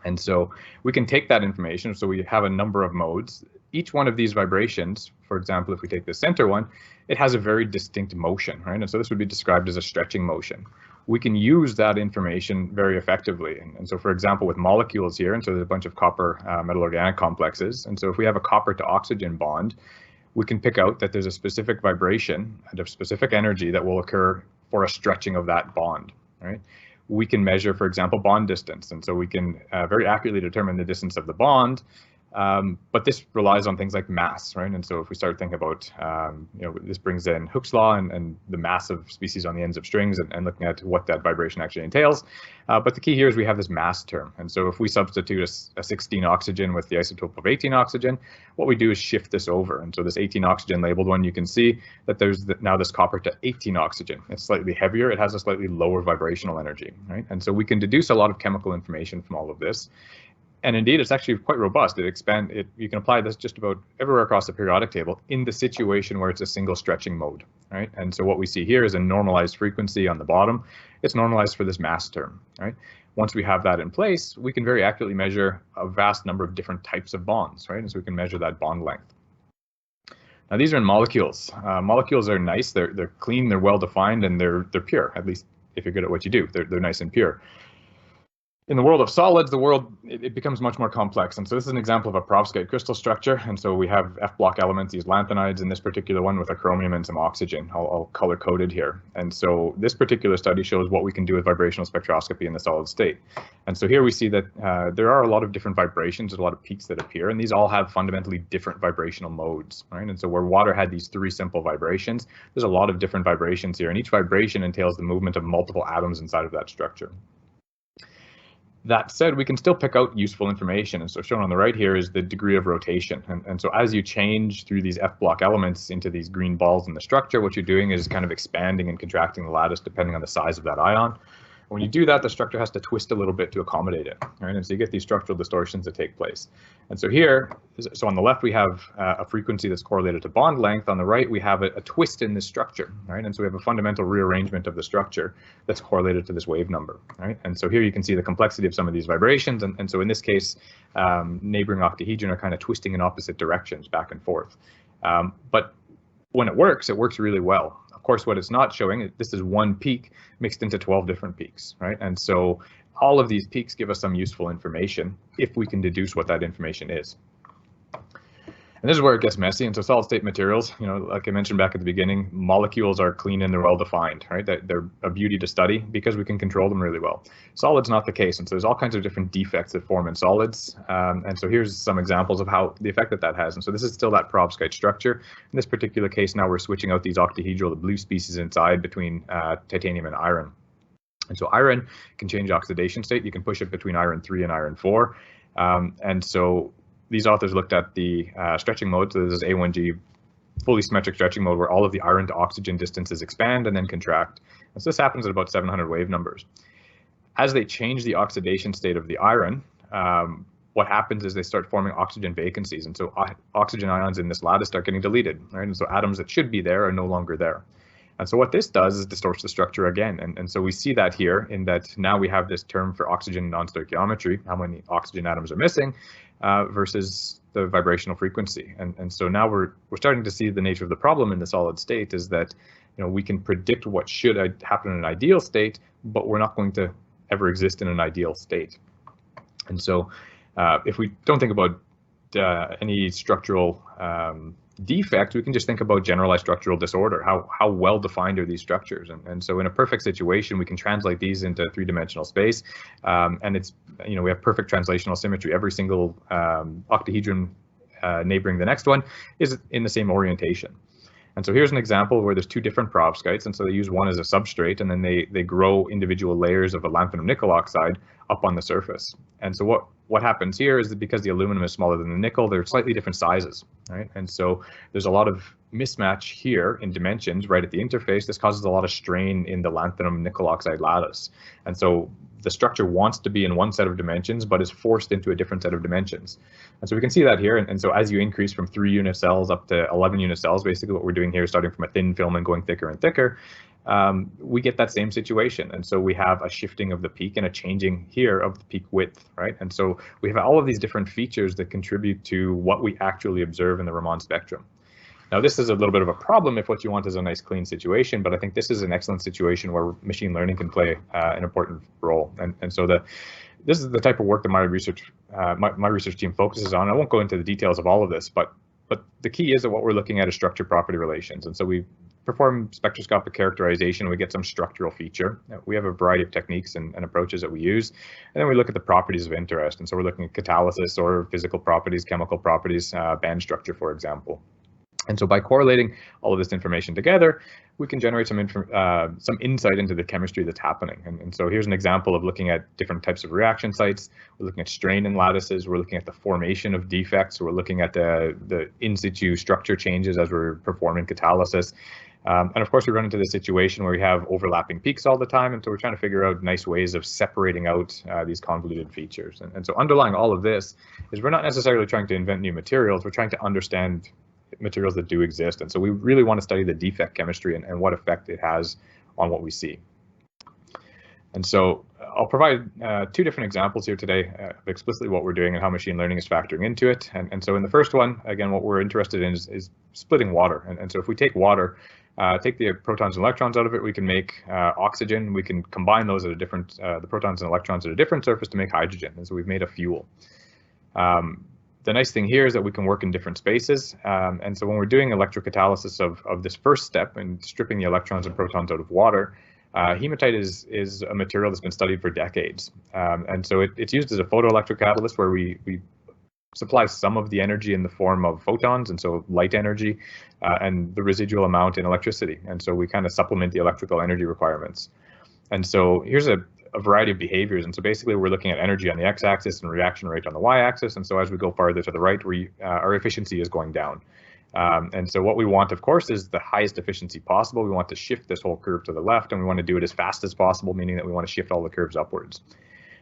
And so we can take that information, so we have a number of modes. Each one of these vibrations, for example, if we take the center one, it has a very distinct motion, right? And so this would be described as a stretching motion. We can use that information very effectively. And so, for example, with molecules here, and so there's a bunch of copper metal organic complexes. And so if we have a copper to oxygen bond, we can pick out that there's a specific vibration and a specific energy that will occur for a stretching of that bond, right? We can measure, for example, bond distance. And so we can very accurately determine the distance of the bond But this relies on things like mass, right? And so if we start thinking about, this brings in Hooke's law and the mass of species on the ends of strings and looking at what that vibration actually entails. But the key here is we have this mass term. And so if we substitute a 16 oxygen with the isotope of 18 oxygen, what we do is shift this over. And so this 18 oxygen labeled one, you can see that there's now this copper to 18 oxygen. It's slightly heavier. It has a slightly lower vibrational energy, right? And so we can deduce a lot of chemical information from all of this. And indeed, it's actually quite robust. You can apply this just about everywhere across the periodic table in the situation where it's a single stretching mode, right? And so what we see here is a normalized frequency on the bottom. It's normalized for this mass term, right? Once we have that in place, we can very accurately measure a vast number of different types of bonds, right? And so we can measure that bond length. Now these are in molecules. Molecules are nice. They're clean. They're well defined, and they're pure. At least if you're good at what you do, they're nice and pure. In the world of solids, it becomes much more complex. And so this is an example of a perovskite crystal structure. And so we have F block elements, these lanthanides in this particular one with a chromium and some oxygen, all color coded here. And so this particular study shows what we can do with vibrational spectroscopy in the solid state. And so here we see that there are a lot of different vibrations, there's a lot of peaks that appear, and these all have fundamentally different vibrational modes, right? And so where water had these 3 simple vibrations, there's a lot of different vibrations here, and each vibration entails the movement of multiple atoms inside of that structure. That said, we can still pick out useful information. And so shown on the right here is the degree of rotation. And so as you change through these F block elements into these green balls in the structure, what you're doing is kind of expanding and contracting the lattice depending on the size of that ion. When you do that, the structure has to twist a little bit to accommodate it, right? And so you get these structural distortions that take place. And so here, so on the left, we have a frequency that's correlated to bond length. On the right, we have a twist in this structure, right? And so we have a fundamental rearrangement of the structure that's correlated to this wave number, right? And so here you can see the complexity of some of these vibrations. And so in this case, neighboring octahedron are kind of twisting in opposite directions back and forth. But when it works really well. Of course, what it's not showing, this is one peak mixed into 12 different peaks, right? And so all of these peaks give us some useful information if we can deduce what that information is. And this is where it gets messy. And so solid state materials, like I mentioned back at the beginning, molecules are clean and they're well defined, right? They're a beauty to study because we can control them really well. Solids not the case. And so there's all kinds of different defects that form in solids. And so here's some examples of how the effect that has. And so this is still that perovskite structure. In this particular case, now we're switching out these octahedral, the blue species inside between titanium and iron. And so iron can change oxidation state. You can push it between iron 3 and iron 4. And so these authors looked at the stretching mode. So this is A1G, fully symmetric stretching mode, where all of the iron to oxygen distances expand and then contract. And so this happens at about 700 wave numbers. As they change the oxidation state of the iron, what happens is they start forming oxygen vacancies. And so oxygen ions in this lattice start getting deleted, right? And so atoms that should be there are no longer there. And so what this does is distorts the structure again. And so we see that here in that now we have this term for oxygen non-stoichiometry, how many oxygen atoms are missing versus the vibrational frequency. And so now we're starting to see the nature of the problem in the solid state is that, we can predict what should happen in an ideal state, but we're not going to ever exist in an ideal state. And so if we don't think about any structural defect, we can just think about generalized structural disorder. How well defined are these structures? And so in a perfect situation, we can translate these into 3-dimensional space. And it's, we have perfect translational symmetry. Every single octahedron neighboring the next one is in the same orientation. And so here's an example where there's 2 different perovskites, and so they use one as a substrate, and then they grow individual layers of a lanthanum nickel oxide up on the surface. And so what happens here is that because the aluminum is smaller than the nickel, they're slightly different sizes, right? And so there's a lot of mismatch here in dimensions right at the interface. This causes a lot of strain in the lanthanum nickel oxide lattice. And so the structure wants to be in one set of dimensions, but is forced into a different set of dimensions. And so we can see that here. And so as you increase from 3 unit cells up to 11 unit cells, basically what we're doing here is starting from a thin film and going thicker and thicker, we get that same situation. And so we have a shifting of the peak and a changing here of the peak width, right? And so we have all of these different features that contribute to what we actually observe in the Raman spectrum. Now, this is a little bit of a problem if what you want is a nice clean situation, but I think this is an excellent situation where machine learning can play an important role. And so this is the type of work that my research team focuses on. I won't go into the details of all of this, but the key is that what we're looking at is structure property relations. And so we perform spectroscopic characterization, we get some structural feature. We have a variety of techniques and approaches that we use, and then we look at the properties of interest. And so we're looking at catalysis or physical properties, chemical properties, band structure, for example. And so by correlating all of this information together, we can generate some insight into the chemistry that's happening. And so here's an example of looking at different types of reaction sites. We're looking at strain in lattices. We're looking at the formation of defects. We're looking at the in situ structure changes as we're performing catalysis. And of course, we run into this situation where we have overlapping peaks all the time. And so we're trying to figure out nice ways of separating out these convoluted features. And so underlying all of this is we're not necessarily trying to invent new materials. We're trying to understand materials that do exist. And so we really want to study the defect chemistry and what effect it has on what we see. And so I'll provide two different examples here today of explicitly what we're doing and how machine learning is factoring into it. And so in the first one, again, what we're interested in is splitting water. And so if we take water, take the protons and electrons out of it, we can make oxygen. We can combine those at a different, the protons and electrons at a different surface to make hydrogen. And so we've made a fuel. The nice thing here is that we can work in different spaces. And so when we're doing electrocatalysis of this first step and stripping the electrons and protons out of water, hematite is a material that's been studied for decades. And so it's used as a photoelectrocatalyst where we supply some of the energy in the form of photons, and so light energy, and the residual amount in electricity. And so we kind of supplement the electrical energy requirements. And so here's a variety of behaviors. And so basically we're looking at energy on the x-axis and reaction rate on the y-axis. And so as we go farther to the right, our efficiency is going down. And so what we want, of course, is the highest efficiency possible. We want to shift this whole curve to the left, and we want to do it as fast as possible, meaning that we want to shift all the curves upwards.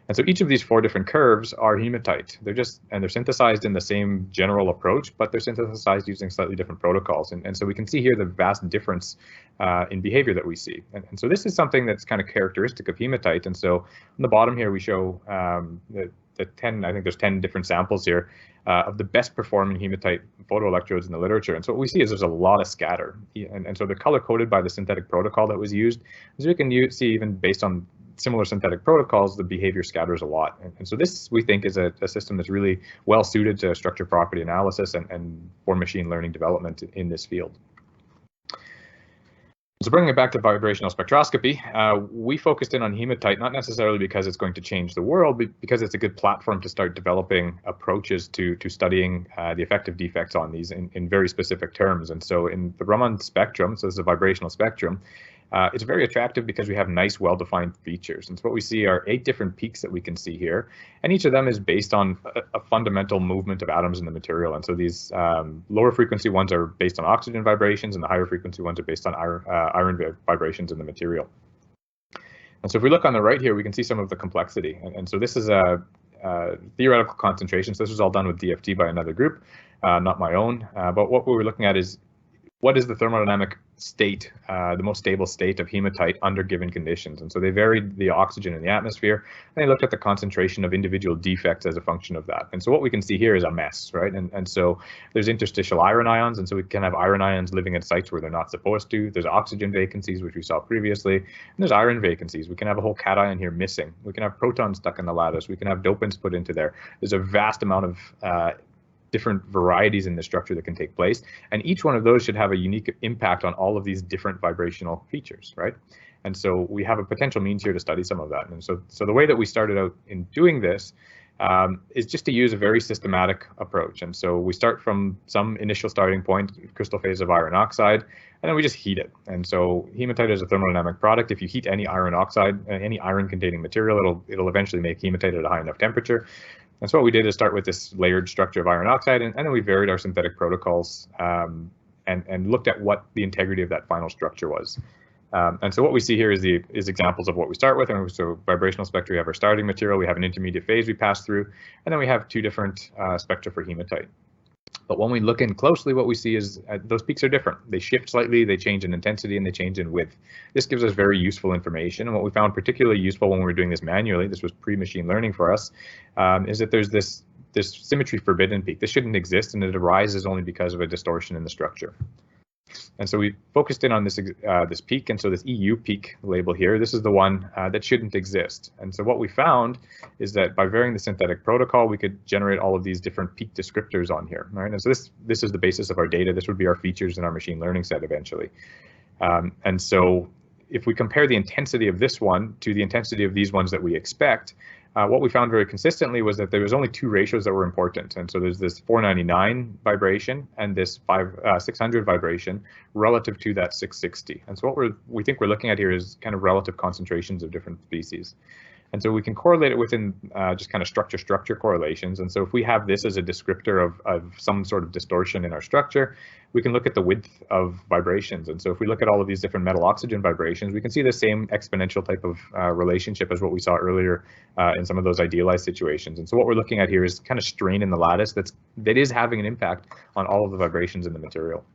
And so each of these four different curves are hematite. They're synthesized in the same general approach, but they're synthesized using slightly different protocols. And so we can see here the vast difference in behavior that we see. And so this is something that's kind of characteristic of hematite. And so on the bottom here, we show the 10, I think there's 10 different samples here of the best performing hematite photoelectrodes in the literature. And so what we see is there's a lot of scatter. And so they're color coded by the synthetic protocol that was used. As you can see, even based on similar synthetic protocols, the behavior scatters a lot. And so this, we think, is a system that's really well suited to structure property analysis and for machine learning development in this field. So bringing it back to vibrational spectroscopy, we focused in on hematite, not necessarily because it's going to change the world, but because it's a good platform to start developing approaches to studying the effective defects on these in very specific terms. And so in the Raman spectrum, so this is a vibrational spectrum, it's very attractive because we have nice, well-defined features. And so what we see are 8 different peaks that we can see here, and each of them is based on a fundamental movement of atoms in the material. And so these lower frequency ones are based on oxygen vibrations, and the higher frequency ones are based on iron vibrations in the material. And so if we look on the right here, we can see some of the complexity. And so this is a theoretical concentration. So this was all done with DFT by another group, not my own. But what we were looking at is what is the thermodynamic state, the most stable state of hematite under given conditions. And so they varied the oxygen in the atmosphere, and they looked at the concentration of individual defects as a function of that. And so what we can see here is a mess, right? And so there's interstitial iron ions, and so we can have iron ions living at sites where they're not supposed to. There's oxygen vacancies, which we saw previously, and there's iron vacancies. We can have a whole cation here missing. We can have protons stuck in the lattice. We can have dopants put into there. There's a vast amount of different varieties in the structure that can take place, and each one of those should have a unique impact on all of these different vibrational features, right? And so we have a potential means here to study some of that. And so the way that we started out in doing this is just to use a very systematic approach. And so we start from some initial starting point, crystal phase of iron oxide, and then we just heat it. And so hematite is a thermodynamic product. If you heat any iron oxide, any iron containing material, it'll eventually make hematite at a high enough temperature. And so what we did is start with this layered structure of iron oxide, and then we varied our synthetic protocols and looked at what the integrity of that final structure was. And so what we see here is examples of what we start with. And so vibrational spectra, we have our starting material, we have an intermediate phase we pass through, and then we have 2 different spectra for hematite. But when we look in closely, what we see is those peaks are different. They shift slightly, they change in intensity, and they change in width. This gives us very useful information. And what we found particularly useful when we were doing this manually, this was pre-machine learning for us, is that there's this symmetry forbidden peak. This shouldn't exist, and it arises only because of a distortion in the structure. And so we focused in on this peak, and so this EU peak label here, this is the one that shouldn't exist. And so what we found is that by varying the synthetic protocol, we could generate all of these different peak descriptors on here, right? And so this is the basis of our data. This would be our features in our machine learning set eventually. And so if we compare the intensity of this one to the intensity of these ones that we expect, what we found very consistently was that there was only two ratios that were important. And so there's this 499 vibration and this 600 vibration relative to that 660. And so what we think we're looking at here is kind of relative concentrations of different species. And so we can correlate it within just kind of structure-structure correlations. And so if we have this as a descriptor of some sort of distortion in our structure, we can look at the width of vibrations. And so if we look at all of these different metal-oxygen vibrations, we can see the same exponential type of relationship as what we saw earlier in some of those idealized situations. And so what we're looking at here is kind of strain in the lattice that is having an impact on all of the vibrations in the material.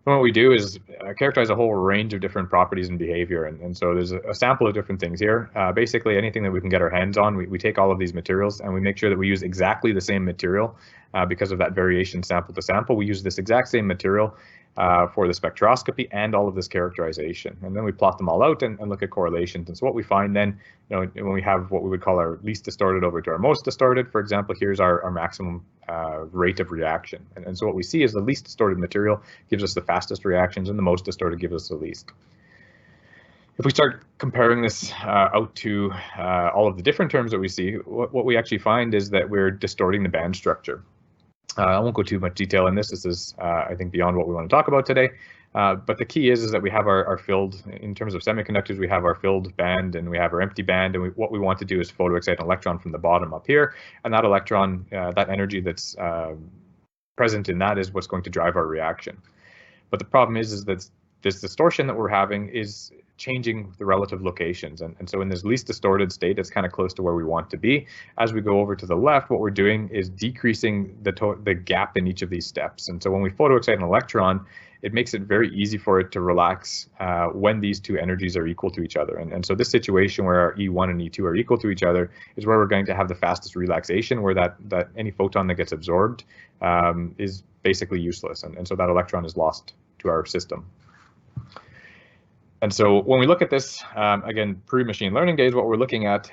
And what we do is characterize a whole range of different properties and behavior. And so there's a sample of different things here. Basically, anything that we can get our hands on, we take all of these materials and we make sure that we use exactly the same material because of that variation sample to sample. We use this exact same material for the spectroscopy and all of this characterization. And then we plot them all out and look at correlations. And so what we find then, when we have what we would call our least distorted over to our most distorted, for example, here's our maximum rate of reaction. And so what we see is the least distorted material gives us the fastest reactions and the most distorted gives us the least. If we start comparing this out to all of the different terms that we see, what we actually find is that we're distorting the band structure. I won't go too much detail in this. This is, I think, beyond what we want to talk about today. But the key is that we have our filled, in terms of semiconductors, we have our filled band and we have our empty band. And what we want to do is photoexcite an electron from the bottom up here. And that electron, that energy that's present in that is what's going to drive our reaction. But the problem is that this distortion that we're having is changing the relative locations. And so in this least distorted state, it's kind of close to where we want to be. As we go over to the left, what we're doing is decreasing the gap in each of these steps. And so when we photoexcite an electron, it makes it very easy for it to relax when these two energies are equal to each other. And so this situation where our E1 and E2 are equal to each other is where we're going to have the fastest relaxation, where that any photon that gets absorbed is basically useless. And so that electron is lost to our system. And so when we look at this, again, pre-machine learning days, what we're looking at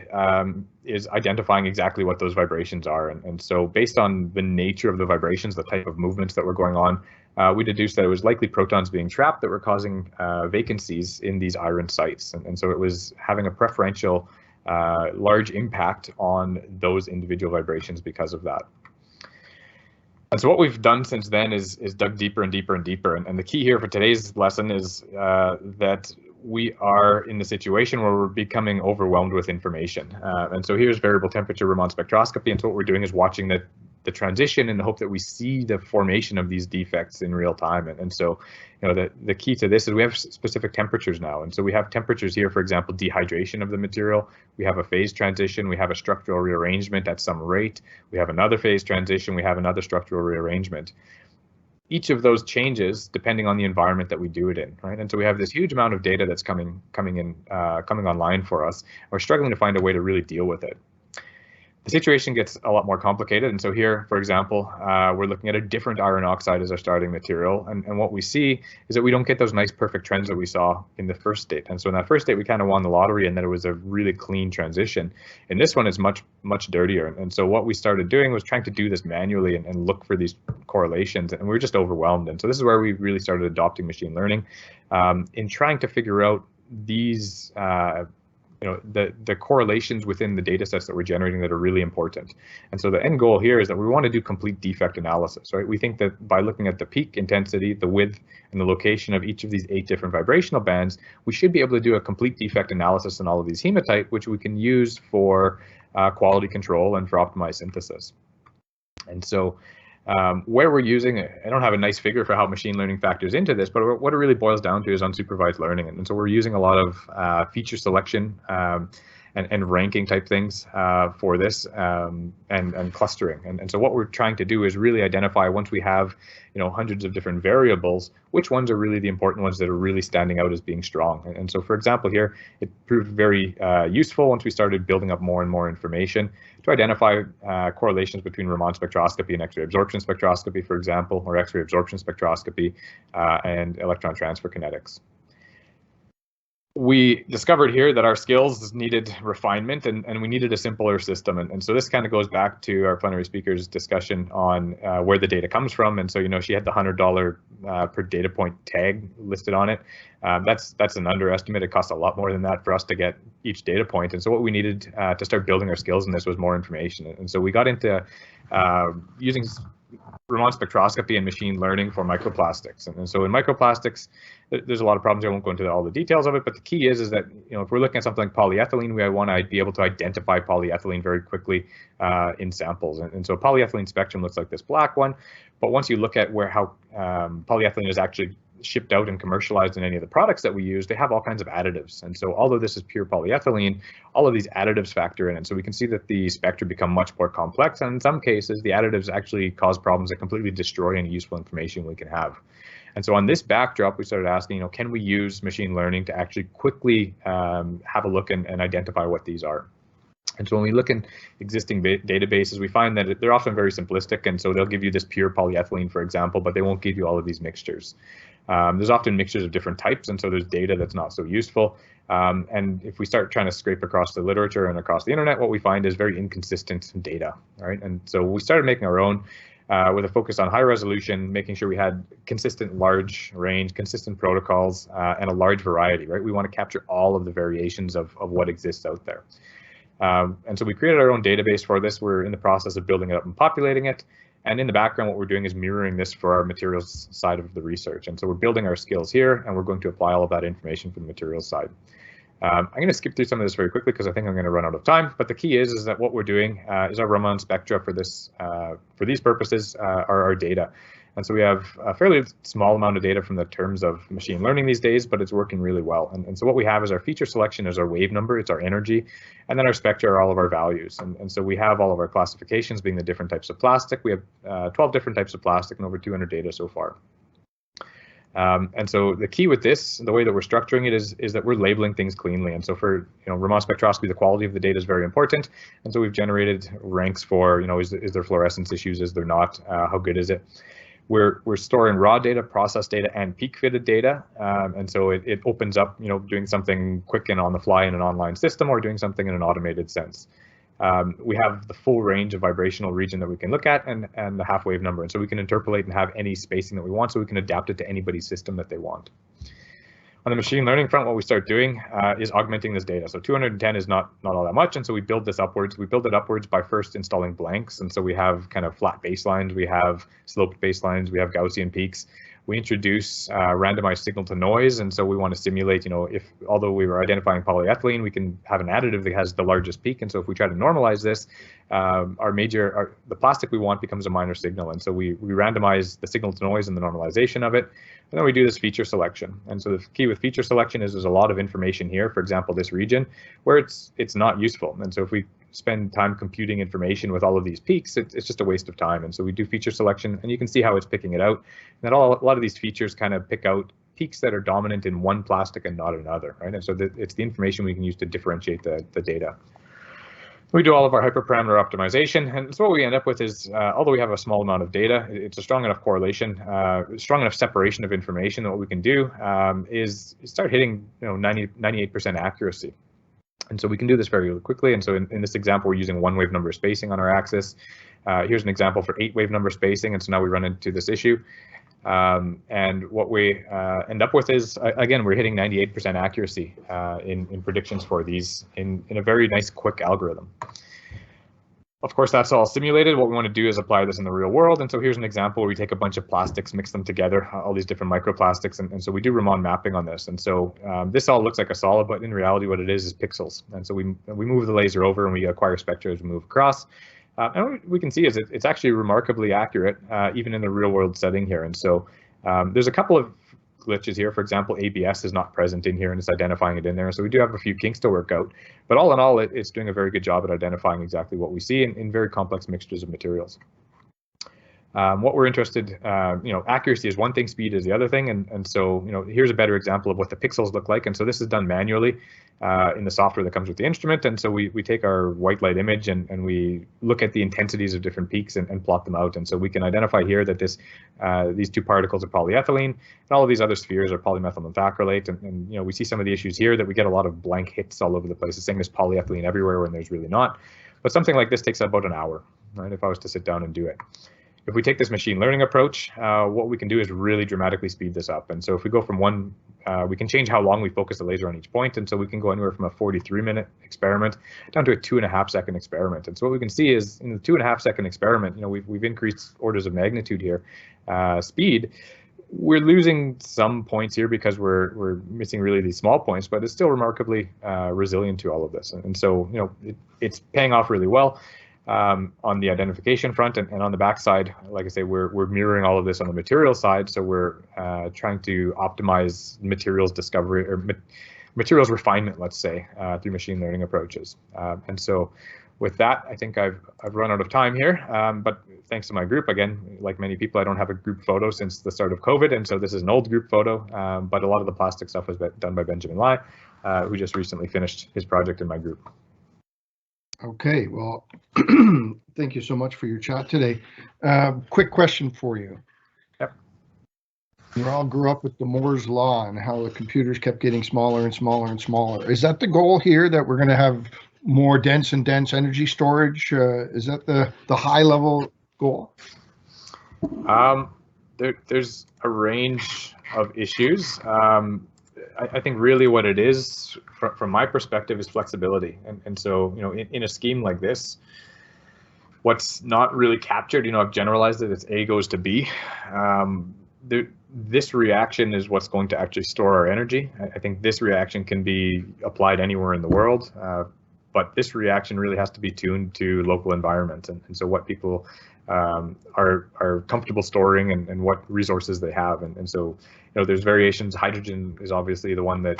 is identifying exactly what those vibrations are. And so based on the nature of the vibrations, the type of movements that were going on, we deduced that it was likely protons being trapped that were causing vacancies in these iron sites. And so it was having a preferential large impact on those individual vibrations because of that. And so what we've done since then is dug deeper and deeper and deeper. And the key here for today's lesson is that we are in the situation where we're becoming overwhelmed with information. And so here's variable temperature Raman spectroscopy. And so what we're doing is watching the transition in the hope that we see the formation of these defects in real time. And so, the key to this is we have specific temperatures now. And so we have temperatures here, for example, dehydration of the material. We have a phase transition. We have a structural rearrangement at some rate. We have another phase transition. We have another structural rearrangement. Each of those changes depending on the environment that we do it in, right? And so we have this huge amount of data that's coming online for us. We're struggling to find a way to really deal with it. The situation gets a lot more complicated. And so here, for example, we're looking at a different iron oxide as our starting material. And what we see is that we don't get those nice perfect trends that we saw in the first state. And so in that first state, we kind of won the lottery and that it was a really clean transition. In this one, it's much, much dirtier. And so what we started doing was trying to do this manually and look for these correlations. And we were just overwhelmed. And so this is where we really started adopting machine learning in trying to figure out these the correlations within the data sets that we're generating that are really important. And so the end goal here is that we want to do complete defect analysis, right? We think that by looking at the peak intensity, the width, and the location of each of these 8 different vibrational bands, we should be able to do a complete defect analysis on all of these hematite, which we can use for quality control and for optimized synthesis. And so where we're using it, I don't have a nice figure for how machine learning factors into this, but what it really boils down to is unsupervised learning. And so we're using a lot of feature selection and ranking type things for this and clustering. And so what we're trying to do is really identify, once we have hundreds of different variables, which ones are really the important ones that are really standing out as being strong. And so, for example, here, it proved very useful once we started building up more and more information to identify correlations between Raman spectroscopy and X-ray absorption spectroscopy, for example, or X-ray absorption spectroscopy and electron transfer kinetics. we discovered here that our skills needed refinement, and we needed a simpler system. And so this kind of goes back to our plenary speaker's discussion on where the data comes from. And so, you know, she had the $100 per data point tag listed on it. That's an underestimate. It costs a lot more than that for us to get each data point. And so what we needed to start building our skills in this was more information. And so we got into using Raman spectroscopy and machine learning for microplastics. And so in microplastics, there's a lot of problems. I won't go into all the details of it, but the key is that, you know, if we're looking at something like polyethylene, we want to be able to identify polyethylene very quickly in samples. And so polyethylene spectrum looks like this black one, but once you look at how polyethylene is actually shipped out and commercialized in any of the products that we use, they have all kinds of additives. And so although this is pure polyethylene, all of these additives factor in. And so we can see that the spectra become much more complex. And in some cases, the additives actually cause problems that completely destroy any useful information we can have. And so on this backdrop, we started asking, you know, can we use machine learning to actually quickly have a look and identify what these are? And so when we look in existing databases, we find that they're often very simplistic. And so they'll give you this pure polyethylene, for example, but they won't give you all of these mixtures. There's often mixtures of different types, and so there's data that's not so useful. And if we start trying to scrape across the literature and across the internet, what we find is very inconsistent data, right? And so we started making our own with a focus on high resolution, making sure we had consistent large range, consistent protocols, and a large variety, right? We want to capture all of the variations of what exists out there. And so we created our own database for this. We're in the process of building it up and populating it. And in the background, what we're doing is mirroring this for our materials side of the research. And so we're building our skills here, and we're going to apply all of that information for the materials side. I'm going to skip through some of this very quickly because I think I'm going to run out of time. But the key is that what we're doing is our Raman spectra for this for these purposes are our data. And so we have a fairly small amount of data from the terms of machine learning these days, but it's working really well. And so what we have is our feature selection is our wave number, it's our energy, and then our spectra are all of our values. And so we have all of our classifications being the different types of plastic. We have 12 different types of plastic and over 200 data so far. And so the key with this, the way that we're structuring it is that we're labeling things cleanly. And so for, you know, Raman spectroscopy, the quality of the data is very important. And so we've generated ranks for, you know, is there fluorescence issues? Is there not? How good is it? We're storing raw data, process data, and peak fitted data. And so it opens up, you know, doing something quick and on the fly in an online system or doing something in an automated sense. We have the full range of vibrational region that we can look at and the half wave number. And so we can interpolate and have any spacing that we want, so we can adapt it to anybody's system that they want. On the machine learning front, what we start doing is augmenting this data. So 210 is not all that much, and so we build this upwards. We build it upwards by first installing blanks, and so we have kind of flat baselines, we have sloped baselines, we have Gaussian peaks. We introduce randomized signal to noise, and so we want to simulate, you know, if although we were identifying polyethylene, we can have an additive that has the largest peak, and so if we try to normalize this, the plastic we want becomes a minor signal, and so we randomize the signal to noise and the normalization of it, and then we do this feature selection. And so the key with feature selection is there's a lot of information here, for example, this region, where it's not useful, and so if we spend time computing information with all of these peaks, it's just a waste of time. And so we do feature selection, and you can see how it's picking it out. And then a lot of these features kind of pick out peaks that are dominant in one plastic and not another, right? And so it's the information we can use to differentiate the data. We do all of our hyperparameter optimization, and so what we end up with is, although we have a small amount of data, it's a strong enough correlation, strong enough separation of information that what we can do is start hitting, you know, 98% accuracy. And so we can do this very quickly. And so in this example, we're using 1 wave number spacing on our axis. Here's an example for 8 wave number spacing. And so now we run into this issue. And what we end up with is, again, we're hitting 98% accuracy in predictions for these in a very nice, quick algorithm. Of course, that's all simulated. What we want to do is apply this in the real world. And so here's an example where we take a bunch of plastics, mix them together, all these different microplastics. And so we do Raman mapping on this. And so this all looks like a solid, but in reality, what it is pixels. And so we move the laser over and we acquire spectra as we move across. And what we can see is it's actually remarkably accurate, even in the real world setting here. And so there's a couple of glitches here. For example, ABS is not present in here and it's identifying it in there. So we do have a few kinks to work out. But all in all, it's doing a very good job at identifying exactly what we see in very complex mixtures of materials. What we're interested, accuracy is one thing, speed is the other thing, and so here's a better example of what the pixels look like. And so this is done manually in the software that comes with the instrument. And so we take our white light image and we look at the intensities of different peaks and plot them out. And so we can identify here that these two particles are polyethylene, and all of these other spheres are polymethyl methacrylate. And we see some of the issues here that we get a lot of blank hits all over the place. It's saying there's polyethylene everywhere when there's really not. But something like this takes about an hour, right? If I was to sit down and do it. If we take this machine learning approach, what we can do is really dramatically speed this up. And so if we go from we can change how long we focus the laser on each point. And so we can go anywhere from a 43-minute experiment down to a 2.5-second experiment. And so what we can see is in the 2.5-second experiment, we've increased orders of magnitude here. Speed, we're losing some points here because we're missing really these small points, but it's still remarkably resilient to all of this. And so, it's paying off really well. On the identification front and on the back side, like I say, we're mirroring all of this on the material side. So we're trying to optimize materials discovery or materials refinement, let's say, through machine learning approaches. And so with that, I think I've run out of time here. But thanks to my group, again, like many people, I don't have a group photo since the start of COVID. And so this is an old group photo, but a lot of the plastic stuff was done by Benjamin Lai, who just recently finished his project in my group. Okay, well, thank you so much for your chat today. Quick question for you. Yep. You all grew up with the Moore's Law and how the computers kept getting smaller and smaller and smaller. Is that the goal here, that we're going to have more dense energy storage? Is that the high level goal? There's a range of issues. I think really what it is, from my perspective, is flexibility. And so, in a scheme like this, what's not really captured, I've generalized it, it's A goes to B. This reaction is what's going to actually store our energy. I think this reaction can be applied anywhere in the world, but this reaction really has to be tuned to local environments. And so what people are comfortable storing and what resources they have. And so, there's variations. Hydrogen is obviously the one that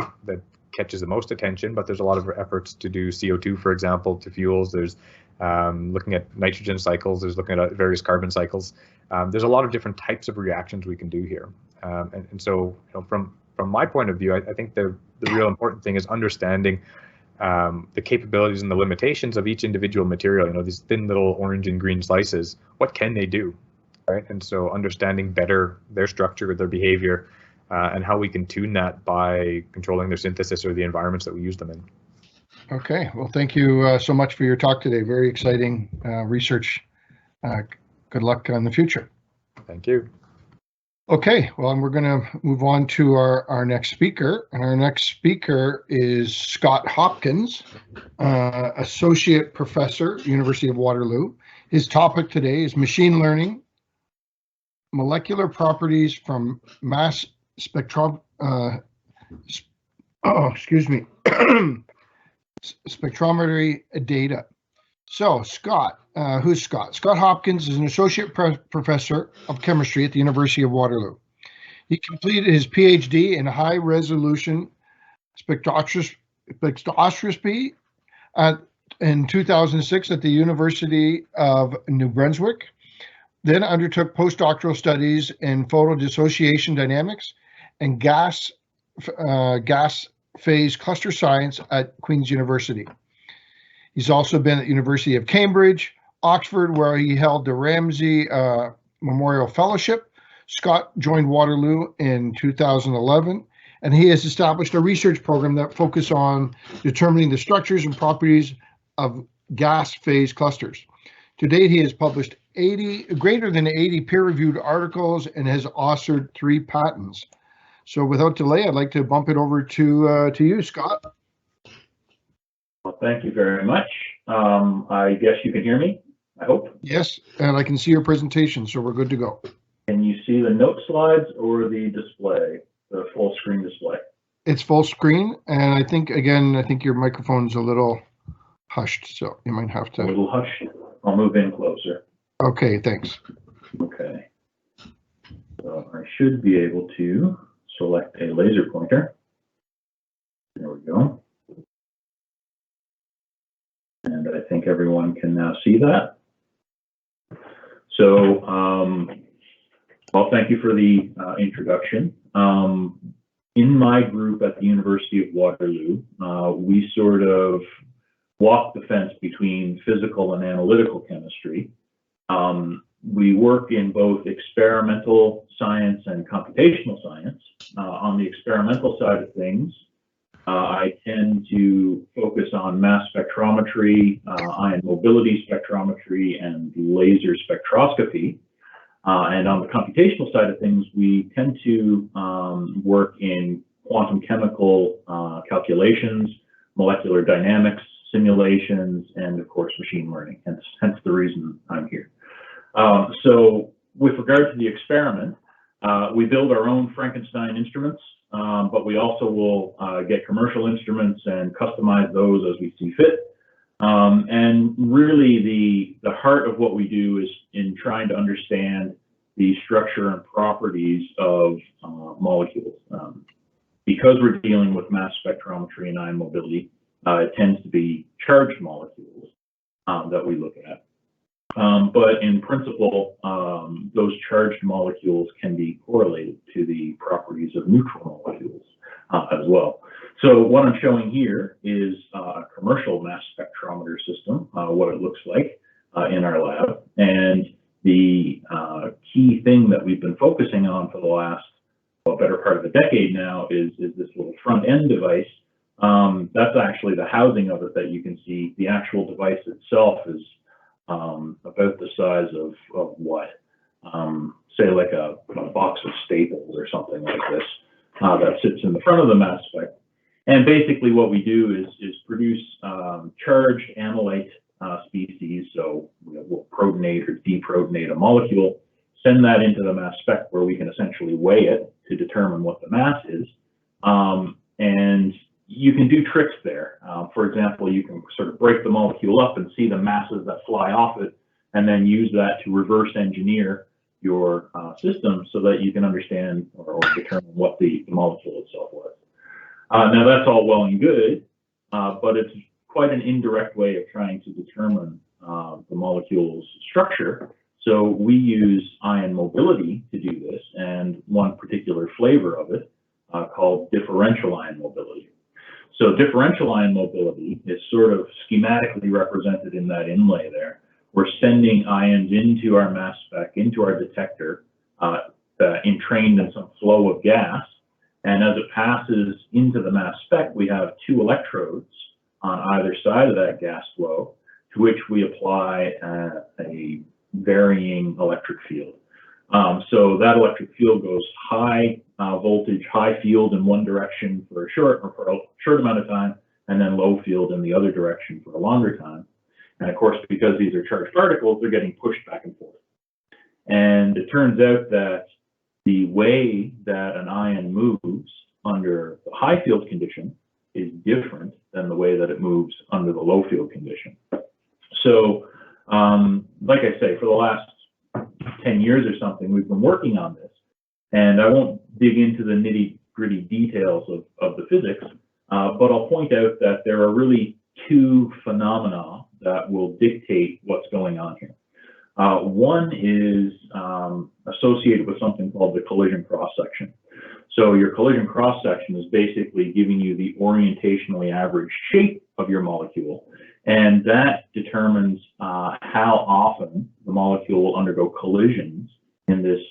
catches the most attention, but there's a lot of efforts to do CO2, for example, to fuels. There's looking at nitrogen cycles. There's looking at various carbon cycles. There's a lot of different types of reactions we can do here. And so, from my point of view, I think the real important thing is understanding the capabilities and the limitations of each individual material. These thin little orange and green slices, what can they do, right? And so understanding better their structure, their behavior, and how we can tune that by controlling their synthesis or the environments that we use them in. Okay, well, thank you so much for your talk today. Very exciting research. Good luck in the future. Thank you. Okay, well, we're going to move on to our next speaker. And our next speaker is Scott Hopkins, Associate Professor, University of Waterloo. His topic today is machine learning, molecular properties from mass spectrometry data. So Scott, who's Scott? Scott Hopkins is an associate professor of chemistry at the University of Waterloo. He completed his PhD in high resolution spectroscopy in 2006 at the University of New Brunswick, then undertook postdoctoral studies in photodissociation dynamics and gas phase cluster science at Queen's University. He's also been at the University of Cambridge, Oxford, where he held the Ramsay Memorial Fellowship. Scott joined Waterloo in 2011, and he has established a research program that focuses on determining the structures and properties of gas phase clusters. To date, he has published greater than 80 peer-reviewed articles and has authored 3 patents. So without delay, I'd like to bump it over to you, Scott. Well, thank you very much. I guess you can hear me, I hope. Yes, and I can see your presentation, so we're good to go. Can you see the note slides or the display, the full screen display? It's full screen, and I think your microphone's a little hushed, so you might have to. A little hushed. I'll move in closer. Okay, thanks. Okay. So I should be able to select a laser pointer. There we go. And I think everyone can now see that. So, well, thank you for the introduction. In my group at the University of Waterloo, we sort of walk the fence between physical and analytical chemistry. We work in both experimental science and computational science. On the experimental side of things, I tend to focus on mass spectrometry, ion mobility spectrometry, and laser spectroscopy. And on the computational side of things, we tend to work in quantum chemical calculations, molecular dynamics, simulations, and of course, machine learning, hence the reason I'm here. So with regard to the experiment, we build our own Frankenstein instruments, but we also will get commercial instruments and customize those as we see fit. And really the heart of what we do is in trying to understand the structure and properties of molecules. Because we're dealing with mass spectrometry and ion mobility, it tends to be charged molecules that we look at. But in principle, those charged molecules can be correlated to the properties of neutral molecules as well. So what I'm showing here is a commercial mass spectrometer system, what it looks like in our lab. And the key thing that we've been focusing on for the last, well, better part of a decade now is this little front end device. That's actually the housing of it that you can see. The actual device itself is about the size of what? Say like a box of staples or something like this that sits in the front of the mass spec. And basically what we do is produce charged analyte species. So we'll protonate or deprotonate a molecule, send that into the mass spec where we can essentially weigh it to determine what the mass is. And you can do tricks there. For example, you can sort of break the molecule up and see the masses that fly off it, and then use that to reverse engineer your system so that you can understand or determine what the molecule itself was. Now that's all well and good, but it's quite an indirect way of trying to determine the molecule's structure. So we use ion mobility to do this, and one particular flavor of it called differential ion mobility. So differential ion mobility is sort of schematically represented in that inlay there. We're sending ions into our mass spec, into our detector, entrained in some flow of gas. And as it passes into the mass spec, we have two electrodes on either side of that gas flow, to which we apply a varying electric field. So that electric field goes high voltage, high field in one direction for a short amount of time, and then low field in the other direction for a longer time. And of course, because these are charged particles, they're getting pushed back and forth. And it turns out that the way that an ion moves under the high field condition is different than the way that it moves under the low field condition. So, like I say, for the last 10 years or something, we've been working on this. And I won't dig into the nitty-gritty details of the physics, but I'll point out that there are really two phenomena that will dictate what's going on here. One is associated with something called the collision cross-section. So your collision cross-section is basically giving you the orientationally average shape of your molecule, and that determines how often the molecule will undergo collisions in this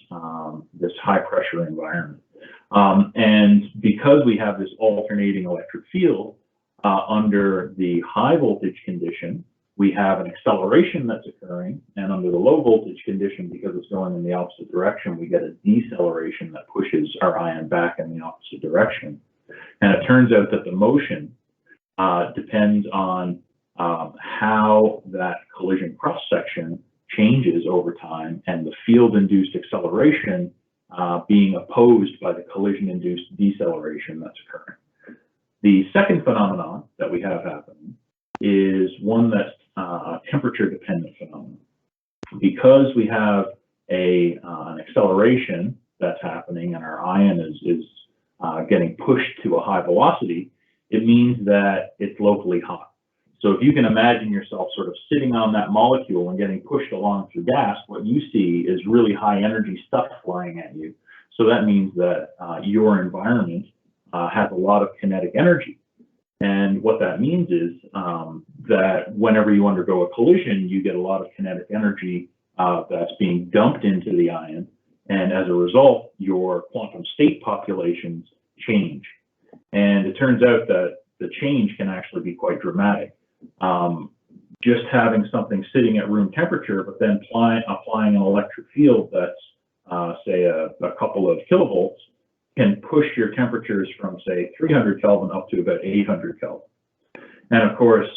high pressure environment. And because we have this alternating electric field under the high voltage condition, we have an acceleration that's occurring, and under the low voltage condition, because it's going in the opposite direction, we get a deceleration that pushes our ion back in the opposite direction. And it turns out that the motion depends on how that collision cross-section changes over time, and the field-induced acceleration being opposed by the collision-induced deceleration that's occurring. The second phenomenon that we have happening is one that's a temperature-dependent phenomenon. Because we have an acceleration that's happening and our ion is getting pushed to a high velocity, it means that it's locally hot. So if you can imagine yourself sort of sitting on that molecule and getting pushed along through gas, what you see is really high energy stuff flying at you. So that means that your environment has a lot of kinetic energy. And what that means is that whenever you undergo a collision, you get a lot of kinetic energy that's being dumped into the ion. And as a result, your quantum state populations change. And it turns out that the change can actually be quite dramatic. Just having something sitting at room temperature, but then applying an electric field that's, say, a couple of kilovolts, can push your temperatures from, say, 300 Kelvin up to about 800 Kelvin. And of course,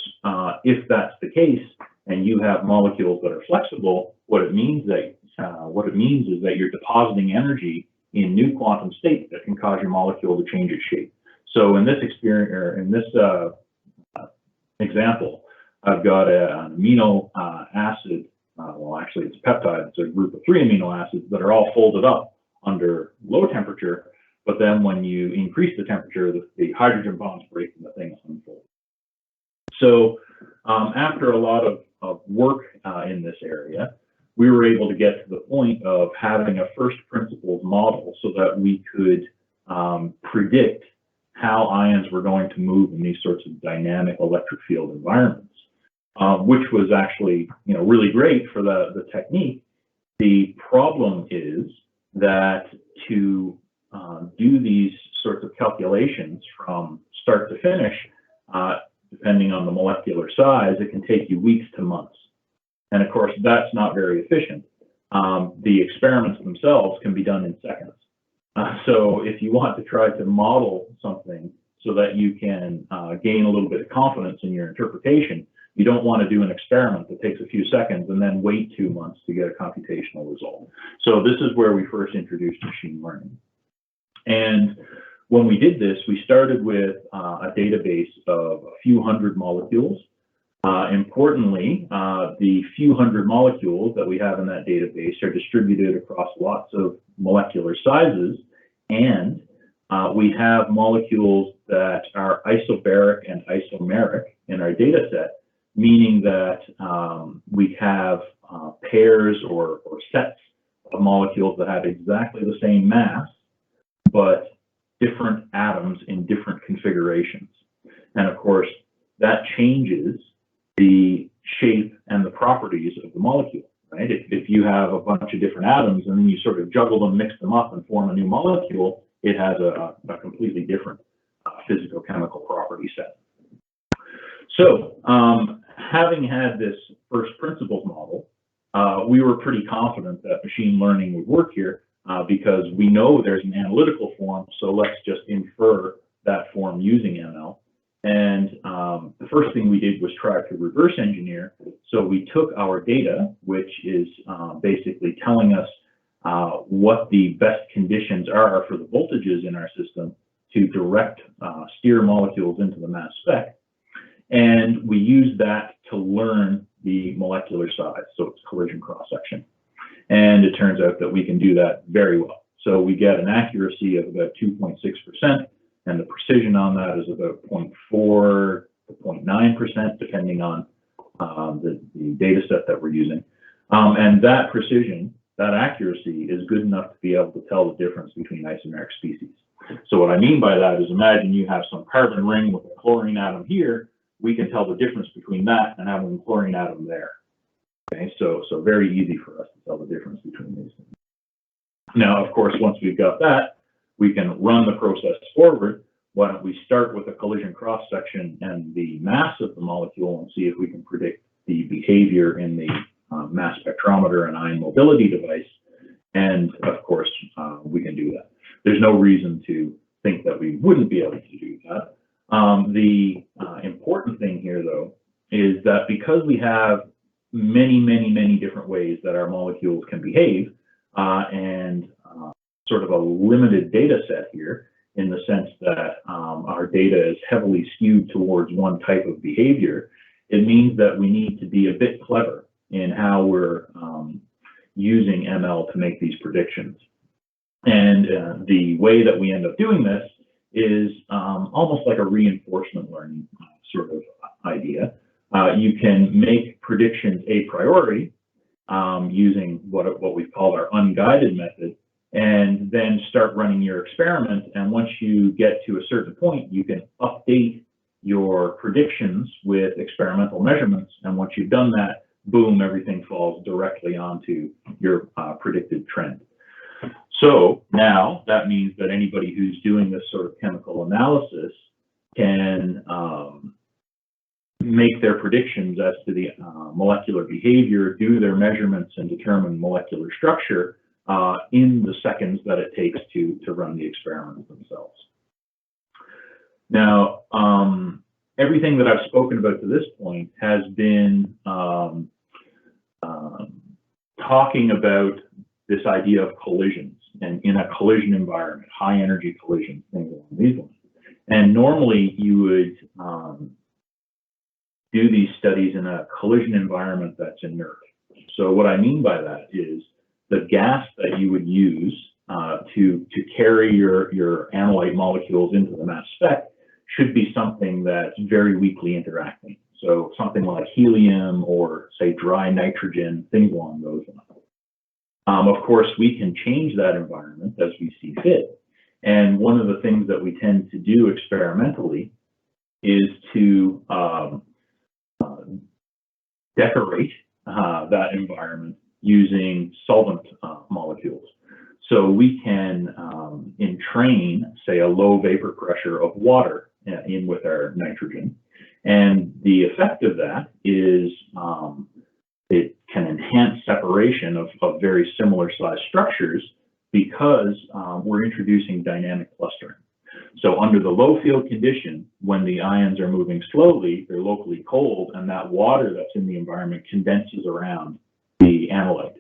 if that's the case, and you have molecules that are flexible, what it means is that you're depositing energy in new quantum states that can cause your molecule to change its shape. So in this experience, or in this example, I've got an amino acid. Well, actually, it's a peptide. It's a group of 3 amino acids that are all folded up under low temperature. But then when you increase the temperature, the hydrogen bonds break and the thing unfolds. So after a lot of work in this area, we were able to get to the point of having a first principles model so that we could predict how ions were going to move in these sorts of dynamic electric field environments, which was actually really great for the technique. The problem is that to do these sorts of calculations from start to finish, depending on the molecular size, it can take you weeks to months. And of course, that's not very efficient. The experiments themselves can be done in seconds. So if you want to try to model something so that you can gain a little bit of confidence in your interpretation, you don't want to do an experiment that takes a few seconds and then wait 2 months to get a computational result. So this is where we first introduced machine learning. And when we did this, we started with a database of a few hundred molecules. Importantly, the few hundred molecules that we have in that database are distributed across lots of molecular sizes, and we have molecules that are isobaric and isomeric in our data set, meaning that we have pairs or sets of molecules that have exactly the same mass, but different atoms in different configurations. And of course, that changes the shape and the properties of the molecule, right? If you have a bunch of different atoms and then you sort of juggle them, mix them up and form a new molecule, it has a completely different physicochemical property set. So having had this first principles model, we were pretty confident that machine learning would work here because we know there's an analytical form, so let's just infer that form using ML. And the first thing we did was try to reverse engineer. So we took our data, which is basically telling us what the best conditions are for the voltages in our system to direct steer molecules into the mass spec. And we use that to learn the molecular size, so it's collision cross-section. And it turns out that we can do that very well. So we get an accuracy of about 2.6%, and the precision on that is about 0.4 to 0.9%, depending on the data set that we're using. And that precision, that accuracy, is good enough to be able to tell the difference between isomeric species. So what I mean by that is, imagine you have some carbon ring with a chlorine atom here. We can tell the difference between that and having a chlorine atom there. Okay, so very easy for us to tell the difference between these things. Now, of course, once we've got that, we can run the process forward. Why don't we start with a collision cross-section and the mass of the molecule and see if we can predict the behavior in the mass spectrometer and ion mobility device. And of course, we can do that. There's no reason to think that we wouldn't be able to do that. The important thing here, though, is that because we have many different ways that our molecules can behave, and sort of a limited data set here, in the sense that our data is heavily skewed towards one type of behavior, it means that we need to be a bit clever in how we're using ML to make these predictions. And the way that we end up doing this is almost like a reinforcement learning sort of idea. You can make predictions a priori using what we've called our unguided method, and then start running your experiment. And once you get to a certain point, you can update your predictions with experimental measurements. And once you've done that, boom, everything falls directly onto your predicted trend. So now that means that anybody who's doing this sort of chemical analysis can make their predictions as to the molecular behavior, do their measurements, and determine molecular structure in the seconds that it takes to run the experiments themselves. Now, everything that I've spoken about to this point has been talking about this idea of collisions, and in a collision environment, high energy collisions, things along these lines. And normally you would do these studies in a collision environment that's inert. So what I mean by that is the gas that you would use to carry your analyte molecules into the mass spec should be something that's very weakly interacting. So something like helium or, say, dry nitrogen, things along those lines. Of course, we can change that environment as we see fit. And one of the things that we tend to do experimentally is to decorate that environment using solvent molecules. So we can entrain, say, a low vapor pressure of water in with our nitrogen. And the effect of that is it can enhance separation of very similar sized structures because we're introducing dynamic clustering. So under the low field condition, when the ions are moving slowly, they're locally cold, and that water that's in the environment condenses around the analyte.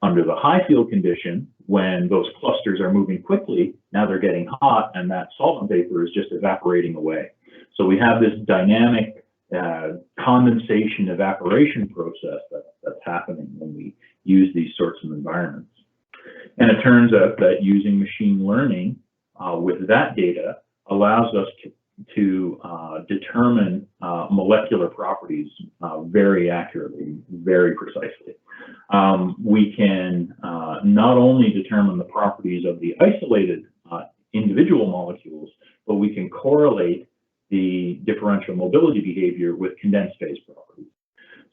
Under the high field condition, when those clusters are moving quickly, now they're getting hot, and that solvent vapor is just evaporating away. So we have this dynamic condensation evaporation process that's happening when we use these sorts of environments. And it turns out that using machine learning with that data allows us to determine molecular properties very accurately, very precisely. We can not only determine the properties of the isolated individual molecules, but we can correlate the differential mobility behavior with condensed phase properties.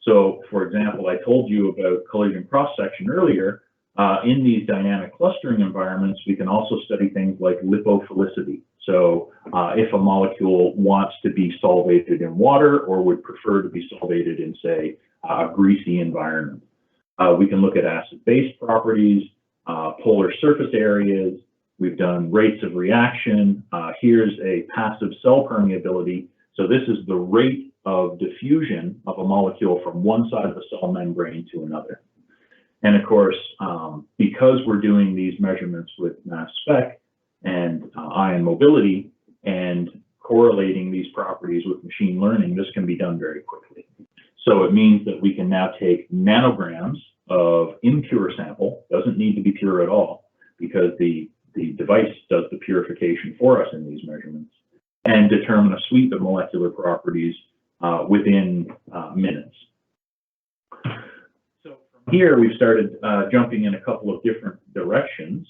So, for example, I told you about collision cross-section earlier. In these dynamic clustering environments, we can also study things like lipophilicity. So if a molecule wants to be solvated in water or would prefer to be solvated in, say, a greasy environment. We can look at acid-base properties, polar surface areas. We've done rates of reaction. Here's a passive cell permeability. So this is the rate of diffusion of a molecule from one side of the cell membrane to another. And of course, because we're doing these measurements with mass spec and ion mobility and correlating these properties with machine learning, this can be done very quickly. So it means that we can now take nanograms of impure sample, doesn't need to be pure at all, because the device does the purification for us in these measurements, and determine a suite of molecular properties within minutes. So from here, we've started jumping in a couple of different directions.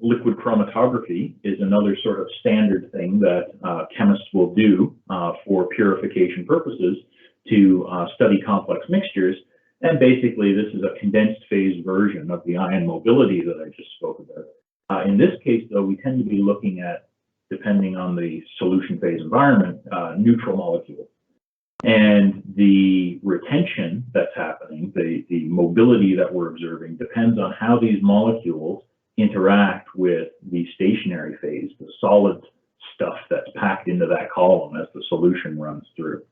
Liquid chromatography is another sort of standard thing that chemists will do for purification purposes to study complex mixtures. And basically, this is a condensed phase version of the ion mobility that I just spoke about. In this case, though, we tend to be looking at, depending on the solution phase environment, neutral molecules. And the retention that's happening, the mobility that we're observing, depends on how these molecules interact with the stationary phase, the solid stuff that's packed into that column as the solution runs through.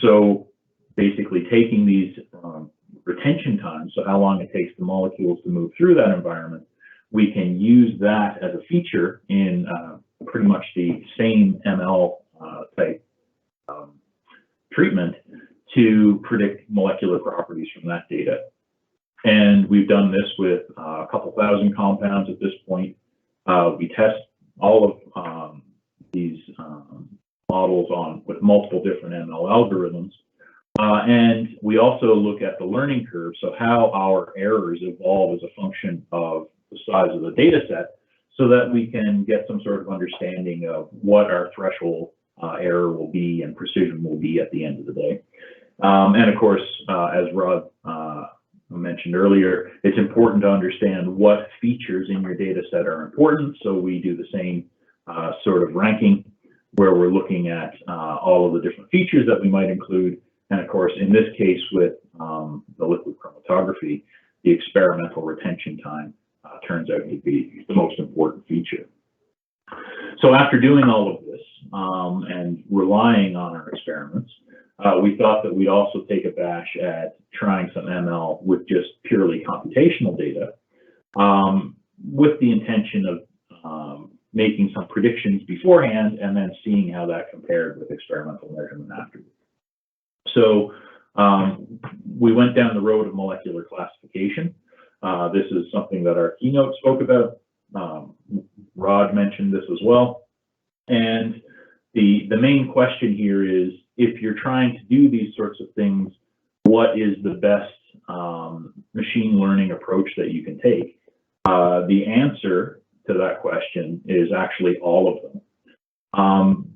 So basically taking these retention times, so how long it takes the molecules to move through that environment, we can use that as a feature in pretty much the same ML type treatment to predict molecular properties from that data. And we've done this with a couple thousand compounds at this point. We test all of these models with multiple different ML algorithms. And we also look at the learning curve, so how our errors evolve as a function of the size of the data set, so that we can get some sort of understanding of what our threshold error will be and precision will be at the end of the day. And of course, as Rod mentioned earlier, it's important to understand what features in your data set are important. So we do the same sort of ranking where we're looking at all of the different features that we might include. And of course, in this case with the liquid chromatography, the experimental retention time turns out to be the most important feature. So after doing all of this and relying on our experiments, we thought that we'd also take a bash at trying some ML with just purely computational data, with the intention of making some predictions beforehand and then seeing how that compared with experimental measurement afterwards. So we went down the road of molecular classification. This is something that our keynote spoke about. Rod mentioned this as well. And the main question here is, if you're trying to do these sorts of things, what is the best machine learning approach that you can take? The answer to that question is actually all of them.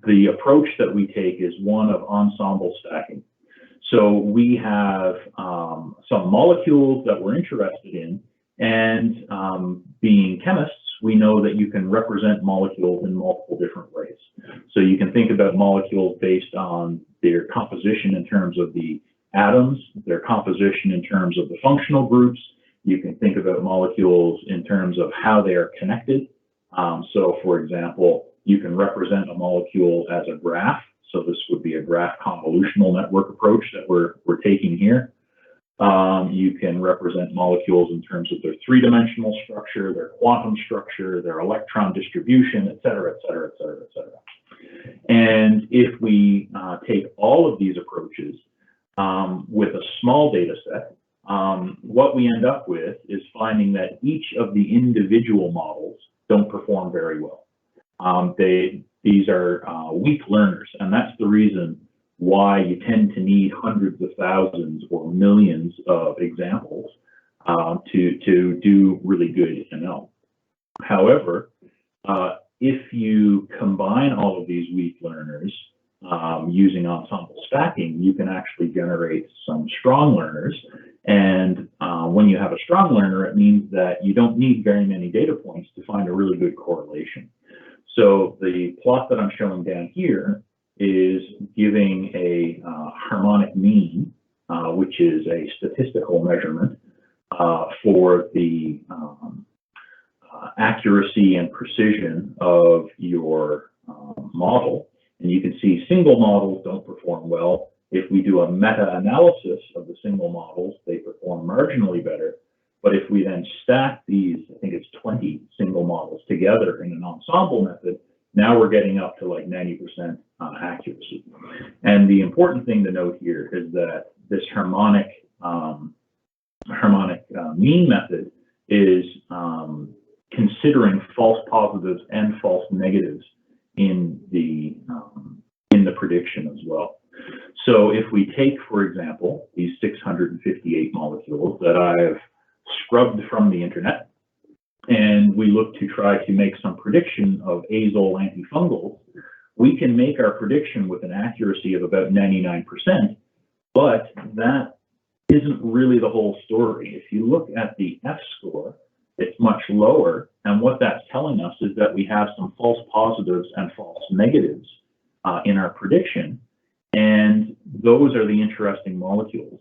The approach that we take is one of ensemble stacking. So we have some molecules that we're interested in, and being chemists, we know that you can represent molecules in multiple different ways. So you can think about molecules based on their composition in terms of the atoms, their composition in terms of the functional groups. You can think about molecules in terms of how they are connected. So for example, you can represent a molecule as a graph. So this would be a graph convolutional network approach that we're taking here. You can represent molecules in terms of their three-dimensional structure, their quantum structure, their electron distribution, et cetera, et cetera, et cetera, et cetera. And if we take all of these approaches with a small data set, what we end up with is finding that each of the individual models don't perform very well. These are weak learners, and that's the reason why you tend to need hundreds of thousands or millions of examples to do really good ML. However, if you combine all of these weak learners using ensemble stacking, you can actually generate some strong learners. And when you have a strong learner, it means that you don't need very many data points to find a really good correlation. So the plot that I'm showing down here is giving a harmonic mean, which is a statistical measurement for the accuracy and precision of your model. And you can see single models don't perform well. If we do a meta-analysis of the single models, they perform marginally better. But if we then stack these, I think it's 20 single models together in an ensemble method, now we're getting up to like 90% accuracy. And the important thing to note here is that this harmonic mean method is considering false positives and false negatives in the prediction as well. So if we take, for example, these 658 molecules that I've scrubbed from the internet, and we look to try to make some prediction of azole antifungals, we can make our prediction with an accuracy of about 99%, but that isn't really the whole story. If you look at the F-score, it's much lower, and what that's telling us is that we have some false positives and false negatives in our prediction, and those are the interesting molecules.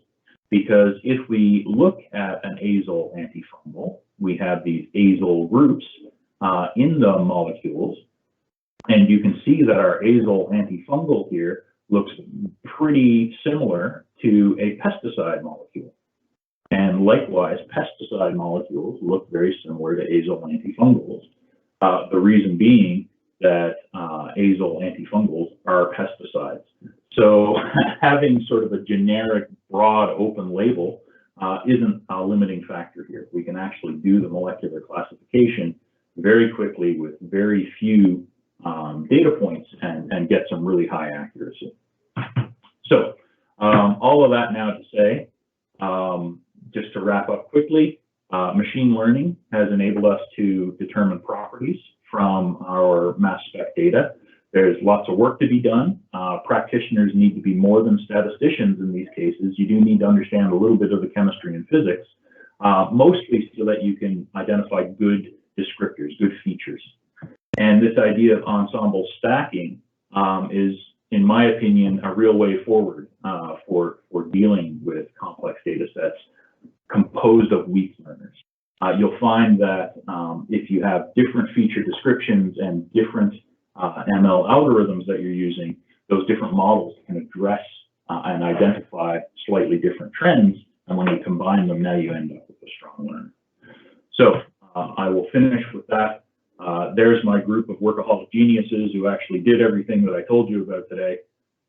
Because if we look at an azole antifungal, we have these azole groups in the molecules, and you can see that our azole antifungal here looks pretty similar to a pesticide molecule. And likewise, pesticide molecules look very similar to azole antifungals. The reason being that azole antifungals are pesticides. So having sort of a generic, broad, open label isn't a limiting factor here. We can actually do the molecular classification very quickly with very few data points and get some really high accuracy. So all of that now to say, just to wrap up quickly, machine learning has enabled us to determine properties from our mass spec data. There's lots of work to be done. Practitioners need to be more than statisticians in these cases. You do need to understand a little bit of the chemistry and physics, mostly so that you can identify good descriptors, good features. And this idea of ensemble stacking is, in my opinion, a real way forward for dealing with complex data sets composed of weak learners. You'll find that if you have different feature descriptions and different ML algorithms that you're using, those different models can address and identify slightly different trends. And when you combine them, now you end up with a strong learner. So I will finish with that. There's my group of workaholic geniuses who actually did everything that I told you about today.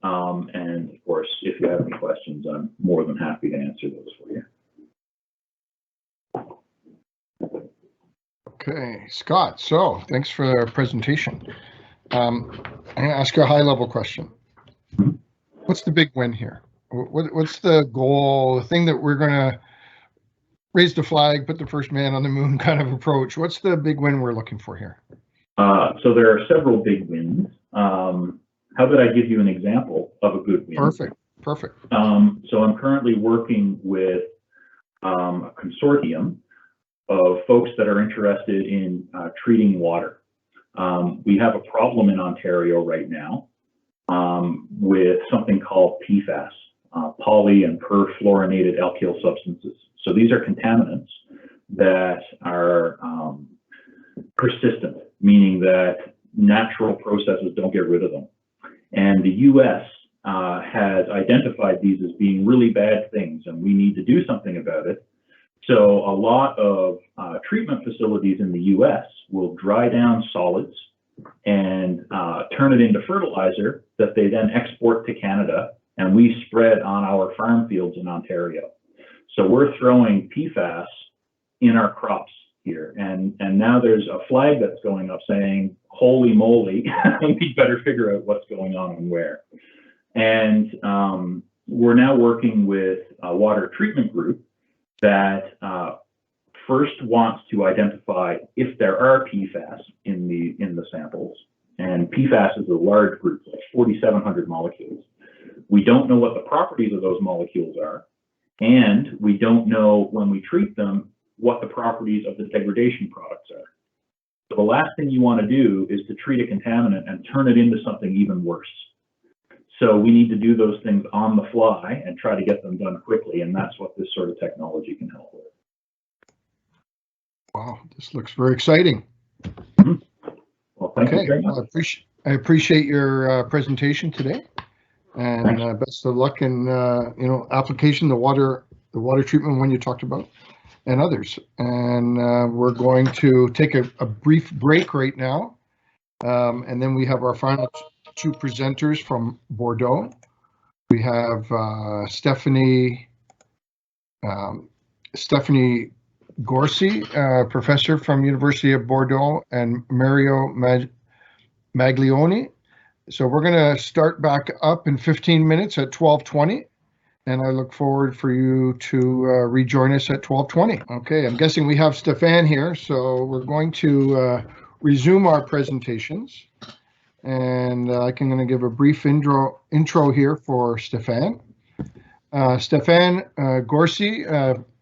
And of course, if you have any questions, I'm more than happy to answer those for you. Okay, Scott, so thanks for the presentation. I'm going to ask you a high-level question. What's the big win here? What's the goal, the thing that we're going to raise the flag, put the first man on the moon kind of approach? What's the big win we're looking for here? So there are several big wins. How about I give you an example of a good win? Perfect, perfect. So I'm currently working with a consortium of folks that are interested in treating water. We have a problem in Ontario right now with something called PFAS, poly and perfluorinated alkyl substances. So these are contaminants that are persistent, meaning that natural processes don't get rid of them. And the US has identified these as being really bad things, and we need to do something about it. So a lot of treatment facilities in the US will dry down solids and turn it into fertilizer that they then export to Canada, and we spread on our farm fields in Ontario. So we're throwing PFAS in our crops here, and now there's a flag that's going up saying, holy moly, we better figure out what's going on and where. And we're now working with a water treatment group that first wants to identify if there are PFAS in the samples. And PFAS is a large group, like 4,700 molecules. We don't know what the properties of those molecules are, and we don't know when we treat them what the properties of the degradation products are. So the last thing you want to do is to treat a contaminant and turn it into something even worse. So we need to do those things on the fly and try to get them done quickly, and that's what this sort of technology can help with. Wow, this looks very exciting. Mm-hmm. Well, thank you very much. Well, I appreciate your presentation today, and best of luck in application, the water treatment one you talked about, and others. And we're going to take a brief break right now, and then we have our final two presenters from Bordeaux. We have Stephanie Gorsi, professor from University of Bordeaux, and Mario Maglioni. So we're going to start back up in 15 minutes at 12:20, and I look forward for you to rejoin us at 12:20. Okay, I'm guessing we have Stefan here, so we're going to resume our presentations. And I'm going to give a brief intro here for Stefan. Stefan Gorsi,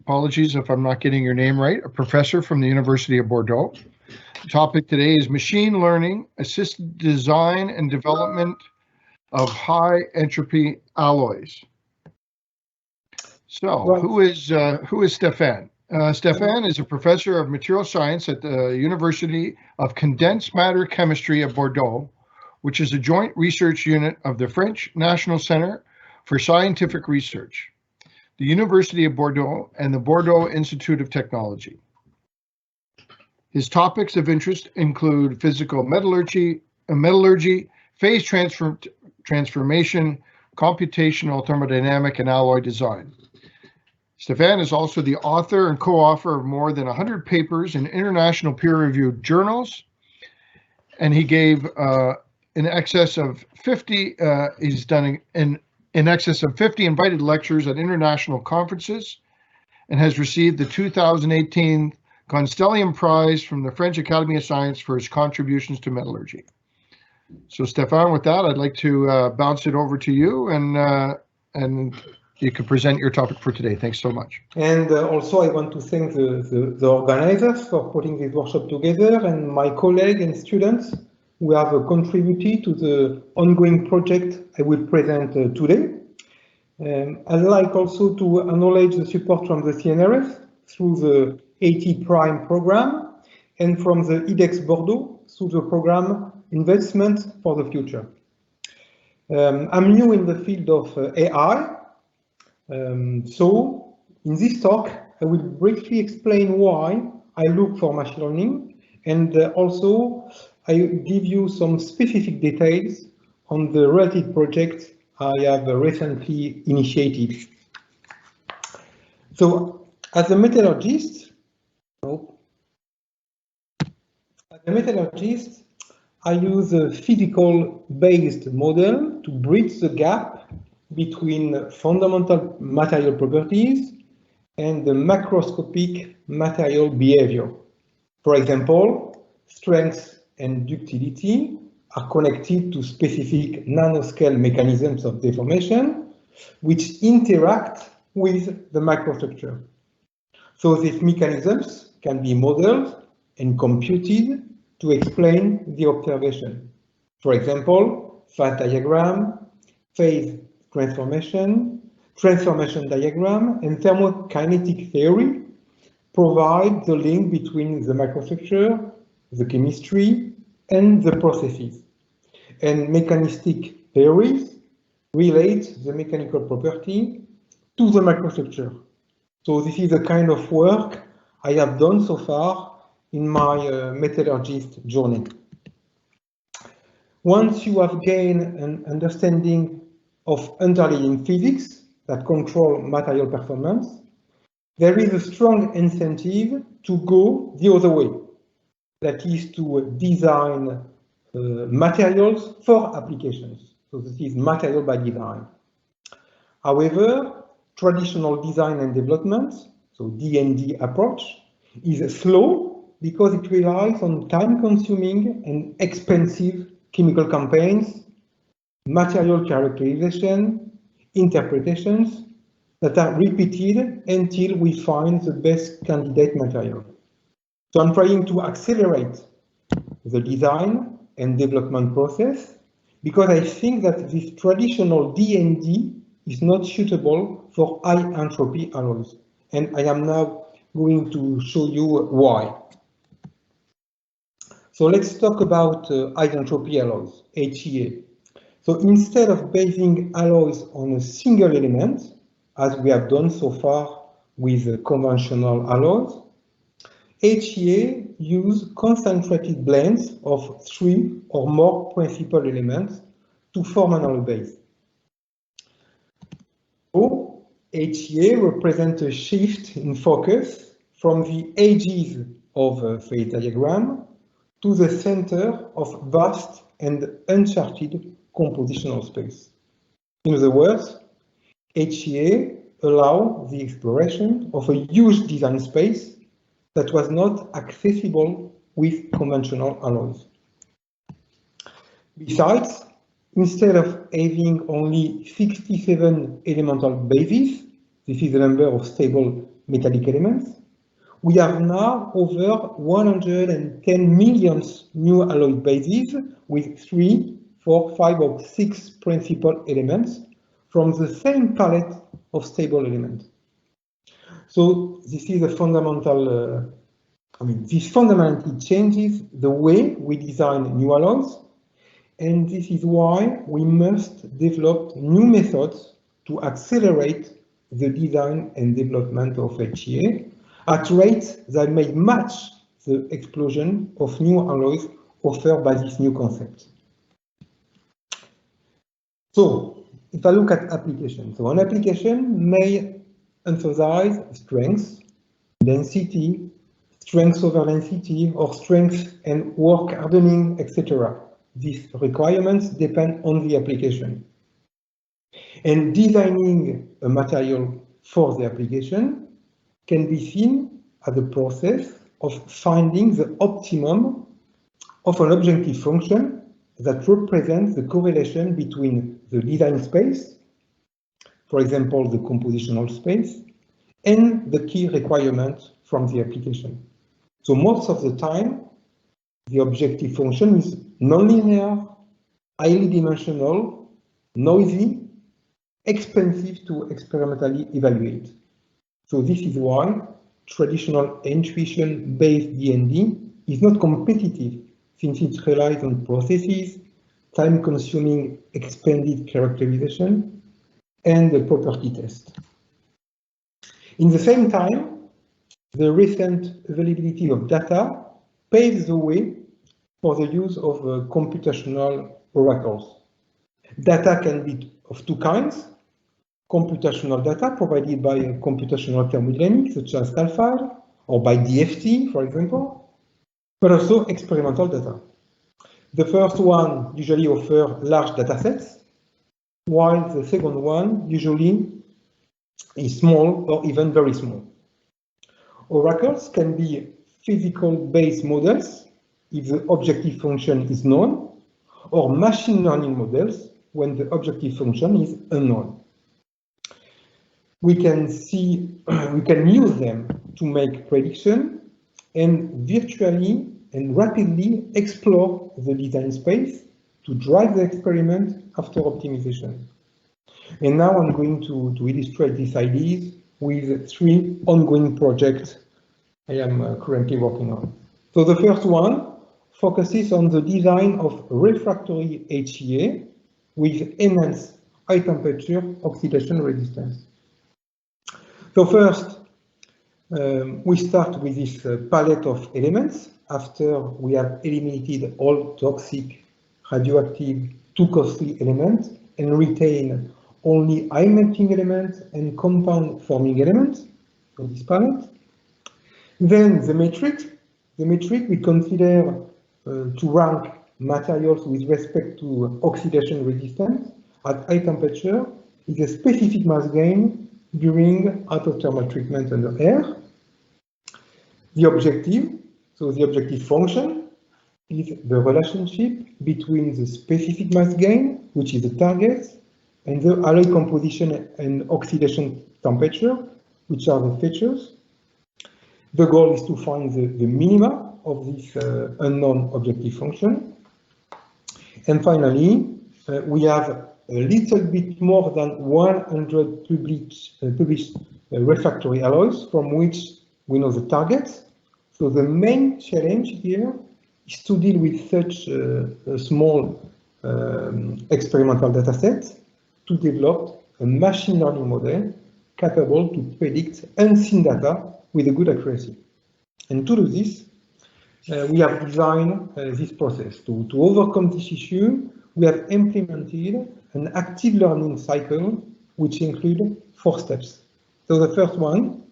apologies if I'm not getting your name right, a professor from the University of Bordeaux. The topic today is machine learning, assisted design and development of high entropy alloys. So who is Stefan? Stefan is a professor of material science at the University of Condensed Matter Chemistry of Bordeaux, which is a joint research unit of the French National Center for Scientific Research, the University of Bordeaux, and the Bordeaux Institute of Technology. His topics of interest include physical metallurgy, phase transformation, computational thermodynamic, and alloy design. Stefan is also the author and co-author of more than 100 papers in international peer-reviewed journals, and he gave in excess of 50. He's done in excess of 50 invited lectures at international conferences, and has received the 2018 Constellium Prize from the French Academy of Science for his contributions to metallurgy. So, Stéphane, with that, I'd like to bounce it over to you, and you can present your topic for today. Thanks so much. And also, I want to thank the organizers for putting this workshop together, and my colleagues and students who have contributed to the ongoing project I will present today. I'd like also to acknowledge the support from the CNRS through the 80 Prime program, and from the IDEX Bordeaux through the program Investment for the Future. I'm new in the field of AI, so in this talk I will briefly explain why I look for machine learning, and also I give you some specific details on the related project I have recently initiated. So, as a metallurgist, I use a physical-based model to bridge the gap between fundamental material properties and the macroscopic material behavior. For example, strength and ductility are connected to specific nanoscale mechanisms of deformation, which interact with the microstructure. So these mechanisms can be modeled and computed to explain the observation. For example, phase diagram, phase transformation, transformation diagram, and thermokinetic theory provide the link between the microstructure, the chemistry, and the processes. And mechanistic theories relate the mechanical property to the microstructure. So this is the kind of work I have done so far in my metallurgist journey. Once you have gained an understanding of underlying physics that control material performance, there is a strong incentive to go the other way. That is to design materials for applications. So this is material by design. However, traditional design and development, so D&D approach, is slow because it relies on time-consuming and expensive chemical campaigns, material characterization, interpretations that are repeated until we find the best candidate material. So I'm trying to accelerate the design and development process because I think that this traditional D&D is not suitable for high entropy alloys. And I am now going to show you why. So let's talk about high entropy alloys, HEA. So instead of basing alloys on a single element, as we have done so far with conventional alloys, HEA use concentrated blends of 3 or more principal elements to form an alloy base. So HEA represents a shift in focus from the edges of a phase diagram to the center of vast and uncharted compositional space. In other words, HEA allows the exploration of a huge design space that was not accessible with conventional alloys. Besides, instead of having only 67 elemental bases, this is the number of stable metallic elements, we have now over 110 million new alloy bases with 3, 4, 5, or 6 principal elements from the same palette of stable elements. So this is a fundamental, this fundamentally changes the way we design new alloys, and this is why we must develop new methods to accelerate the design and development of HEA at rates that may match the explosion of new alloys offered by this new concept. So, if I look at applications, so an application may emphasize strength, density, strength over density, or strength and work hardening, etc. These requirements depend on the application. And designing a material for the application can be seen as a process of finding the optimum of an objective function that represents the correlation between the design space, for example, the compositional space, and the key requirement from the application. So most of the time, the objective function is nonlinear, highly dimensional, noisy, expensive to experimentally evaluate. So this is why traditional intuition-based D&D is not competitive, since it relies on processes, time-consuming expanded characterization, and the property test. In the same time, the recent availability of data paves the way for the use of computational oracles. Data can be of two kinds: computational data provided by computational thermodynamics, such as CAL5, or by DFT, for example, but also experimental data. The first one usually offers large data sets, while the second one usually is small or even very small. Oracles can be physical-based models if the objective function is known, or machine learning models when the objective function is unknown. We can use them to make prediction and virtually and rapidly explore the design space to drive the experiment after optimization. And now I'm going to illustrate these ideas with three ongoing projects I am currently working on. So the first one focuses on the design of refractory HEA with enhanced high temperature oxidation resistance. So first, we start with this palette of elements after we have eliminated all toxic, radioactive, too costly elements and retain only high melting elements and compound forming elements of this palette. Then the metric we consider to rank materials with respect to oxidation resistance at high temperature is a specific mass gain during autothermal treatment under air. The objective, so the objective function, is the relationship between the specific mass gain, which is the target, and the alloy composition and oxidation temperature, which are the features. The goal is to find the minima of this unknown objective function. And finally, we have a little bit more than 100 published refractory alloys from which we know the targets. So the main challenge here is to deal with such a small experimental data set to develop a machine learning model capable to predict unseen data with a good accuracy. And to do this, we have designed this process. To overcome this issue, we have implemented an active learning cycle, which includes 4 steps. So the first one,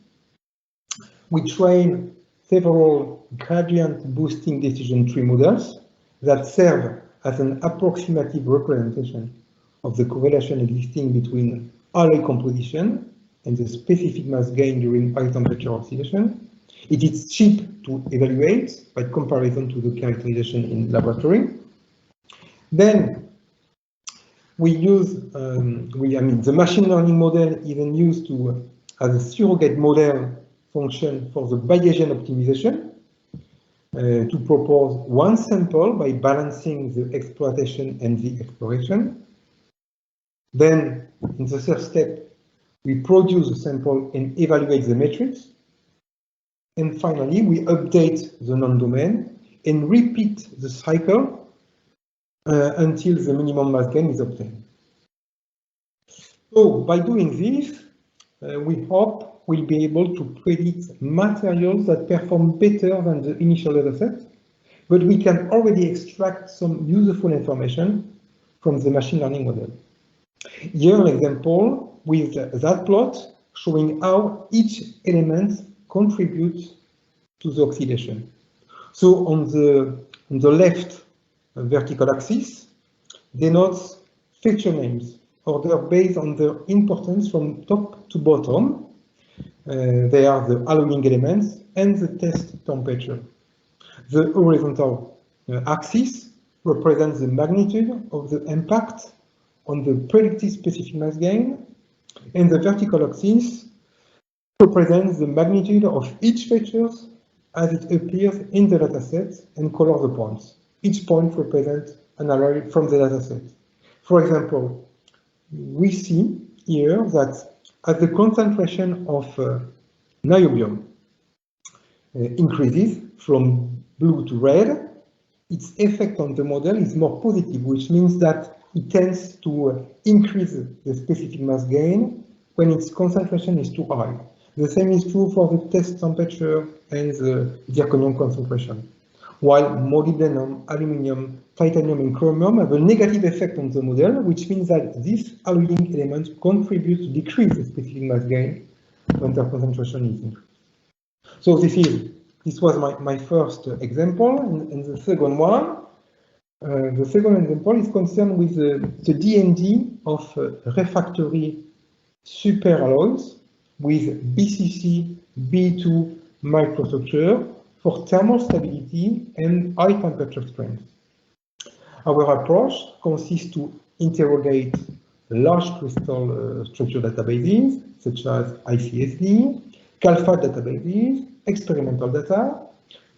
we train several gradient boosting decision tree models that serve as an approximative representation of the correlation existing between alloy composition and the specific mass gain during high temperature oxidation. It is cheap to evaluate by comparison to the characterization in laboratory. Then we use, the machine learning model even used to as a surrogate model function for the Bayesian optimization to propose one sample by balancing the exploitation and the exploration. Then in the third step, we produce a sample and evaluate the metrics. And finally, we update the non-domain and repeat the cycle until the minimum mass gain is obtained. So by doing this, we hope we'll be able to predict materials that perform better than the initial dataset, but we can already extract some useful information from the machine learning model. Here an example with that plot showing how each element contributes to the oxidation. So on the left vertical axis denotes feature names, ordered based on their importance from top to bottom. They are the alloying elements and the test temperature. The horizontal axis represents the magnitude of the impact on the predicted specific mass gain, and the vertical axis represents the magnitude of each feature as it appears in the dataset and color the points. Each point represents an array from the dataset. For example, we see here that as the concentration of niobium increases from blue to red, its effect on the model is more positive, which means that it tends to increase the specific mass gain when its concentration is too high. The same is true for the test temperature and the zirconium concentration. While molybdenum, aluminium, titanium, and chromium have a negative effect on the model, which means that these alloying elements contribute to decrease the specific mass gain when their concentration is increased. So this was my first example, and the second one. The second example is concerned with the D&D of refractory superalloys with BCC B2 microstructure for thermal stability and high temperature strength. Our approach consists to interrogate large crystal structure databases such as ICSD, CALFAT databases, experimental data,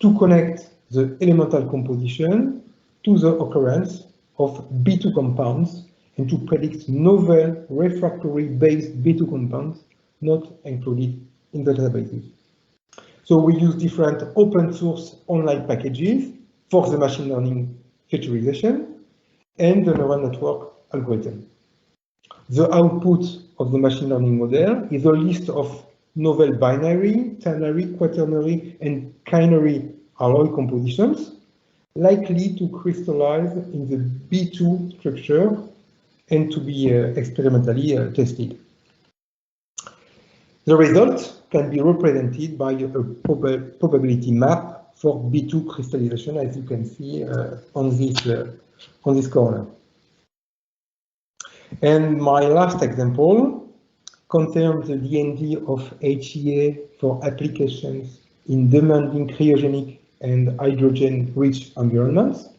to connect the elemental composition to the occurrence of B2 compounds and to predict novel refractory-based B2 compounds not included in the databases. So we use different open source online packages for the machine learning featurization and the neural network algorithm. The output of the machine learning model is a list of novel binary, ternary, quaternary, and quinary alloy compositions likely to crystallize in the B2 structure and to be experimentally tested. The result can be represented by a probability map for B2 crystallization, as you can see on this corner. And my last example concerns the D&D of HEA for applications in demanding cryogenic and hydrogen-rich environments.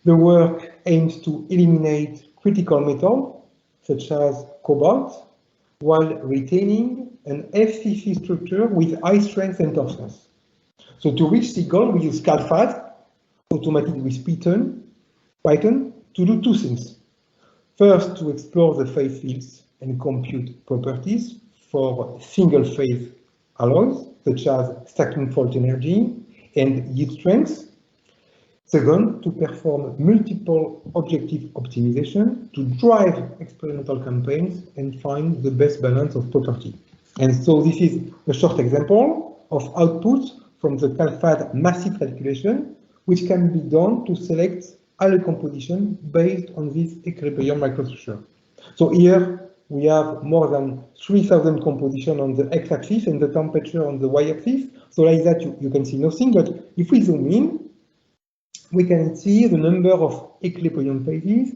The work aims to eliminate critical metals, such as cobalt, while retaining an FCC structure with high strength and toughness. So to reach the goal, we use CALFAT, automated with Python, to do two things. First, to explore the phase fields and compute properties for single-phase alloys, such as stacking fault energy and yield strength. Second, to perform multiple objective optimization to drive experimental campaigns and find the best balance of property. And so this is a short example of output from the CALFAT massive calculation, which can be done to select alloy composition based on this equilibrium microstructure. So here we have more than 3,000 composition on the x-axis and the temperature on the y-axis. So like that you can see nothing, but if we zoom in, we can see the number of equilibrium phases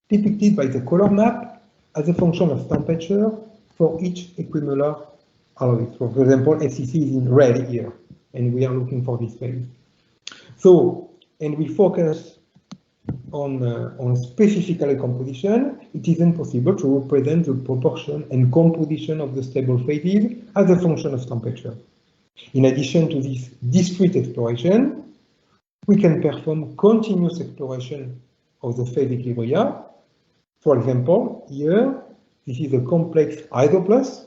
depicted by the color map as a function of temperature for each equimolar alloy. So for example, FCC is in red here, and we are looking for this phase. So, and we focus on specific alloy composition. It isn't possible to represent the proportion and composition of the stable phases as a function of temperature. In addition to this discrete exploration, we can perform continuous exploration of the phase equilibria. For example, here, this is a complex isoplus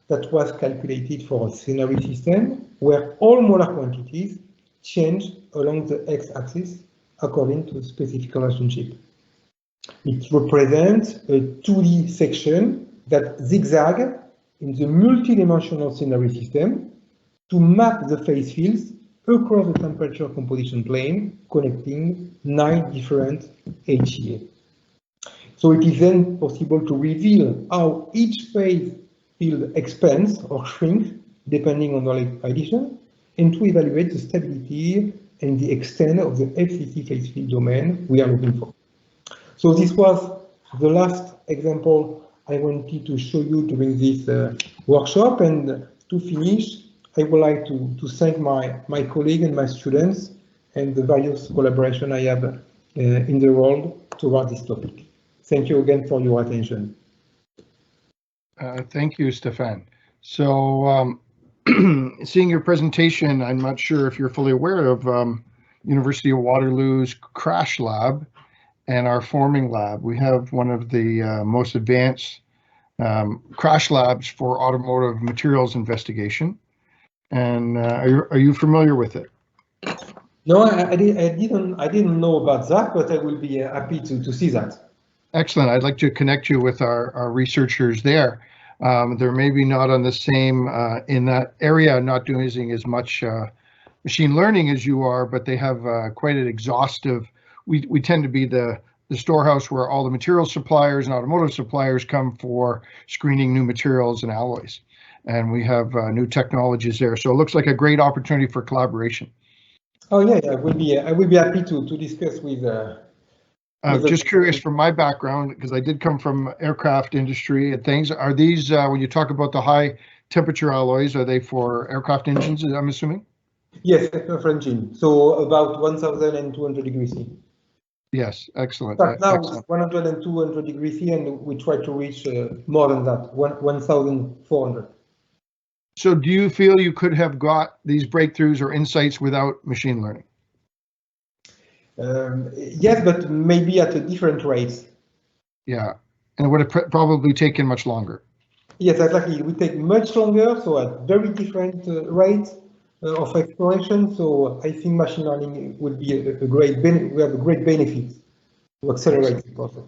that was calculated for a scenario system where all molar quantities change along the x-axis according to a specific relationship. It represents a 2D section that zigzags in the multidimensional scenario system to map the phase fields across the temperature composition plane, connecting 9 different HEA. So it is then possible to reveal how each phase field expands or shrinks depending on the addition, and to evaluate the stability and the extent of the FCC phase field domain we are looking for. So this was the last example I wanted to show you during this workshop, and to finish, I would like to thank my colleague and my students and the various collaboration I have in the world toward this topic. Thank you again for your attention. Thank you, Stéphane. So seeing your presentation, I'm not sure if you're fully aware of University of Waterloo's crash lab and our forming lab. We have one of the most advanced crash labs for automotive materials investigation. And are you familiar with it? No, I didn't know about that, but I will be happy to see that. Excellent. I'd like to connect you with our researchers there. They're maybe not on the same in that area, not doing as much machine learning as you are, but they have quite an exhaustive. We tend to be the storehouse where all the material suppliers and automotive suppliers come for screening new materials and alloys, and we have new technologies there. So it looks like a great opportunity for collaboration. Oh yeah, I will be happy to discuss with. Just curious from my background, because I did come from aircraft industry and things. Are these when you talk about the high temperature alloys? Are they for aircraft engines? I'm assuming. Yes, aircraft engine. So about 1,200 degrees C. Yes, excellent. But now excellent. It's 100 and 200 degrees C, and we try to reach more than that, 1,400. So do you feel you could have got these breakthroughs or insights without machine learning? Yes, but maybe at a different rates. Yeah, and it would have probably taken much longer. Yes, exactly. It would take much longer, so at very different rates of exploration. So I think machine learning would be a great we have a great benefit to accelerate the process.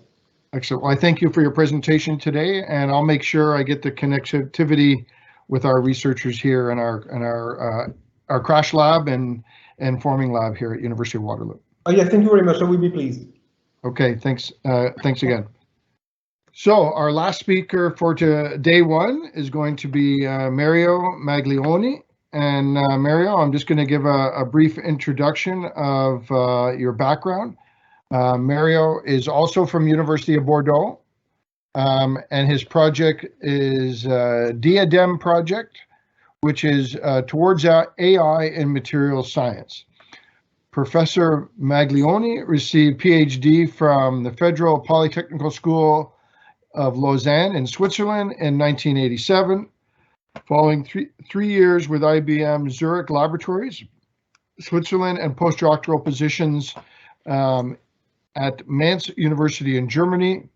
Excellent. Well, I thank you for your presentation today, and I'll make sure I get the connectivity with our researchers here in our crash lab and forming lab here at University of Waterloo. Oh yeah, thank you very much. I will be pleased. Okay, thanks. Thanks again. So our last speaker for day one is going to be Mario Maglione. And Mario, I'm just going to give a brief introduction of your background. Mario is also from University of Bordeaux, and his project is DIADEM project, which is towards AI in material science. Professor Maglione received PhD from the Federal Polytechnical School of Lausanne in Switzerland in 1987, following three years with IBM Zurich Laboratories, Switzerland, and postdoctoral positions at Mainz University in Germany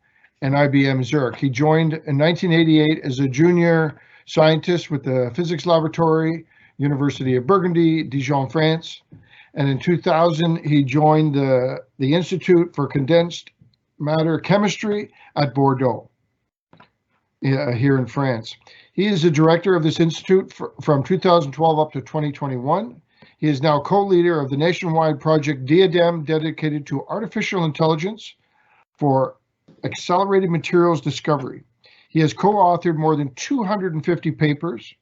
and IBM Zurich. He joined in 1988 as a junior scientist with the Physics Laboratory, University of Burgundy, Dijon, France. And in 2000, he joined the Institute for Condensed Matter Chemistry at Bordeaux, here in France. He is the director of this institute from 2012 up to 2021. He is now co-leader of the nationwide project DIADEM, dedicated to artificial intelligence for accelerated materials discovery. He has co-authored more than 250 papers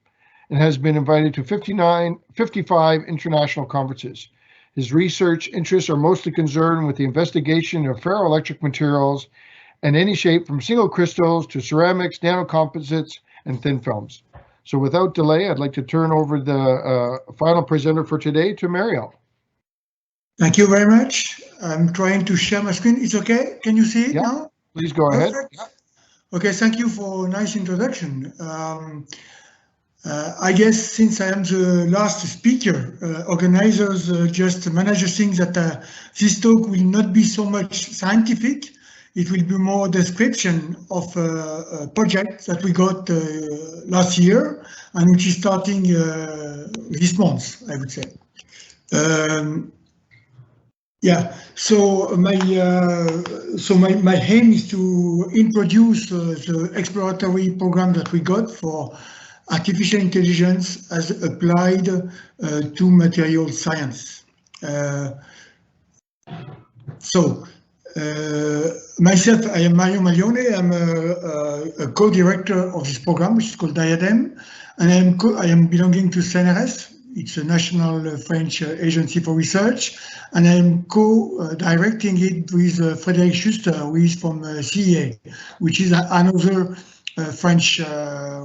and has been invited to 55 international conferences. His research interests are mostly concerned with the investigation of ferroelectric materials and any shape from single crystals to ceramics, nanocomposites, and thin films. So without delay, I'd like to turn over the final presenter for today to Mario. Thank you very much. I'm trying to share my screen. It's okay? Can you see it now? Please go ahead. Okay, thank you for a nice introduction. I guess since I am the last speaker, organizers just managed to think that this talk will not be so much scientific. It will be more a description of a project that we got last year and which is starting this month, I would say. Yeah, so my aim is to introduce the exploratory program that we got for artificial intelligence as applied to material science. So Myself, I am Mario Maglione. I'm a co-director of this program, which is called DIADEM, and I am belonging to CNRS. It's a national French agency for research, and I am co-directing it with Frédéric Schuster, who is from CEA, which is another French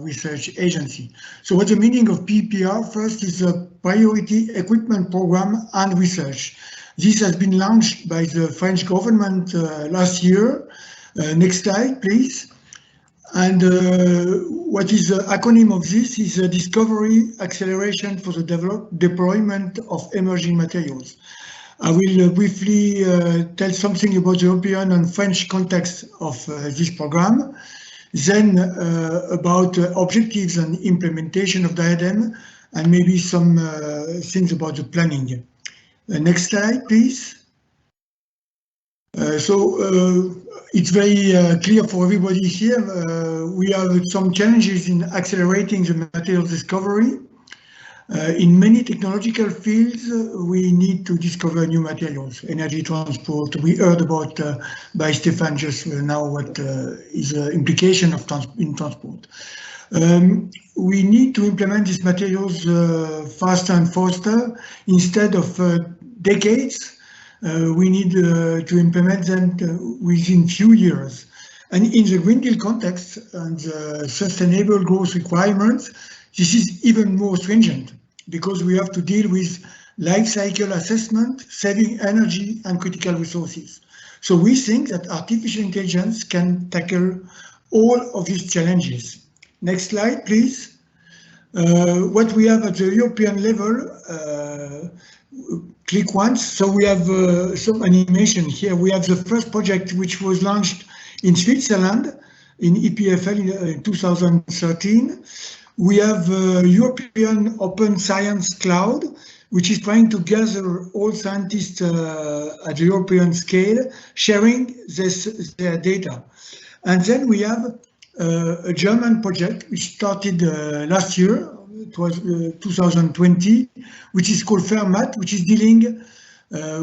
research agency. So what's the meaning of PPR? First is a priority equipment program and research. This has been launched by the French government last year. Next slide, please. And what is the acronym of this is a discovery acceleration for the deployment of emerging materials. I will briefly tell something about the European and French context of this program, then about objectives and implementation of DIADEM, and maybe some things about the planning. Next slide, please. It's very clear for everybody here. We have some challenges in accelerating the material discovery. In many technological fields, we need to discover new materials, energy transport. We heard about by Stefan just now what is the implication of in transport. We need to implement these materials faster and faster. Instead of decades, we need to implement them within few years. And in the Green Deal context and the sustainable growth requirements, this is even more stringent because we have to deal with life cycle assessment, saving energy and critical resources. So we think that artificial intelligence can tackle all of these challenges. Next slide, please. What we have at the European level, click once. So we have some animation here. We have the first project which was launched in Switzerland in EPFL in 2013. We have European Open Science Cloud, which is trying to gather all scientists at the European scale, sharing their data. And then we have a German project which started last year. It was 2020, which is called FAIRMAT, which is dealing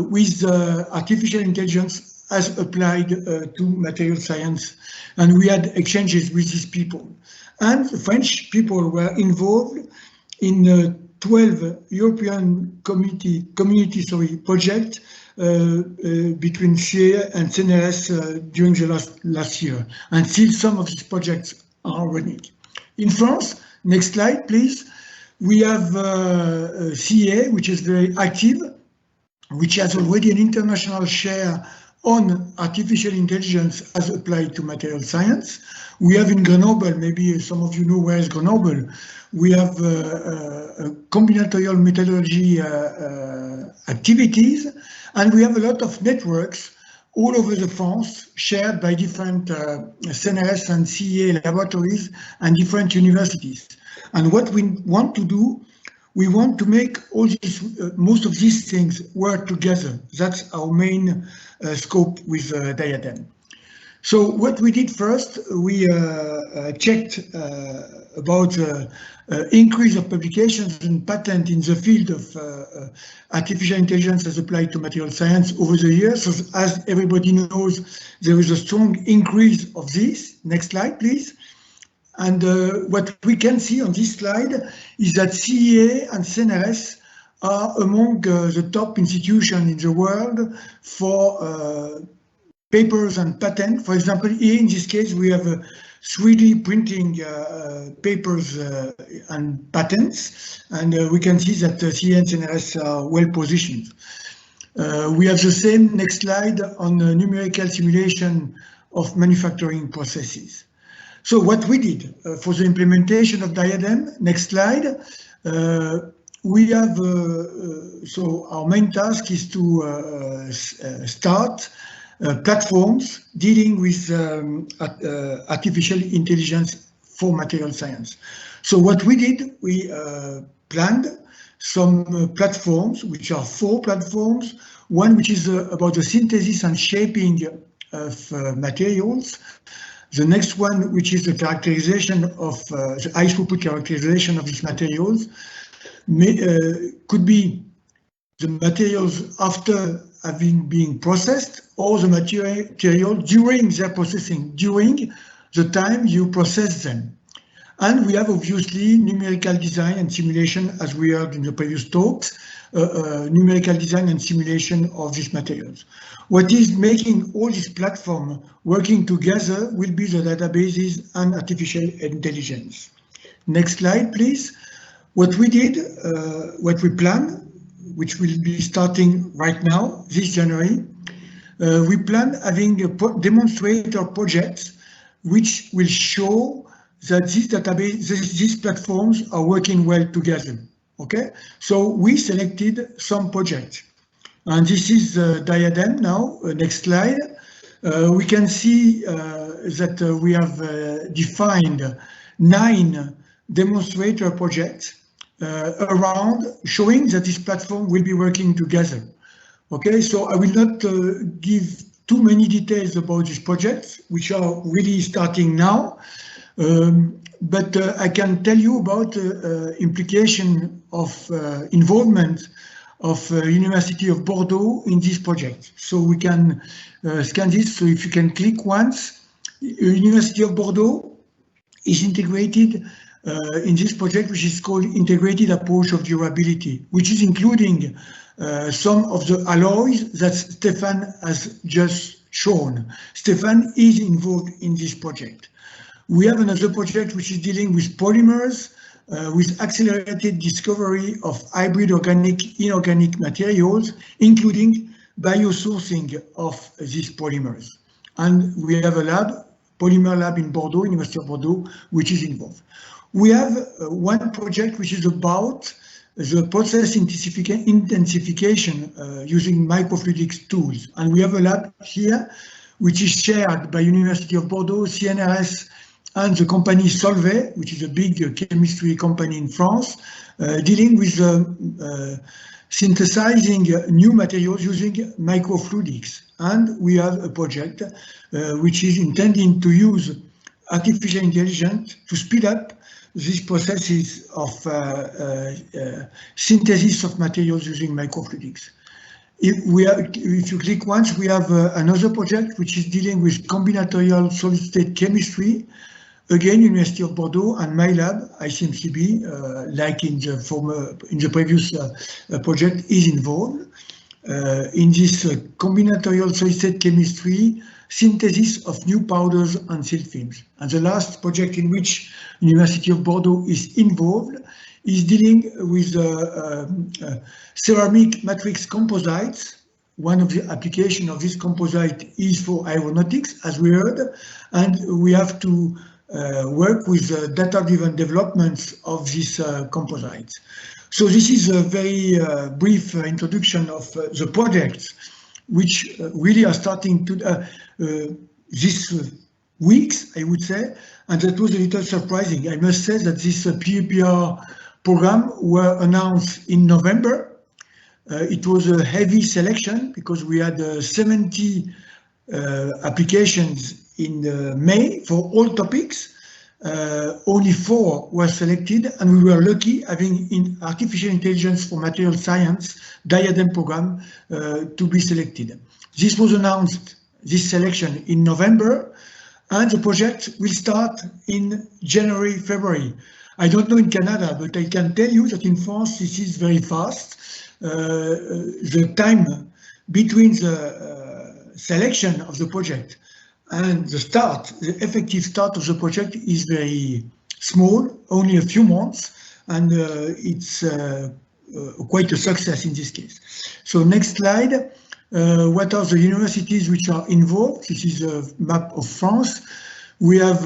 with artificial intelligence as applied to material science. And we had exchanges with these people. And the French people were involved in 12 European community projects between CEA and CNRS during the last year. And still some of these projects are running. In France, next slide, please. We have CEA, which is very active, which has already an international share on artificial intelligence as applied to material science. We have in Grenoble, maybe some of you know where is Grenoble, we have combinatorial methodology activities, and we have a lot of networks all over the France shared by different CNRS and CEA laboratories and different universities. And what we want to do, we want to make all these, most of these things work together. That's our main scope with DIADEM. So what we did first, we checked about increase of publications and patent in the field of artificial intelligence as applied to material science over the years. So as everybody knows, there is a strong increase of this. Next slide, please. And what we can see on this slide is that CEA and CNRS are among the top institutions in the world for papers and patents. For example, here in this case, we have 3D printing papers and patents, and we can see that CEA and CNRS are well positioned. We have the same next slide on numerical simulation of manufacturing processes. So what we did for the implementation of DIADEM, next slide, we have, so our main task is to start platforms dealing with artificial intelligence for material science. So what we did, we planned some platforms, which are 4 platforms. One which is about the synthesis and shaping of materials. The next one, which is the characterization of the high throughput characterization of these materials, could be the materials after having been processed or the material during their processing, during the time you process them. And we have obviously numerical design and simulation, as we heard in the previous talks, numerical design and simulation of these materials. What is making all this platform working together will be the databases and artificial intelligence. Next slide, please. What we did, what we plan, which will be starting right now, this January, we plan having a demonstrator projects which will show that these database, these platforms are working well together. Okay, so we selected some projects, and this is DIADEM now. Next slide. We can see that we have defined 9 demonstrator projects around showing that this platform will be working together. Okay, so I will not give too many details about these projects, which are really starting now. But I can tell you about implication of involvement of University of Bordeaux in this project. So we can scan this. So if you can click once, University of Bordeaux is integrated in this project, which is called Integrated Approach of Durability, which is including some of the alloys that Stefan has just shown. Stefan is involved in this project. We have another project which is dealing with polymers, with accelerated discovery of hybrid organic, inorganic materials, including biosourcing of these polymers. And we have a lab, polymer lab in Bordeaux, University of Bordeaux, which is involved. We have one project which is about the process intensification using microfluidics tools. And we have a lab here, which is shared by University of Bordeaux, CNRS, and the company Solvay, which is a big chemistry company in France, dealing with synthesizing new materials using microfluidics. And we have a project which is intending to use artificial intelligence to speed up these processes of synthesis of materials using microfluidics. If you click once, we have another project which is dealing with combinatorial solid-state chemistry. Again, University of Bordeaux and my lab, ICMCB, like in the previous project, is involved in this combinatorial solid-state chemistry synthesis of new powders and seal films. And the last project in which University of Bordeaux is involved is dealing with ceramic matrix composites. One of the applications of this composite is for aeronautics, as we heard, and we have to work with data-driven developments of these composites. So this is a very brief introduction of the projects which really are starting to this weeks, I would say, and that was a little surprising. I must say that this PEPR program were announced in November. It was a heavy selection because we had 70 applications in May for all topics. Only 4 were selected, and we were lucky having in artificial intelligence for material science DIADEM program to be selected. This was announced, this selection, in November, and the project will start in January, February. I don't know in Canada, but I can tell you that in France this is very fast. The time between the selection of the project and the start, the effective start of the project is very small, only a few months, and it's quite a success in this case. So next slide. What are the universities which are involved? This is a map of France. We have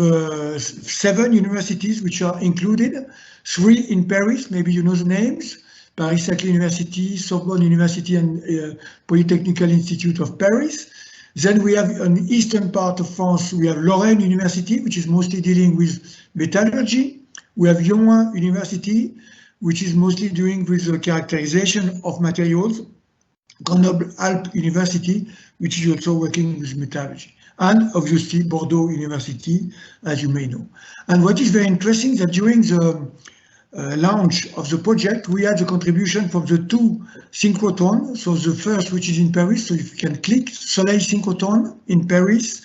7 universities which are included, 3 in Paris, maybe you know the names, Paris-Saclay University, Sorbonne University, and Polytechnical Institute of Paris. Then we have an eastern part of France, we have Laurent University, which is mostly dealing with metallurgy. We have Lyon University, which is mostly dealing with the characterization of materials. Grenoble-Alpes University, which is also working with metallurgy. And obviously Bordeaux University, as you may know. And what is very interesting that during the launch of the project, we had the contribution from the two synchrotrons. So the first, which is in Paris, so if you can click, Soleil synchrotron in Paris,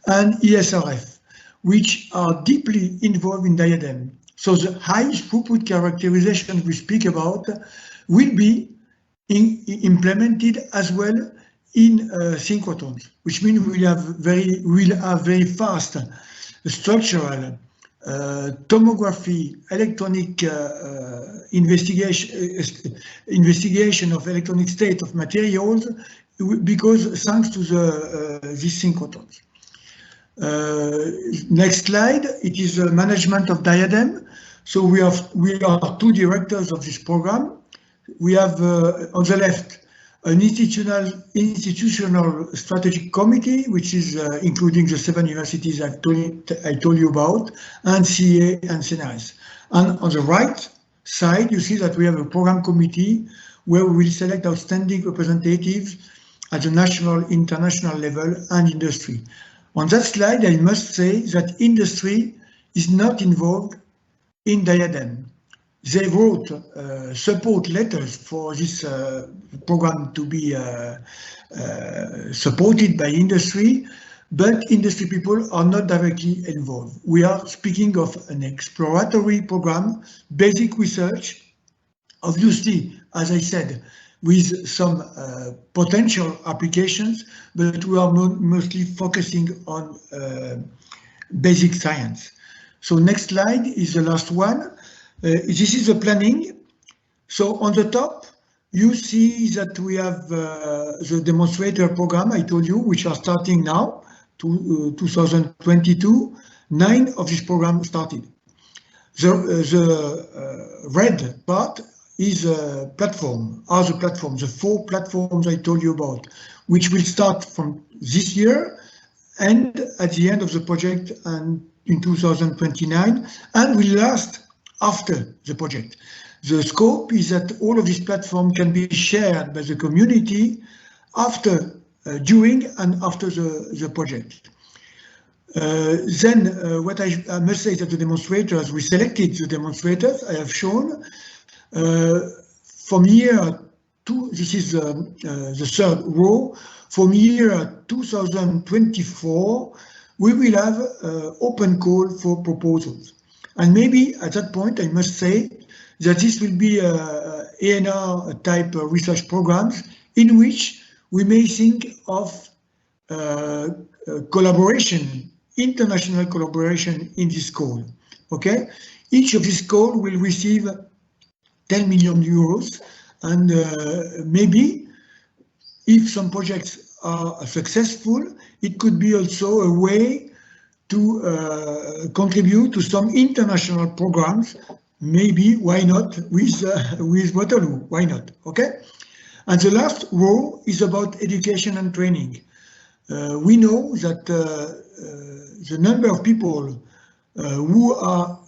and ESRF, which are deeply involved in DIADEM. So the high throughput characterization we speak about will be implemented as well in synchrotrons, which means we'll have very fast structural tomography, electronic investigation of electronic state of materials, because thanks to these synchrotrons. Next slide, it is management of DIADEM. So we are two directors of this program. We have on the left an institutional strategic committee, which is including the 7 universities I told you about, and CA and CNRS. And on the right side, you see that we have a program committee where we will select outstanding representatives at the national, international level, and industry. On that slide, I must say that industry is not involved in DIADEM. They wrote support letters for this program to be supported by industry, but industry people are not directly involved. We are speaking of an exploratory program, basic research, obviously, as I said, with some potential applications, but we are mostly focusing on basic science. So next slide is the last one. This is the planning. So on the top, you see that we have the demonstrator program I told you, which are starting now, 2022. 9 of this program started. The red part is a platform, are the platforms, the 4 platforms I told you about, which will start from this year and at the end of the project and in 2029, and will last after the project. The scope is that all of these platforms can be shared by the community after, during and after the project. Then what I must say is that the demonstrators, we selected the demonstrators I have shown. From year two, this is the third row, from year 2024, we will have open call for proposals. And maybe at that point, I must say that this will be ANR type research programs in which we may think of collaboration, international collaboration in this call. Okay, each of these calls will receive 10 million euros, and maybe if some projects are successful, it could be also a way to contribute to some international programs. Maybe, why not, with Waterloo, why not, okay? And the last row is about education and training. We know that the number of people who are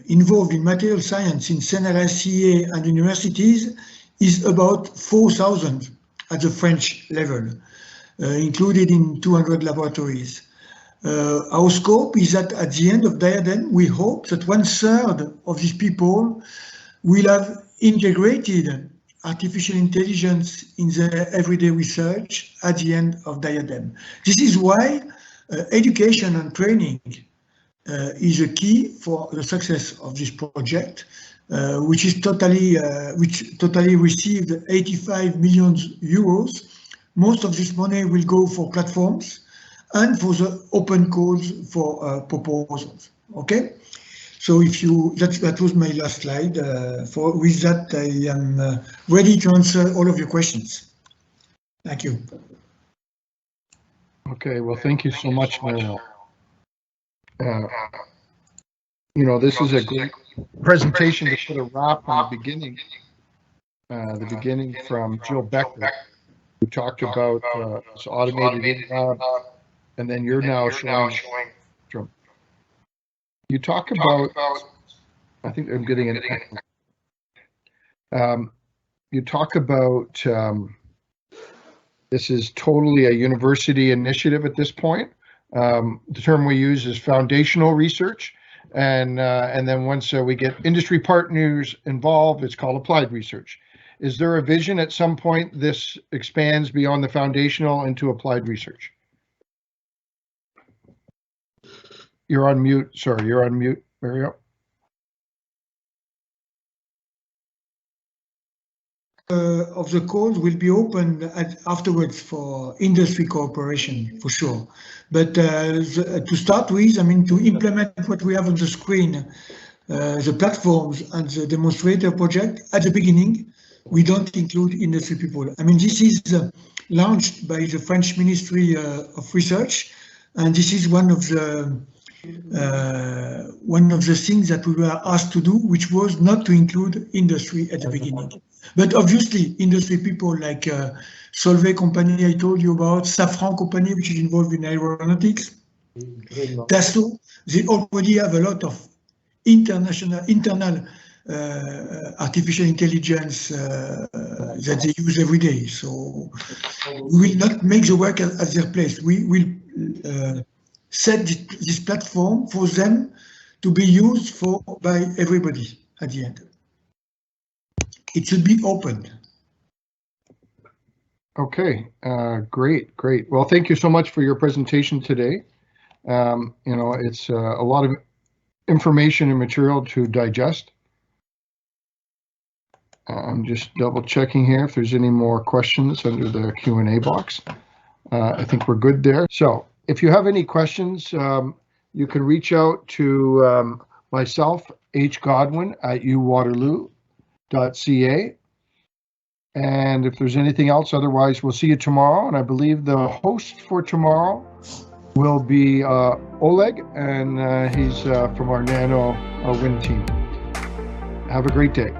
involved in material science in CNRS, CA and universities is about 4,000 at the French level, included in 200 laboratories. Our scope is that at the end of DIADEM, we hope that 1/3 of these people will have integrated artificial intelligence in their everyday research at the end of DIADEM. This is why education and training is a key for the success of this project, which totally received 85 million euros. Most of this money will go for platforms and for the open calls for proposals. Okay, so if you that was my last slide. With that, I am ready to answer all of your questions. Thank you. Okay, well, thank you so much, Laurent. You know, this is a great presentation to put a wrap on the beginning from Jill Becker, who talked about this automated in-lab, and then you're now showing. You talk about, I think I'm getting an echo. You talk about this is totally a university initiative at this point. The term we use is foundational research. And then once we get industry partners involved, it's called applied research. Is there a vision at some point this expands beyond the foundational into applied research? You're on mute. Sorry, you're on mute, Mario. Of the code will be open afterwards for industry cooperation, for sure. But to start with, I mean, to implement what we have on the screen, the platforms and the demonstrator project, at the beginning, we don't include industry people. I mean, this is launched by the French Ministry of Research, and this is one of the things that we were asked to do, which was not to include industry at the beginning. But obviously, industry people like Solvay company I told you about, Safran company, which is involved in aeronautics, Dassault, they already have a lot of internal artificial intelligence that they use every day. So we will not make the work at their place. We will set this platform for them to be used by everybody at the end. It should be open. Okay, great. Well, thank you so much for your presentation today. You know, it's a lot of information and material to digest. I'm just double checking here if there's any more questions under the Q&A box. I think we're good there. So if you have any questions, you can reach out to myself, H. Godwin at Waterloo.ca. And if there's anything else, otherwise we'll see you tomorrow. And I believe the host for tomorrow will be Oleg, and he's from our wind team. Have a great day.